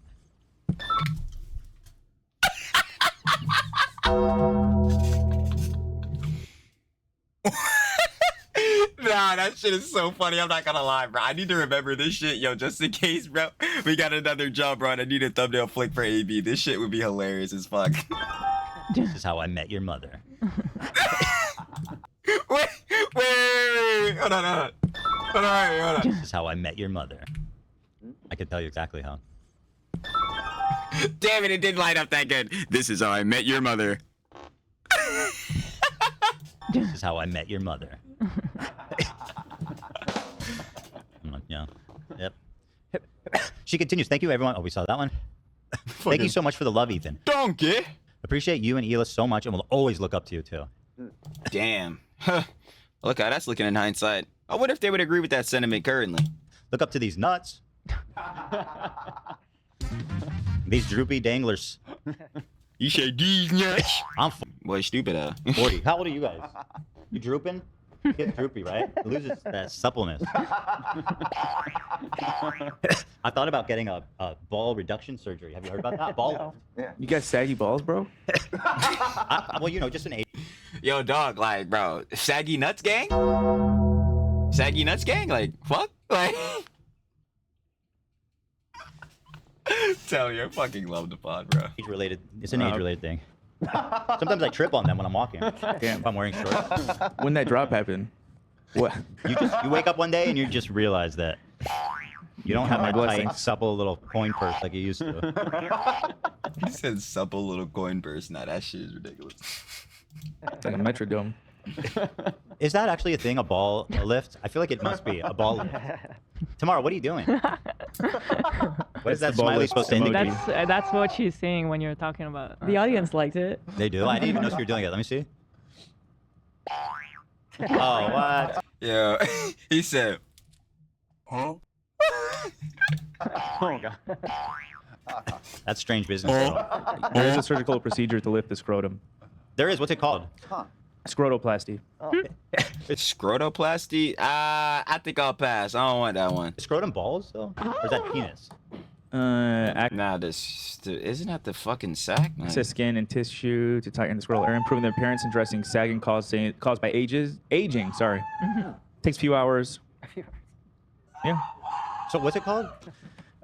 Nah, that shit is so funny. I'm not gonna lie, bro. I need to remember this shit, yo, just in case, bro. We got another job, bro. And I need a thumbnail flick for AB. This shit would be hilarious as fuck. This is how I met your mother. wait. Hold on. Hold on. This is how I met your mother. I can tell you exactly how. Damn it didn't light up that good. This is how I met your mother. This is how I met your mother. Yeah. Yep. She continues. Thank you, everyone. Oh, we saw that one. Thank you so much for the love, Ethan. Donkey. Appreciate you and Ela so much, and we'll always look up to you too. Damn. Look how that's looking in hindsight. I wonder if they would agree with that sentiment currently. Look up to these nuts. These droopy danglers. You say these nuts? I'm boy, stupid. 40. How old are you guys? You drooping? Get droopy, right? It loses that suppleness. I thought about getting a ball reduction surgery. Have you heard about that? Ball? Yeah. You got saggy balls, bro? Well, you know, just an age. Yo, dog, like, bro, saggy nuts gang? Saggy nuts gang? Like, fuck? Like, tell you, I fucking love the pod, bro. Age-related. It's an age-related thing. Sometimes I trip on them when I'm walking. Damn. If I'm wearing shorts. When that drop happened, what? You wake up one day and you just realize that you don't have My that tight, blessings. supple little coin purse like you used to. He said supple little coin purse. Nah, that shit is ridiculous. It's like a metrodome. Is that actually a thing, a ball lift? I feel like it must be a ball lift. Tomorrow, what are you doing? What is that the ball smiley lift supposed to emoji. indicate? That's what she's saying when you're talking about. The audience liked it. They do? I didn't even know you were doing it. Let me see. Oh, what? Yeah, he said, Huh? Oh god. That's strange business. Though. There is a surgical procedure to lift the scrotum. There is. What's it called? Scrotoplasty. it's scrotoplasty? I think I'll pass. I don't want that one. Scrotum balls, though? Or is that penis? Nah, isn't that the fucking sack? It says skin and tissue to tighten the scrotal area, improving the appearance and dressing sagging caused by aging. Sorry. Takes a few hours. Yeah. So what's it called?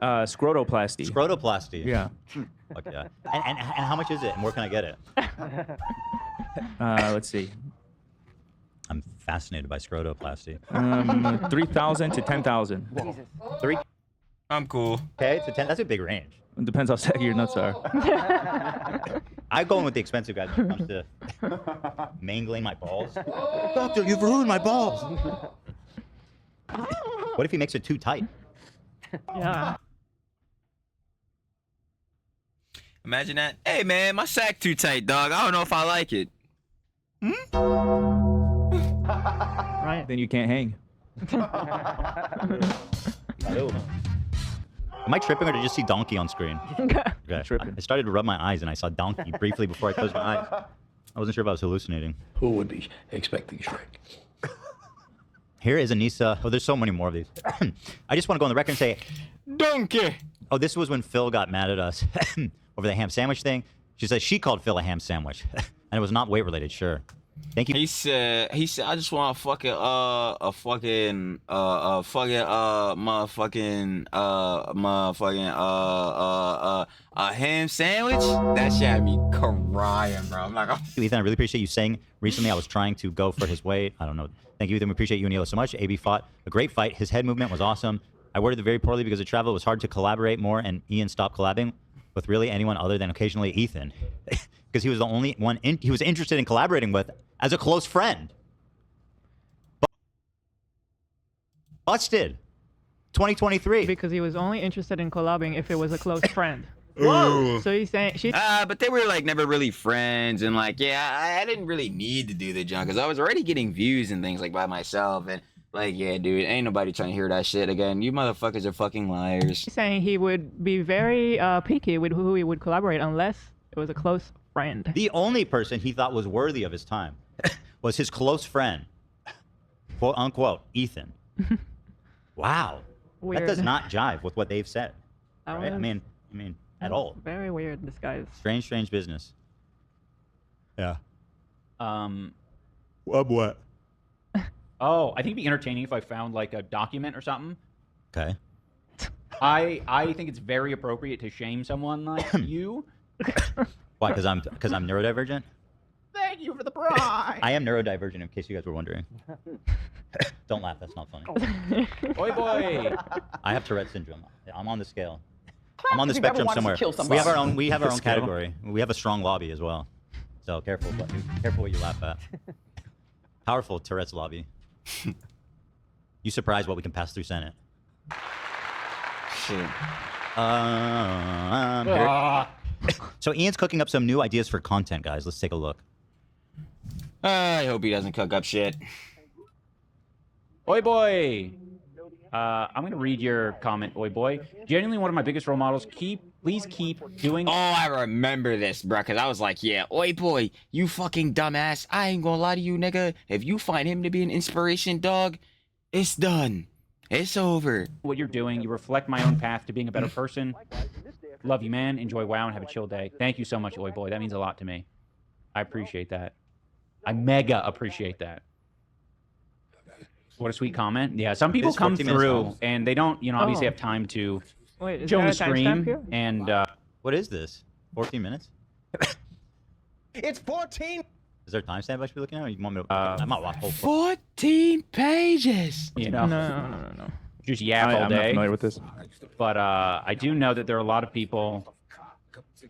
Scrotoplasty. Scrotoplasty. Yeah. Fuck yeah. And how much is it? And where can I get it? Let's see. I'm fascinated by scrotoplasty. 3,000 to 10,000. Three. I'm cool. Okay, to 10. That's a big range. It depends how saggy your nuts are. I go in with the expensive guys when it comes to mangling my balls. Doctor, you've ruined my balls. What if he makes it too tight? Yeah. Imagine that. Hey, man, my sack too tight, dog. I don't know if I like it. Right. Then you can't hang. Hello. Am I tripping or did you just see donkey on screen? Okay. Tripping. I started to rub my eyes and I saw donkey briefly before I closed my eyes. I wasn't sure if I was hallucinating. Who would be expecting Shrek? Here is Anisa. Oh, there's so many more of these. I just want to go on the record and say, Donkey. oh, this was when Phil got mad at us over the ham sandwich thing. She said she called Phil a ham sandwich. And it was not weight related, sure. Thank you. He said, I just want a ham sandwich. That shit had me crying, bro. I'm like, Ethan, I really appreciate you saying recently I was trying to go for his weight. I don't know. Thank you, Ethan. We appreciate you and Neil so much. AB fought a great fight. His head movement was awesome. I worded it very poorly because of travel. It was hard to collaborate more, and Ian stopped collabing with really anyone other than occasionally Ethan. Because he was the only one he was interested in collaborating with as a close friend. Busted. 2023. Because he was only interested in collabing if it was a close friend. Whoa! So he's saying she. but they were like never really friends, and like, yeah, I didn't really need to do the junk because I was already getting views and things like by myself, and like, yeah, dude, ain't nobody trying to hear that shit again. You motherfuckers are fucking liars. He's saying he would be very picky with who he would collaborate unless it was a close friend. The only person he thought was worthy of his time was his close friend, quote unquote, Ethan. Wow. Weird. That does not jive with what they've said. That Right? I was- mean, at all. Very weird, this guy's. Strange business. Yeah. What? Oh, I think it'd be entertaining if I found like a document or something. Okay. I think it's very appropriate to shame someone like you. Why? Because I'm neurodivergent. Thank you for the prize. I am neurodivergent, in case you guys were wondering. Don't laugh. That's not funny. Oi boy. I have Tourette syndrome. I'm on the scale. I'm on the If you've ever spectrum wanted to somewhere. kill We somebody. have our own. We have our own Scale. category. We have a strong lobby as well. So careful what you laugh at. Powerful Tourette's lobby. You surprised what we can pass through Senate. Shit. So Ian's cooking up some new ideas for content, guys. Let's take a look. I hope he doesn't cook up shit. Oi boy. I'm gonna read your comment, oi boy. Genuinely one of my biggest role models. Please keep doing. Oh, I remember this, bruh, because I was like, yeah, oi boy, you fucking dumbass. I ain't gonna lie to you, nigga. If you find him to be an inspiration, dog, it's done. It's over. What you're doing. You reflect my own path to being a better person. Love you, man. Enjoy WoW and have a chill day. Thank you so much, oi boy. That means a lot to me. I appreciate that. I mega appreciate that. What a sweet comment. Yeah, some people It's come 14 minutes through long. and they don't, obviously Oh. have time to Wait, is chill there on a the timestamp stream. here? And What is this? 14 minutes? It's 14. Is there a timestamp I should be looking at? Or you want me to? I might watch whole. 14 pages. No. just yap all I'm not day. familiar with this. But I do know that there are a lot of people,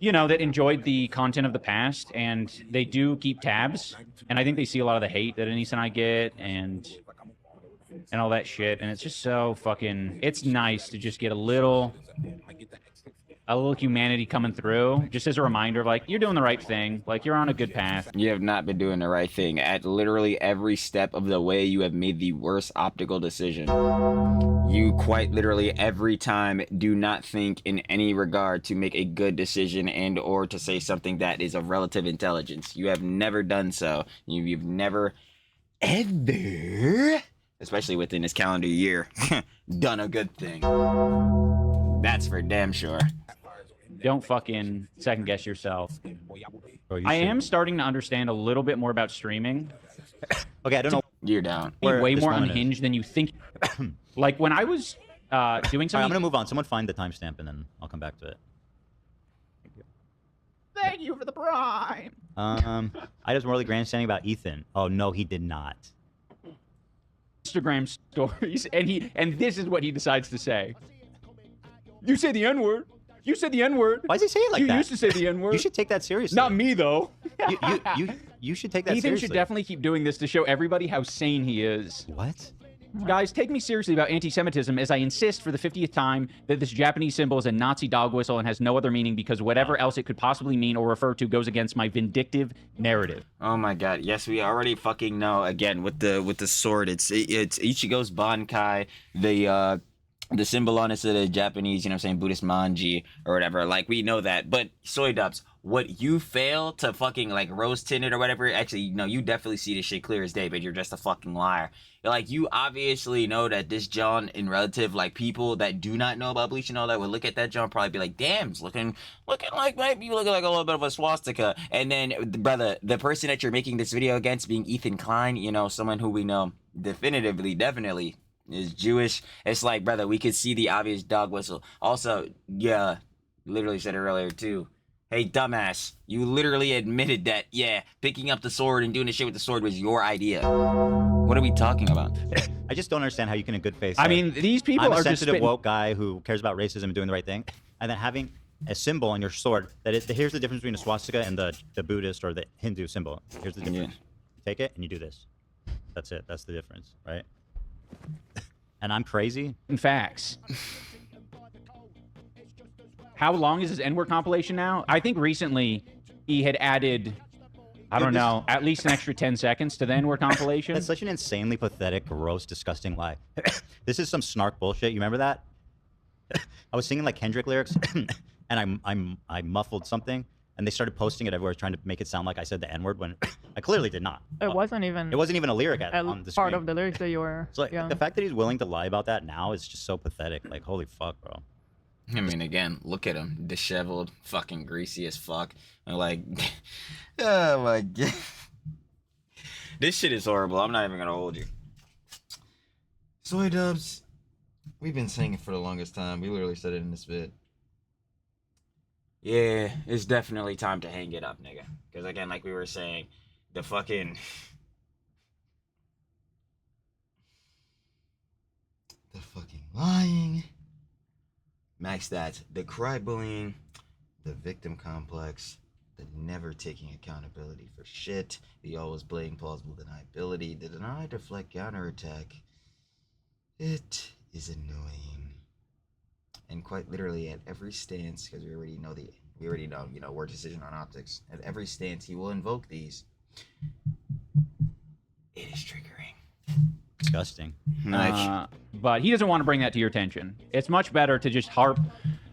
that enjoyed the content of the past, and they do keep tabs. And I think they see a lot of the hate that Anisa and I get, and all that shit. And it's just so fucking. It's nice to just get a little humanity coming through, just as a reminder of like you're doing the right thing, like you're on a good path. You have not been doing the right thing. At literally every step of the way, you have made the worst optical decision. You quite literally every time do not think in any regard to make a good decision and or to say something that is of relative intelligence. You have never done so. You've never ever, especially within this calendar year, done a good thing. That's for damn sure. Don't fucking second guess yourself. Bro, you I should- am starting to understand a little bit more about streaming. Okay, I don't know. You're down. Be Where way this more moment is. unhinged than you think. Like when I was doing All right, I'm something. gonna move on. Someone find the timestamp and then I'll come back to it. Thank you for the prime. I was morally grandstanding about Ethan. Oh no, he did not. Instagram stories, and this is what he decides to say. You say the N-word. You said the N-word. Why does he say it like You that? used to say the N-word. You should take that seriously. Not me though. You should take that Ethan seriously. should definitely keep doing this to show everybody how sane he is. What? Guys, take me seriously about anti-Semitism as I insist for the 50th time that this Japanese symbol is a Nazi dog whistle and has no other meaning because whatever else it could possibly mean or refer to goes against my vindictive narrative. Oh my god, yes, we already fucking know. Again, with the sword, it's Ichigo's Bankai, the symbol on it is the Japanese, Buddhist manji or whatever. Like, we know that. But Soy Dubbbz, what you fail to fucking like rose tint it or whatever, actually, no, you definitely see this shit clear as day, but you're just a fucking liar. Like, you obviously know that this John in relative, like, people that do not know about Bleach and all that would look at that John probably be like, damn, it's looking like, might be looking like a little bit of a swastika. And then, brother, the person that you're making this video against being Ethan Klein, someone who we know definitely is Jewish. It's like, brother, we could see the obvious dog whistle. Also, yeah, literally said it earlier too. Hey, dumbass, you literally admitted that, yeah, picking up the sword and doing the shit with the sword was your idea. What are we talking about? I just don't understand how you can in good faith I say, mean, these people I'm a are just sensitive spitting. woke guy who cares about racism and doing the right thing, and then having a symbol on your sword that is, here's the difference between a swastika and the Buddhist or the Hindu symbol. Here's the difference. You take it and you do this. That's it. That's the difference, right? And I'm crazy. Facts. How long is this N-word compilation now? I think recently he had added, I don't know, at least an extra 10 seconds to the N-word compilation. That's such an insanely pathetic, gross, disgusting lie. This is some snark bullshit. You remember that? I was singing like Kendrick lyrics, and I muffled something, and they started posting it everywhere, trying to make it sound like I said the N-word when I clearly did not. It wasn't even. It wasn't even a lyric a on the part screen. of the lyrics that you were. So like, yeah. the fact that he's willing to lie about that now is just so pathetic. Like, holy fuck, bro. I mean, again, look at him, disheveled, fucking greasy as fuck. And like, oh my god, this shit is horrible. I'm not even gonna hold you. So Idubbbz, we've been saying it for the longest time. We literally said it in this vid. Yeah, it's definitely time to hang it up, nigga. Because again, like we were saying, the fucking lying, max stats, the cry bullying, the victim complex, the never taking accountability for shit, the always blaming plausible deniability, the deny, deflect, counterattack. It is annoying. And quite literally at every stance, because we already know, you know, word decision on optics. At every stance, he will invoke these. It is triggering. Disgusting. But he doesn't want to bring that to your attention. It's much better to just harp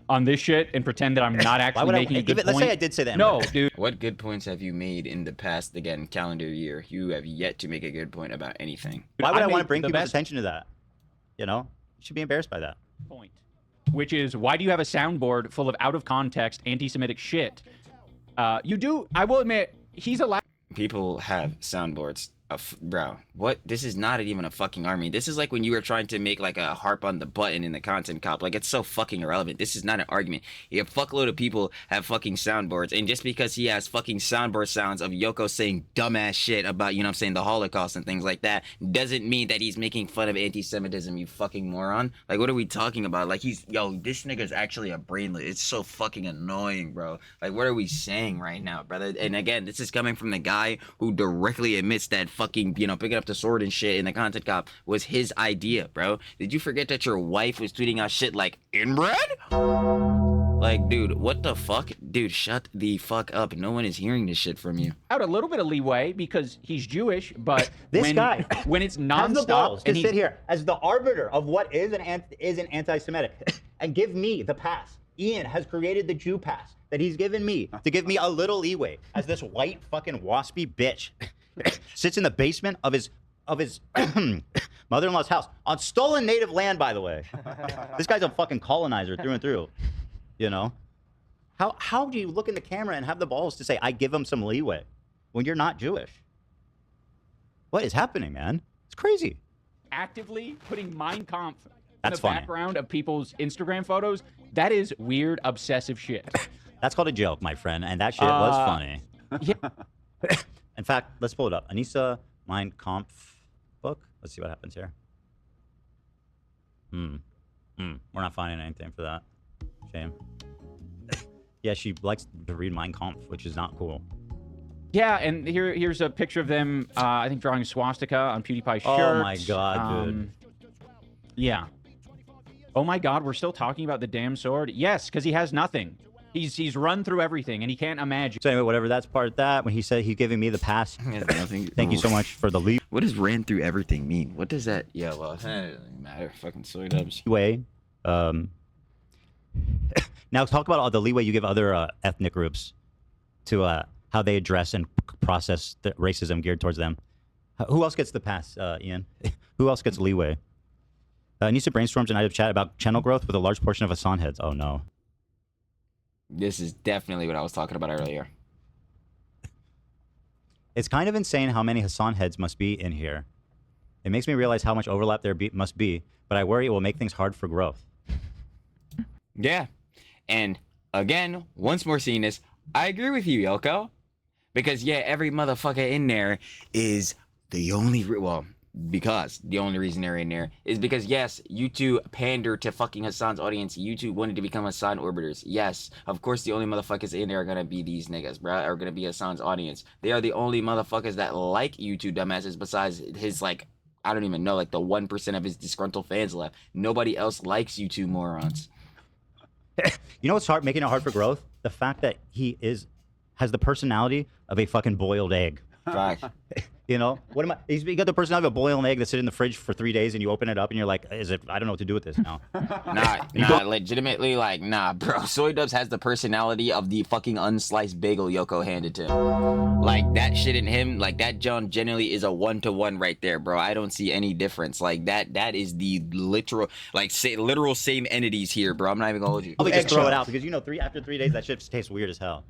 on this shit and pretend that I'm not actually making a good point. Let's say I did say that. No, dude. What good points have you made in the past, again, calendar year? You have yet to make a good point about anything. Why would I want to bring people's attention to that? You know? You should be embarrassed by that. Point. Which is, why do you have a soundboard full of out-of-context anti-Semitic shit? You do, I will admit, he's allowed... People have soundboards. Bro, what? This is not even a fucking army. This is like when you were trying to make like a harp on the button in the content cop. Like, it's so fucking irrelevant. This is not an argument. A fuckload of people have fucking soundboards, and just because he has fucking soundboard sounds of Yoko saying dumbass shit about, you know what I'm saying, the Holocaust and things like that, doesn't mean that he's making fun of anti-Semitism, you fucking moron. Like, what are we talking about? Like, yo, this nigga's actually a brainless. It's so fucking annoying, bro. Like, what are we saying right now, brother? And again, this is coming from the guy who directly admits that fucking, you know, picking up the sword and shit in the content cop was his idea, bro. Did you forget that your wife was tweeting out shit like inbred? Like, dude, what the fuck? Dude, shut the fuck up. No one is hearing this shit from you. Out a little bit of leeway because he's Jewish, but This guy when it's has the nonstop balls to and sit here as the arbiter of what is an anti-Semitic and give me the pass. Ian has created the Jew pass that he's given me to give me a little leeway as this white fucking waspy bitch sits in the basement of his mother-in-law's house on stolen native land, by the way. This guy's a fucking colonizer through and through. You know? How do you look in the camera and have the balls to say, I give him some leeway when you're not Jewish? What is happening, man? It's crazy. actively putting Mein Kampf in That's the funny. background of people's Instagram photos, that is weird, obsessive shit. That's called a joke, my friend, and that shit was funny. Yeah. In fact, let's pull it up. Anisa Mein Kampf book. Let's see what happens here. We're not finding anything for that. Shame. Yeah, she likes to read Mein Kampf, which is not cool. Yeah, and here's a picture of them, I think, drawing a swastika on PewDiePie's shirt. Oh my god, dude. Yeah. Oh my god, we're still talking about the damn sword? Yes, because he has nothing. He's run through everything, and he can't imagine. So anyway, whatever, that's part of that. When he said he's giving me the pass. Thank you so much for the lead. What does ran through everything mean? What does that? Yeah, well, it doesn't matter. Fucking soy dubs. Leeway. Now talk about all the leeway you give other ethnic groups to how they address and process the racism geared towards them. Who else gets the pass, Ian? Who else gets leeway? Anisa brainstorms an item chat about channel growth with a large portion of Hassan heads. Oh no. This is definitely what I was talking about earlier. It's kind of insane how many Hassan heads must be in here. It makes me realize how much overlap there must be, but I worry it will make things hard for growth. Yeah. And again, once more seeing this, I agree with you, Yoko. Because, yeah, every motherfucker in there is the only... because the only reason they're in there is because, yes, you two pander to fucking Hassan's audience. You two wanted to become Hassan orbiters. Yes, of course, the only motherfuckers in there are gonna be these niggas, bruh, are gonna be Hassan's audience. They are the only motherfuckers that like you two dumbasses besides his, like, I don't even know, like the 1% of his disgruntled fans left. Nobody else likes you two morons. You know what's making it hard for growth? The fact that he has the personality of a fucking boiled egg. Fact. You know, what am I? You got the personality of a boiled egg that's sitting in the fridge for 3 days, and you open it up, and you're like, "Is it? I don't know what to do with this now." Nah, legitimately, like, nah, bro. Soy Dubs has the personality of the fucking unsliced bagel Yoko handed to him. Like, that shit in him, like, that John generally is a 1-to-1 right there, bro. I don't see any difference. Like, that is the literal, like, literal same entities here, bro. I'm not even gonna hold you. I'll just throw it out because after 3 days, that shit tastes weird as hell.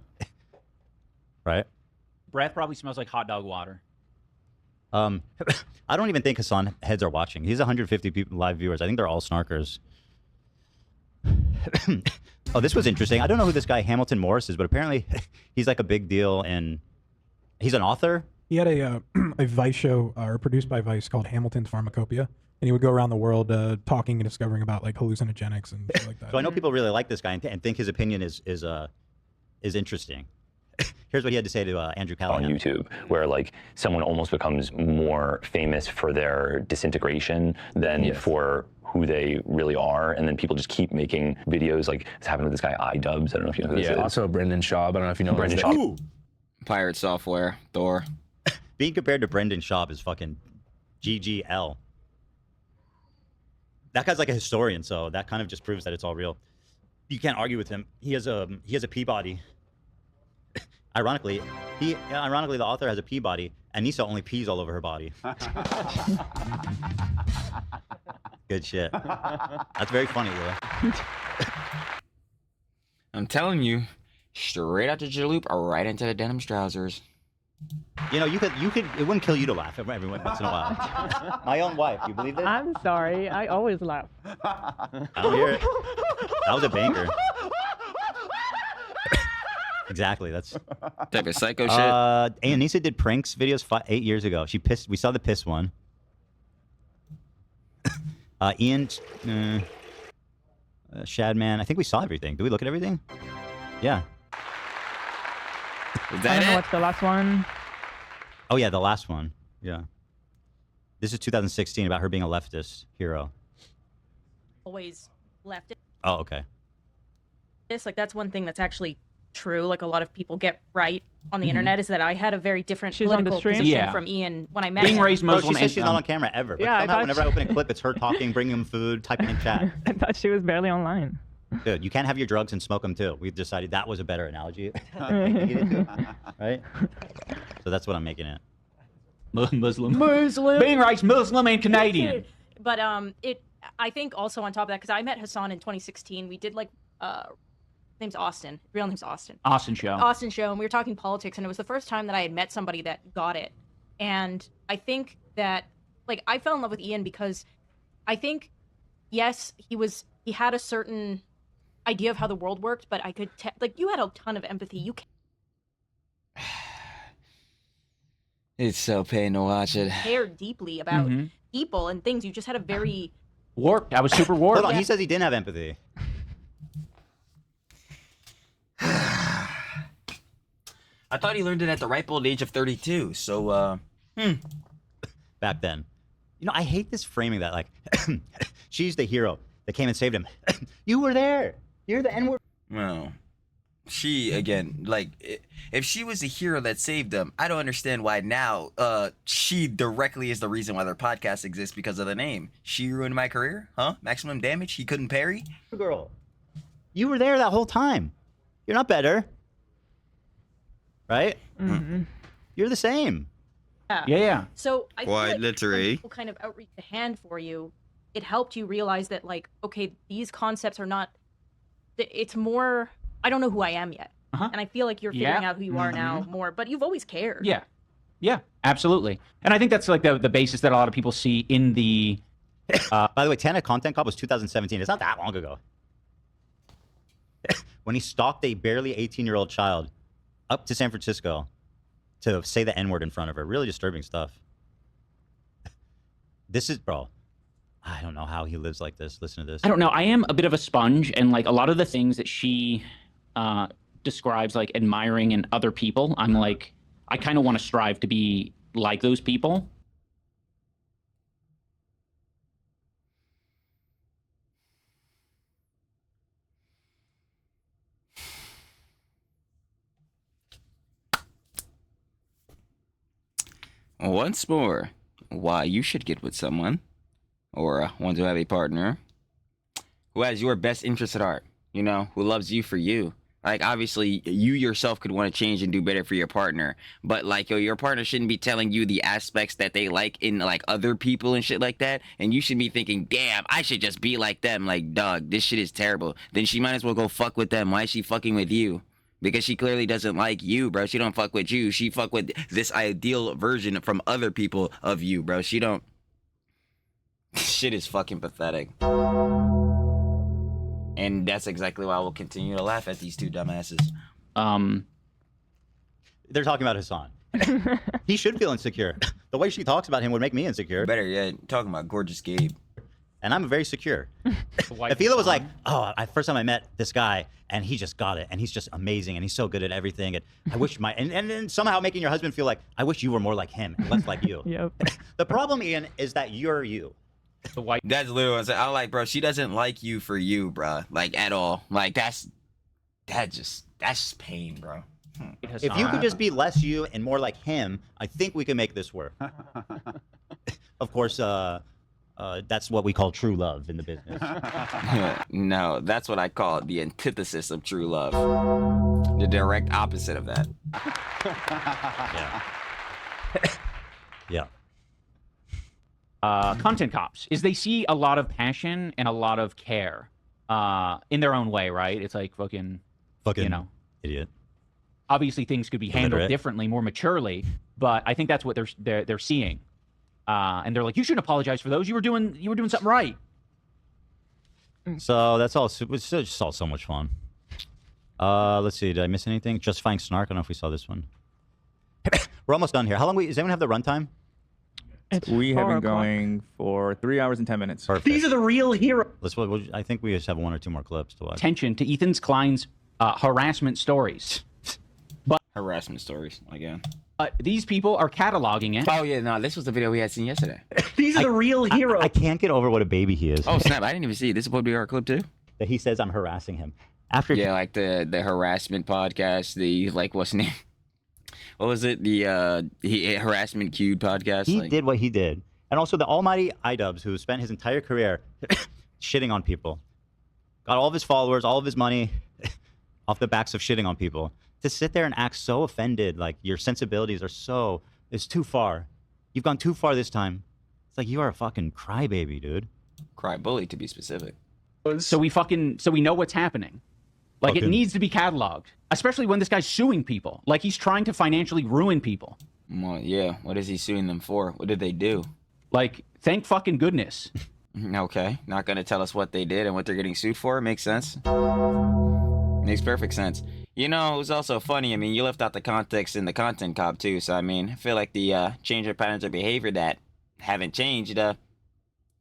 Right? Breath probably smells like hot dog water. I don't even think Hassan heads are watching. He's 150 people live viewers. I think they're all snarkers. Oh, this was interesting. I don't know who this guy Hamilton Morris is, but apparently he's like a big deal, and he's an author. He had a Vice show, or produced by Vice, called Hamilton's Pharmacopoeia, and he would go around the world talking and discovering about like hallucinogenics and shit like that. So I know people really like this guy and think his opinion is interesting. Here's what he had to say to Andrew Callahan. On YouTube, where like someone almost becomes more famous for their disintegration than for who they really are, and then people just keep making videos. Like it's happened with this guy Idubbbz. I don't know if you know who this is. Also Brendan Schaub. I don't know if you know Brendan Schaub. Schaub. Pirate Software, Thor. Being compared to Brendan Schaub is fucking GGL. That guy's like a historian, so that kind of just proves that it's all real. You can't argue with him. He has a Peabody. Ironically, the author has a Peabody, and Anisa only pees all over her body. Good shit. That's very funny, Will. I'm telling you, straight out the jaloop or right into the denim trousers. You know, you could. It wouldn't kill you to laugh every once in a while. My own wife, you believe this? I'm sorry. I always laugh. I don't hear it. That was a banger. Exactly. That's type of psycho shit. Anisa did pranks videos 8 years ago. She pissed. We saw the piss one. Ian, Shadman. I think we saw everything. Did we look at everything? Yeah. I don't know what's the last one. Oh yeah, the last one. Yeah. This is 2016 about her being a leftist hero. Always left it. Oh, okay. This, like, that's one thing that's actually true. Like, a lot of people get right on the internet is that I had a very different She's on the political stream? position Yeah. from Ian when I met Being him. raised Muslim. She says she's not on camera ever. But Yeah, I somehow thought whenever I open a clip, it's her talking, bringing him food, typing in chat. I thought she was barely online. Dude, you can't have your drugs and smoke them too. We've decided that was a better analogy. Right? So that's what I'm making it. Muslim. Muslim. Being raised Muslim and Canadian. But I think also on top of that, because I met Hassan in 2016, we did like name's Austin. Real name's Austin. Austin show. Austin show, and we were talking politics, and it was the first time that I had met somebody that got it. And I think that, like, I fell in love with Ian because I think, yes, he had a certain idea of how the world worked, but I could like, you had a ton of empathy. You It's so pain to watch it. cared deeply about people and things. You just had a very Warped. I was super warped. Hold on, he says he didn't have empathy. I thought he learned it at the ripe old age of 32. So, Back then. You know, I hate this framing that, like, she's the hero that came and saved him. You were there. You're the N-word. well, she again, like, if she was the hero that saved him, I don't understand why now. She directly is the reason why their podcast exists because of the name. She ruined my career, huh? Maximum damage. He couldn't parry. Girl, you were there that whole time. You're not better. Right? Mm-hmm. You're the same. Yeah. So I feel Quite like literally. when people kind of outreach a hand for you, it helped you realize that, like, okay, these concepts are not. It's more. I don't know who I am yet, and I feel like you're figuring out who you are now more. But you've always cared. Yeah, absolutely. And I think that's like the basis that a lot of people see in the. By the way, Tana Content Cop was 2017. It's not that long ago. When he stalked a barely 18-year-old child up to San Francisco to say the N-word in front of her. Really disturbing stuff. This is, bro, I don't know how he lives like this. Listen to this. I don't know. I am a bit of a sponge, and like a lot of the things that she describes, like admiring in other people, I'm like, I kind of want to strive to be like those people. Once more, why you should get with someone, or want to have a partner, who has your best interest at heart, you know, who loves you for you. Like, obviously, you yourself could want to change and do better for your partner. But, like, yo, your partner shouldn't be telling you the aspects that they like in, like, other people and shit like that. And you should be thinking, damn, I should just be like them. Like, dog, this shit is terrible. Then she might as well go fuck with them. Why is she fucking with you? Because she clearly doesn't like you, bro. She don't fuck with you. She fuck with this ideal version from other people of you, bro. She don't... Shit is fucking pathetic. And that's exactly why I will continue to laugh at these two dumbasses. They're talking about Hassan. He should feel insecure. The way she talks about him would make me insecure. Better yet, talking about gorgeous Gabe. And I'm very secure. If Hila was like, oh, first time I met this guy, and he just got it, and he's just amazing, and he's so good at everything, and I wish and then somehow making your husband feel like, I wish you were more like him, and less like you. Yep. The problem, Ian, is that you're you. The white. That's literally what I'm saying. I'm like, bro, she doesn't like you for you, bro. Like, at all. Like, that's just pain, bro. If you could just be less you and more like him, I think we can make this work. Of course, that's what we call true love in the business. No, that's what I call the antithesis of true love. The direct opposite of that. Yeah. Content cops is they see a lot of passion and a lot of care in their own way, right? It's like fucking you know, idiot. Obviously, things could be handled Illiterate. differently, more maturely, but I think that's what they're seeing, and they're like, you shouldn't apologize for those. You were doing something right. So that's all. It's just all so much fun. Let's see. Did I miss anything? Justifying Snark. I don't know if we saw this one. We're almost done here. How long? Does anyone have the runtime? We have 4 been o'clock. going for 3 hours and 10 minutes. Perfect. These are the real heroes. I think we just have 1 or 2 more clips to watch. Attention to Ethan Klein's harassment stories. Harassment stories, again. These people are cataloging it. Oh, yeah, no, this was the video we had seen yesterday. These are the real heroes. I can't get over what a baby he is. Oh, snap, I didn't even see it. This is supposed to be our clip, too? That he says I'm harassing him. Yeah, like the harassment podcast, the, like, what's the name? What was it? The harassment queued podcast? He did what he did. And also the almighty Idubbbz, who spent his entire career shitting on people. Got all of his followers, all of his money off the backs of shitting on people. To sit there and act so offended, like your sensibilities are it's too far. You've gone too far this time. It's like you are a fucking crybaby, dude. Cry bully, to be specific. So we know what's happening. Like, it needs to be cataloged, especially when this guy's suing people. Like, he's trying to financially ruin people. Well, yeah. What is he suing them for? What did they do? Like, thank fucking goodness. Okay. Not going to tell us what they did and what they're getting sued for. Makes sense. Makes perfect sense. You know, it was also funny. I mean, you left out the context in the content cop, too. So, I mean, I feel like the change of patterns of behavior that haven't changed, I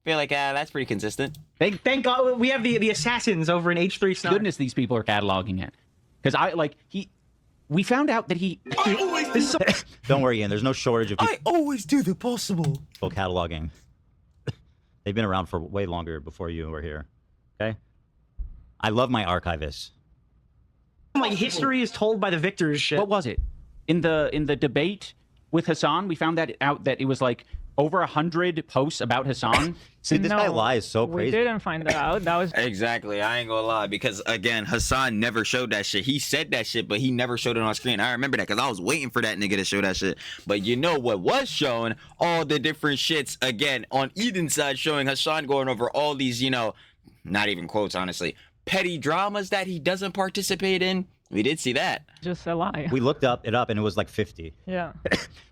feel like that's pretty consistent. Thank God we have the assassins over in H3 Snark. Goodness, these people are cataloging it. Because we found out that he... Don't worry, Ian. There's no shortage of people I always do the possible. cataloging. They've been around for way longer before you were here. Okay? I love my archivists. Like, history is told by the victors shit. What was it? In the debate with Hassan, we found out that it was like over 100 posts about Hassan. See, this guy lies so We crazy. didn't find that out. That was Exactly. I ain't gonna lie. Because, again, Hassan never showed that shit. He said that shit, but he never showed it on screen. I remember that because I was waiting for that nigga to show that shit. But you know what was showing? All the different shits, again, on Eden's side, showing Hassan going over all these, you know, not even quotes, honestly, petty dramas that he doesn't participate in. We did see that. just a lie. We looked it up, and it was like 50. Yeah.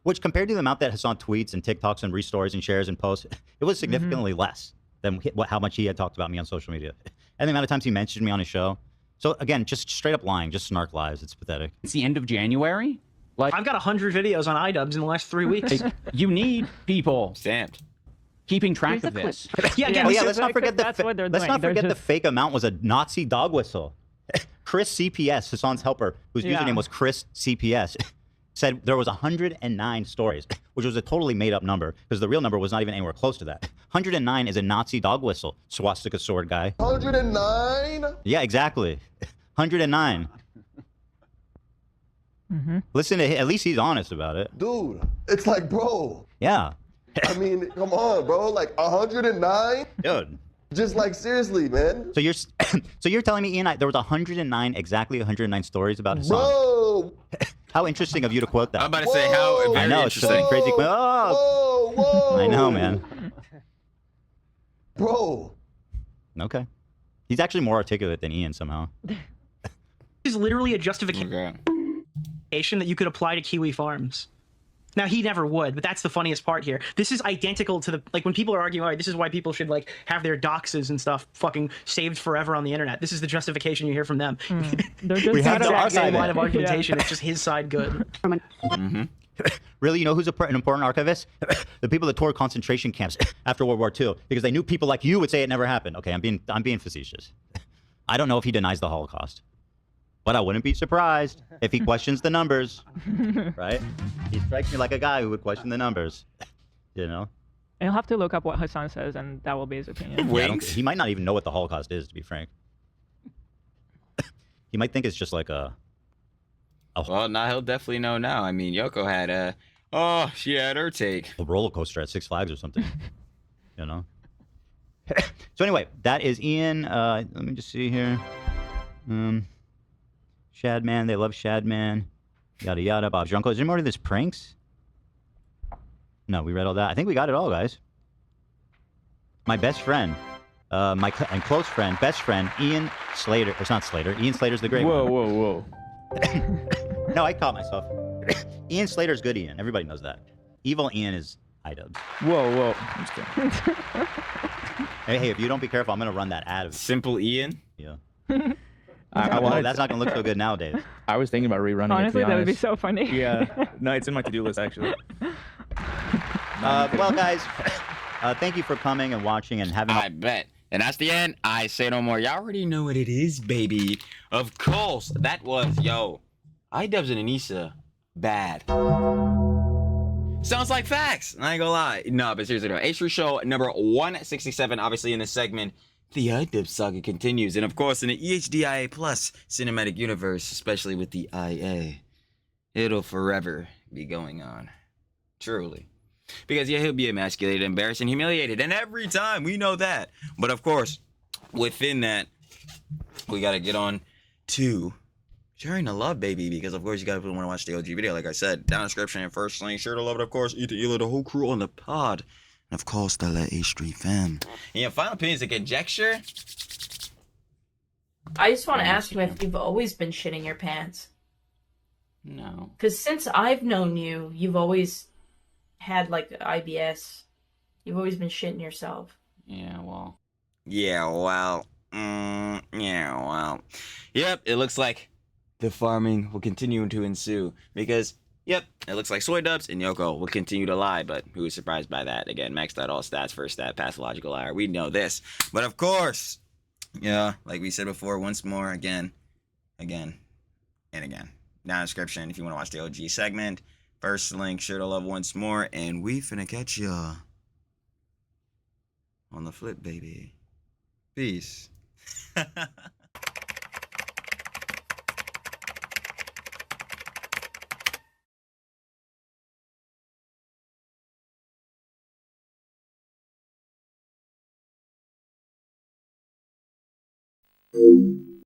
Which, compared to the amount that Hassan tweets and TikToks and restories and shares and posts, it was significantly less than how much he had talked about me on social media. And the amount of times he mentioned me on his show. So, again, just straight up lying, just snark lies. It's pathetic. It's the end of January. Like, I've got 100 videos on Idubbbz in the last 3 weeks. you need people stamped keeping track of this. Let's not forget the fake amount was a Nazi dog whistle. Chris CPS, Hassan's helper, whose username was Chris CPS, said there was 109 stories, which was a totally made-up number because the real number was not even anywhere close to that. 109 is a Nazi dog whistle, swastika sword guy. 109? Yeah, exactly. 109. Listen to him. At least he's honest about it. Dude, it's like, bro. Yeah. I mean, come on, bro. Like 109? Dude. Just like seriously, man. So you're so you're telling me, Ian, there was 109, exactly 109 stories about Hassan. Bro. How interesting of you to quote that. I'm about to say how very I know, it's just a crazy quote. Oh. Whoa. I know, man. Bro. Okay. He's actually more articulate than Ian somehow. Is literally a justification that you could apply to Kiwi Farms. Now, he never would, but that's the funniest part here. This is identical to the, like, when people are arguing, all right, this is why people should, like, have their doxes and stuff fucking saved forever on the internet. This is the justification you hear from them. We have to archive line of it. argumentation. It's just his side good. Really, you know who's an important archivist? The people that toured concentration camps after World War II, because they knew people like you would say it never happened. Okay, I'm being facetious. I don't know if he denies the Holocaust, but I wouldn't be surprised if he questions the numbers. Right? He strikes me like a guy who would question the numbers. You know? And you'll have to look up what Hassan says, and that will be his opinion. Yeah, he might not even know what the Holocaust is, to be frank. He might think it's just like a. Well, now he'll definitely know now. I mean, Yoko had she had her take. A roller coaster at Six Flags or something. You know? So anyway, that is Ian. Let me just see here. Shadman, they love Shadman. Yada yada. Bob's Drunko. Is there more to this pranks? No, we read all that. I think we got it all, guys. My best friend, and close friend, best friend, Ian Slater. It's not Slater. Ian Slater's the great one. Whoa. No, I caught myself. Ian Slater's good Ian. Everybody knows that. Evil Ian is Idubbbz. Whoa. I'm just kidding. Hey, if you don't be careful, I'm going to run that ad of Simple Ian? Yeah. That's not going to look so good nowadays. I was thinking about rerunning it, Honestly, to be that would be honest. so funny. Yeah. No, it's in my to-do list, actually. Well, guys, thank you for coming and watching and having. I bet. And that's the end. I say no more. Y'all already know what it is, baby. Of course, that was, Idubbbz and Anisa, bad. Sounds like facts. I ain't gonna lie. No, but seriously, no. H3 show number 167, obviously in this segment. The Idubbbz saga continues. And of course, in the EHDIA Plus cinematic universe, especially with the IA, it'll forever be going on. Truly. Because, yeah, he'll be emasculated, embarrassed, and humiliated. And every time, we know that. But, of course, within that, we got to get on to sharing the love, baby. Because, of course, you guys want to watch the OG video. Like I said, down in the description and first link. Sure to love it, of course. Ethan, Ela, the whole crew on the pod. And, of course, the H3 fam. And your final opinions, a conjecture? I just want to ask you if you've always been shitting your pants. No. Because since I've known you, you've always had, like, IBS. You've always been shitting yourself. Yeah, well. Yep, it looks like the farming will continue to ensue. Because, yep, it looks like Soy Dubs and Yoko will continue to lie. But who was surprised by that? Again, maxed out all stats, first stat, pathological liar. We know this. But, of course, yeah, like we said before, once more, again, and again. Down in the description if you want to watch the OG segment. First link, sure to love once more, and we finna catch ya on the flip, baby. Peace. you